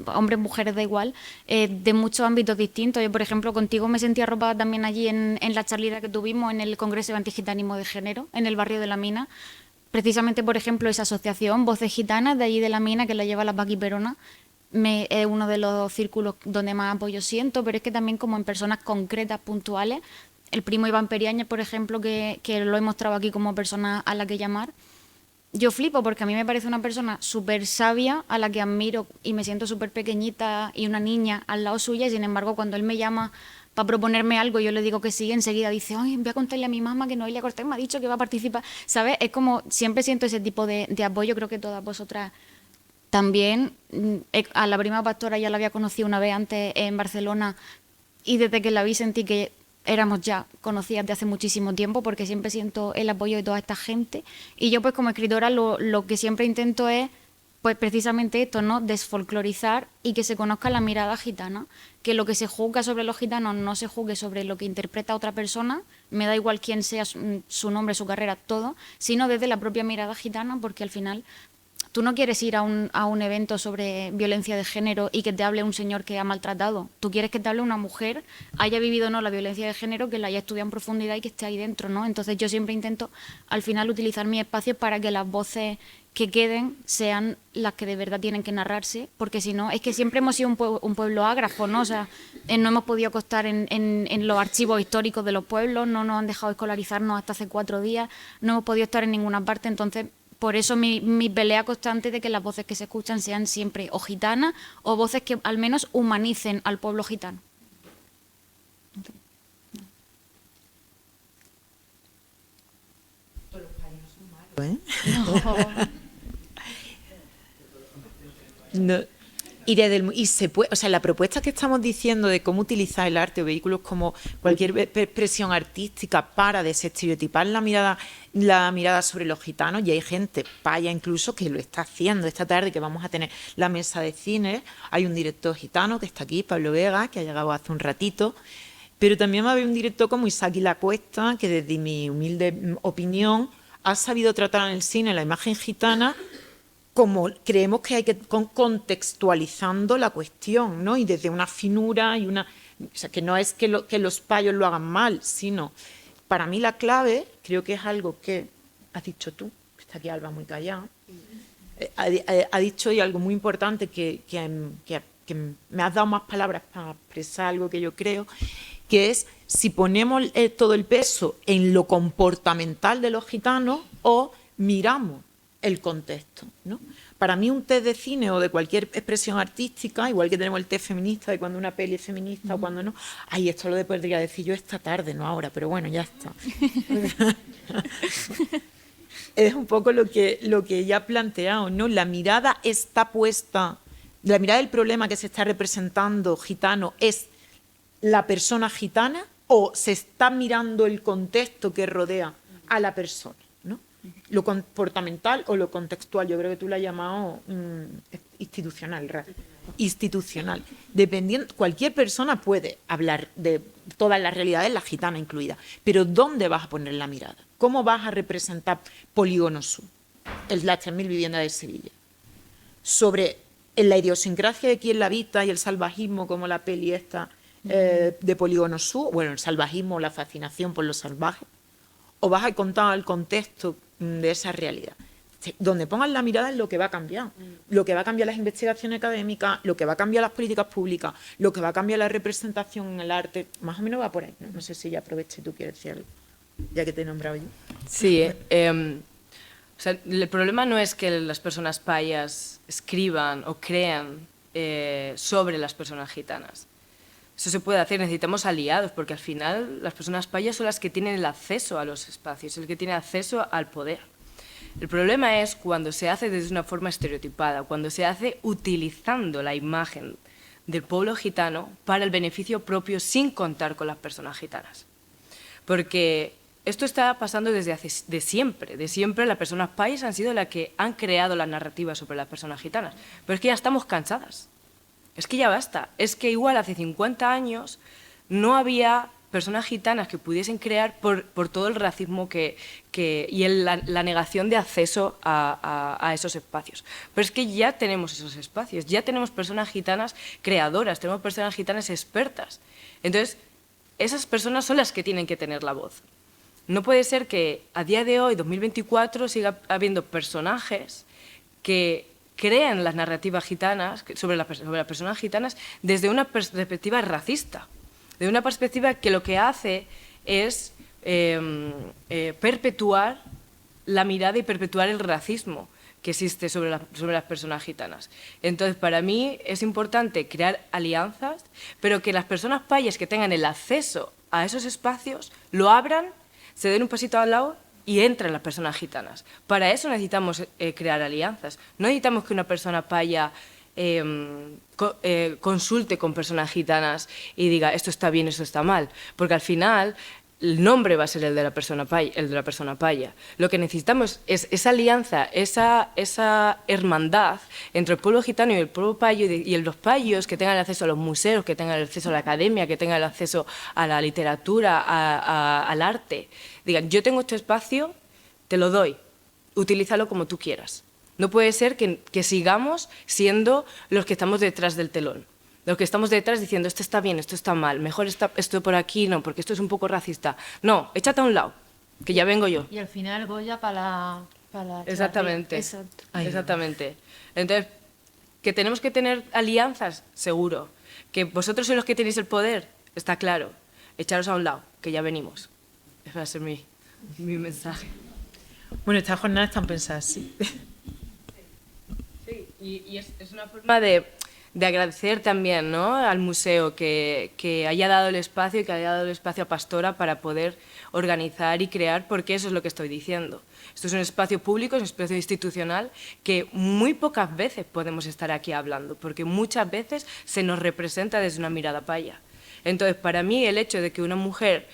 hombres, mujeres, da igual, de muchos ámbitos distintos. Yo, por ejemplo, contigo me sentí arropada también allí en la charlita que tuvimos en el Congreso de Antigitanismo de Género, en el barrio de La Mina. Precisamente, por ejemplo, esa asociación Voces Gitanas de allí de La Mina, que la lleva la Paqui Perona, es uno de los círculos donde más apoyo siento, pero es que también como en personas concretas, puntuales, el primo Iván Periáñez, por ejemplo, que lo he mostrado aquí como persona a la que llamar, yo flipo porque a mí me parece una persona súper sabia, a la que admiro y me siento súper pequeñita y una niña al lado suya, y sin embargo cuando él me llama para proponerme algo, yo le digo que sí, enseguida dice, ay, voy a contarle a mi mamá que Noelia Cortés me ha dicho que va a participar, ¿sabes? Es como, siempre siento ese tipo de apoyo, creo que todas vosotras también. A la prima pastora ya la había conocido una vez antes en Barcelona y desde que la vi sentí que éramos ya conocidas de hace muchísimo tiempo porque siempre siento el apoyo de toda esta gente y yo pues como escritora lo que siempre intento es pues precisamente esto, ¿no? Desfolclorizar y que se conozca la mirada gitana, que lo que se juzga sobre los gitanos no se juzgue sobre lo que interpreta otra persona, me da igual quién sea su nombre, su carrera, todo, sino desde la propia mirada gitana, porque al final tú no quieres ir a un evento sobre violencia de género y que te hable un señor que ha maltratado. Tú quieres que te hable una mujer, haya vivido o no la violencia de género, que la haya estudiado en profundidad y que esté ahí dentro, ¿no? Entonces yo siempre intento al final utilizar mi espacio para que las voces que queden sean las que de verdad tienen que narrarse, porque si no, es que siempre hemos sido un pueblo ágrafo, ¿no? O sea, no hemos podido acostar en los archivos históricos de los pueblos, no nos han dejado escolarizarnos hasta hace 4 días, no hemos podido estar en ninguna parte, entonces por eso mi pelea constante de que las voces que se escuchan sean siempre o gitanas o voces que al menos humanicen al pueblo gitano. No. Y se puede, o sea, la propuesta que estamos diciendo de cómo utilizar el arte o vehículos como cualquier expresión artística para desestereotipar la mirada sobre los gitanos, y hay gente, paya incluso, que lo está haciendo. Esta tarde que vamos a tener la mesa de cine, hay un director gitano que está aquí, Pablo Vega, que ha llegado hace un ratito, pero también va a haber un director como Isaki Lacuesta, que desde mi humilde opinión ha sabido tratar en el cine la imagen gitana como creemos que hay que contextualizando la cuestión, ¿no? Y desde una finura y una... O sea, que no es que los payos lo hagan mal, sino... Para mí la clave, creo que es algo que has dicho tú, está aquí Alba muy callada, ha dicho y algo muy importante que me has dado más palabras para expresar algo que yo creo, que es si ponemos todo el peso en lo comportamental de los gitanos o miramos el contexto, ¿no? Para mí un test de cine o de cualquier expresión artística, igual que tenemos el test feminista de cuando una peli es feminista o cuando no, ay, esto lo podría decir yo esta tarde, no ahora, pero bueno, ya está. Es un poco lo que ella ha planteado, ¿no? La mirada está puesta, la mirada del problema que se está representando gitano es la persona gitana o se está mirando el contexto que rodea a la persona, ¿no? Lo comportamental o lo contextual, yo creo que tú lo has llamado institucional. Dependiendo, cualquier persona puede hablar de todas las realidades, la gitana incluida, pero ¿dónde vas a poner la mirada? ¿Cómo vas a representar Polígono Sur, las 3.000 viviendas de Sevilla? Sobre la idiosincrasia de quién la habita y el salvajismo, como la peli esta de Polígono Sur, bueno, el salvajismo, la fascinación por lo salvaje, o vas a contar el contexto de esa realidad. Donde pongas la mirada es lo que va a cambiar. Lo que va a cambiar las investigaciones académicas, lo que va a cambiar las políticas públicas, lo que va a cambiar la representación en el arte, más o menos va por ahí. No sé si ya aproveché, tú quieres decir algo, ya que te he nombrado yo. Sí, o sea, el problema no es que las personas payas escriban o crean sobre las personas gitanas. Eso se puede hacer, necesitamos aliados, porque al final las personas payas son las que tienen el acceso a los espacios, el que tiene acceso al poder. El problema es cuando se hace desde una forma estereotipada, cuando se hace utilizando la imagen del pueblo gitano para el beneficio propio sin contar con las personas gitanas. Porque esto está pasando de siempre las personas payas han sido las que han creado la narrativa sobre las personas gitanas, pero es que ya estamos cansadas, es que ya basta, es que igual hace 50 años no había personas gitanas que pudiesen crear por todo el racismo y la negación de acceso a esos espacios. Pero es que ya tenemos esos espacios, ya tenemos personas gitanas creadoras, tenemos personas gitanas expertas. Entonces, esas personas son las que tienen que tener la voz. No puede ser que a día de hoy, 2024, siga habiendo personajes que crean las narrativas gitanas sobre las personas gitanas desde una perspectiva racista. De una perspectiva que lo que hace es perpetuar la mirada y perpetuar el racismo que existe sobre las personas gitanas. Entonces, para mí es importante crear alianzas, pero que las personas payas que tengan el acceso a esos espacios lo abran, se den un pasito al lado y entren las personas gitanas. Para eso necesitamos crear alianzas. No necesitamos que una persona paya consulte con personas gitanas y diga esto está bien, esto está mal, porque al final el nombre va a ser el de la persona paya, Lo que necesitamos es esa alianza, esa hermandad entre el pueblo gitano y el pueblo payo, y los payos que tengan el acceso a los museos, que tengan el acceso a la academia, que tengan el acceso a la literatura, al arte. Digan, yo tengo este espacio, te lo doy, utilízalo como tú quieras. No puede ser que sigamos siendo los que estamos detrás del telón. Los que estamos detrás diciendo, esto está bien, esto está mal, mejor esto por aquí, no, porque esto es un poco racista. No, échate a un lado, que ya vengo yo. Y al final Goya para Exactamente, Exacto. exactamente. Entonces, que tenemos que tener alianzas, seguro. Que vosotros sois los que tenéis el poder, está claro. Echaros a un lado, que ya venimos. Ese va a ser mi mensaje. Bueno, estas jornadas están pensadas, sí. Sí, y es una forma de agradecer también, ¿no?, al museo que haya dado el espacio y que haya dado el espacio a Pastora para poder organizar y crear, porque eso es lo que estoy diciendo. Esto es un espacio público, es un espacio institucional que muy pocas veces podemos estar aquí hablando, porque muchas veces se nos representa desde una mirada paya. Entonces, para mí, el hecho de que una mujer,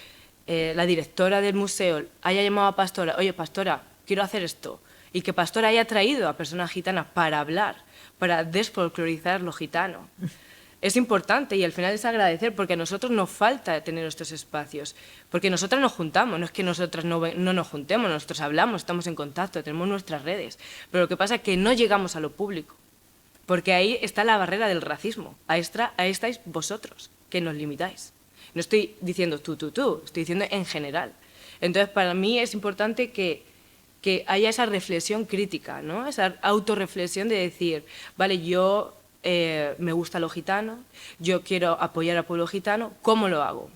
la directora del museo, haya llamado a Pastora, oye, Pastora, quiero hacer esto, y que Pastora haya traído a personas gitanas para hablar, para desfolclorizar lo gitano. Es importante y al final es agradecer, porque a nosotros nos falta tener estos espacios, porque nosotras nos juntamos, no es que nosotras no nos juntemos, nosotros hablamos, estamos en contacto, tenemos nuestras redes, pero lo que pasa es que no llegamos a lo público, porque ahí está la barrera del racismo, ahí estáis vosotros, que nos limitáis. No estoy diciendo tú, estoy diciendo en general. Entonces, para mí es importante que haya esa reflexión crítica, ¿no?, esa autorreflexión de decir, vale, yo me gusta lo gitano, yo quiero apoyar al pueblo gitano, ¿cómo lo hago?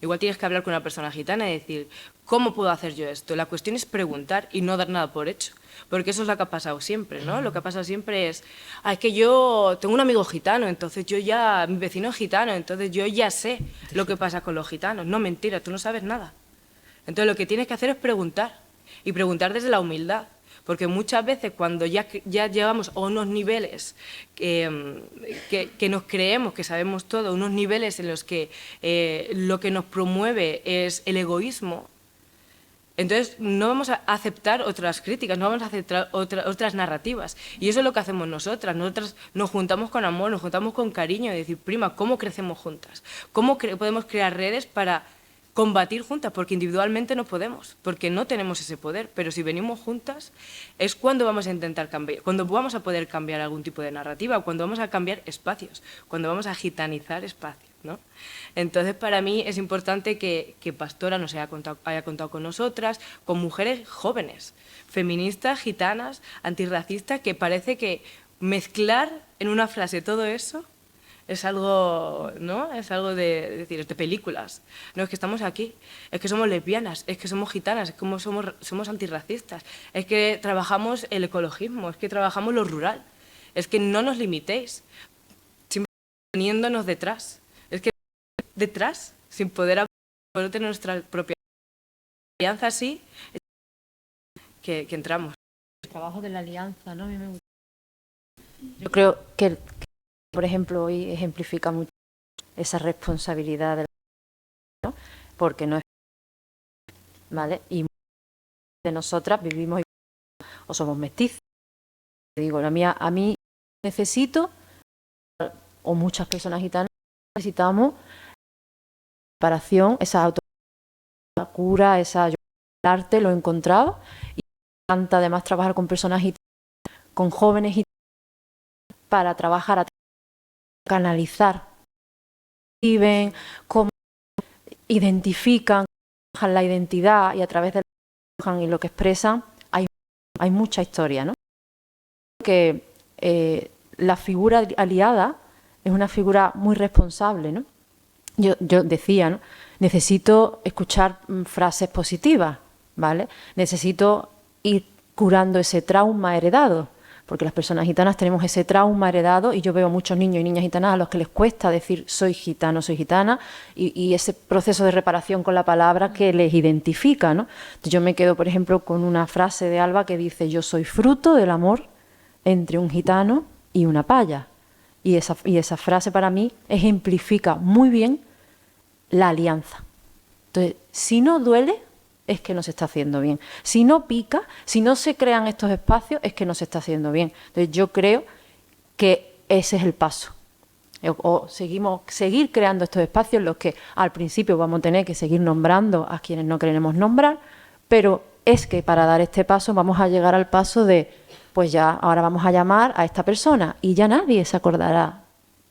Igual tienes que hablar con una persona gitana y decir, ¿cómo puedo hacer yo esto? La cuestión es preguntar y no dar nada por hecho, porque eso es lo que ha pasado siempre, ¿no? Lo que ha pasado siempre es que yo tengo un amigo gitano, entonces mi vecino es gitano, entonces yo ya sé lo que pasa con los gitanos. No, mentira, tú no sabes nada. Entonces lo que tienes que hacer es preguntar. Y preguntar desde la humildad, porque muchas veces cuando ya llegamos a unos niveles que nos creemos que sabemos todo, unos niveles en los que lo que nos promueve es el egoísmo, entonces no vamos a aceptar otras críticas, no vamos a aceptar otras narrativas. Y eso es lo que hacemos nosotras. Nosotras nos juntamos con amor, nos juntamos con cariño y decir, prima, ¿cómo crecemos juntas? ¿Cómo podemos crear redes para combatir juntas? Porque individualmente no podemos, porque no tenemos ese poder, pero si venimos juntas es cuando vamos a intentar cambiar, cuando vamos a poder cambiar algún tipo de narrativa, cuando vamos a cambiar espacios, cuando vamos a gitanizar espacios. ¿no? Entonces, para mí es importante que Pastora nos haya contado con nosotras, con mujeres jóvenes, feministas, gitanas, antirracistas, que parece que mezclar en una frase todo eso es algo, ¿no? Es algo de decir, de películas. No, es que estamos aquí, es que somos lesbianas, es que somos gitanas, es que somos antirracistas, es que trabajamos el ecologismo, es que trabajamos lo rural, es que no nos limitéis, siempre poniéndonos detrás. Es que detrás, sin poder tener nuestra propia alianza así, que entramos. El trabajo de la alianza, ¿no? A mí me gusta. Yo creo que, por ejemplo, hoy ejemplifica mucho esa responsabilidad de la, ¿no? Porque no es, ¿vale? Y de nosotras vivimos o somos mestizas. Digo, a mí necesito, o muchas personas gitanas necesitamos separación, esa autocura, el arte, lo he encontrado, y me encanta además trabajar con personas gitanas, con jóvenes gitanas, para trabajar, a canalizar, viven, cómo identifican la identidad, y a través de lo que expresan hay mucha historia, ¿no? Que la figura aliada es una figura muy responsable, ¿no? Yo decía, ¿no? Necesito escuchar frases positivas, ¿vale? Necesito ir curando ese trauma heredado, porque las personas gitanas tenemos ese trauma heredado, y yo veo muchos niños y niñas gitanas a los que les cuesta decir soy gitano, soy gitana, y ese proceso de reparación con la palabra que les identifica, ¿no? Yo me quedo, por ejemplo, con una frase de Alba que dice: yo soy fruto del amor entre un gitano y una paya. Y esa frase para mí ejemplifica muy bien la alianza. Entonces, si no duele, es que no se está haciendo bien. Si no pica, si no se crean estos espacios, es que no se está haciendo bien. Entonces, yo creo que ese es el paso. O seguir creando estos espacios en los que al principio vamos a tener que seguir nombrando a quienes no queremos nombrar, pero es que para dar este paso vamos a llegar al paso de, pues ya, ahora vamos a llamar a esta persona, y ya nadie se acordará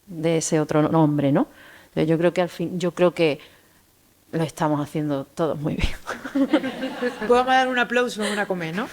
de ese otro nombre, ¿no? Entonces, yo creo que lo estamos haciendo todos muy bien. Podemos dar un aplauso en una comer, ¿no?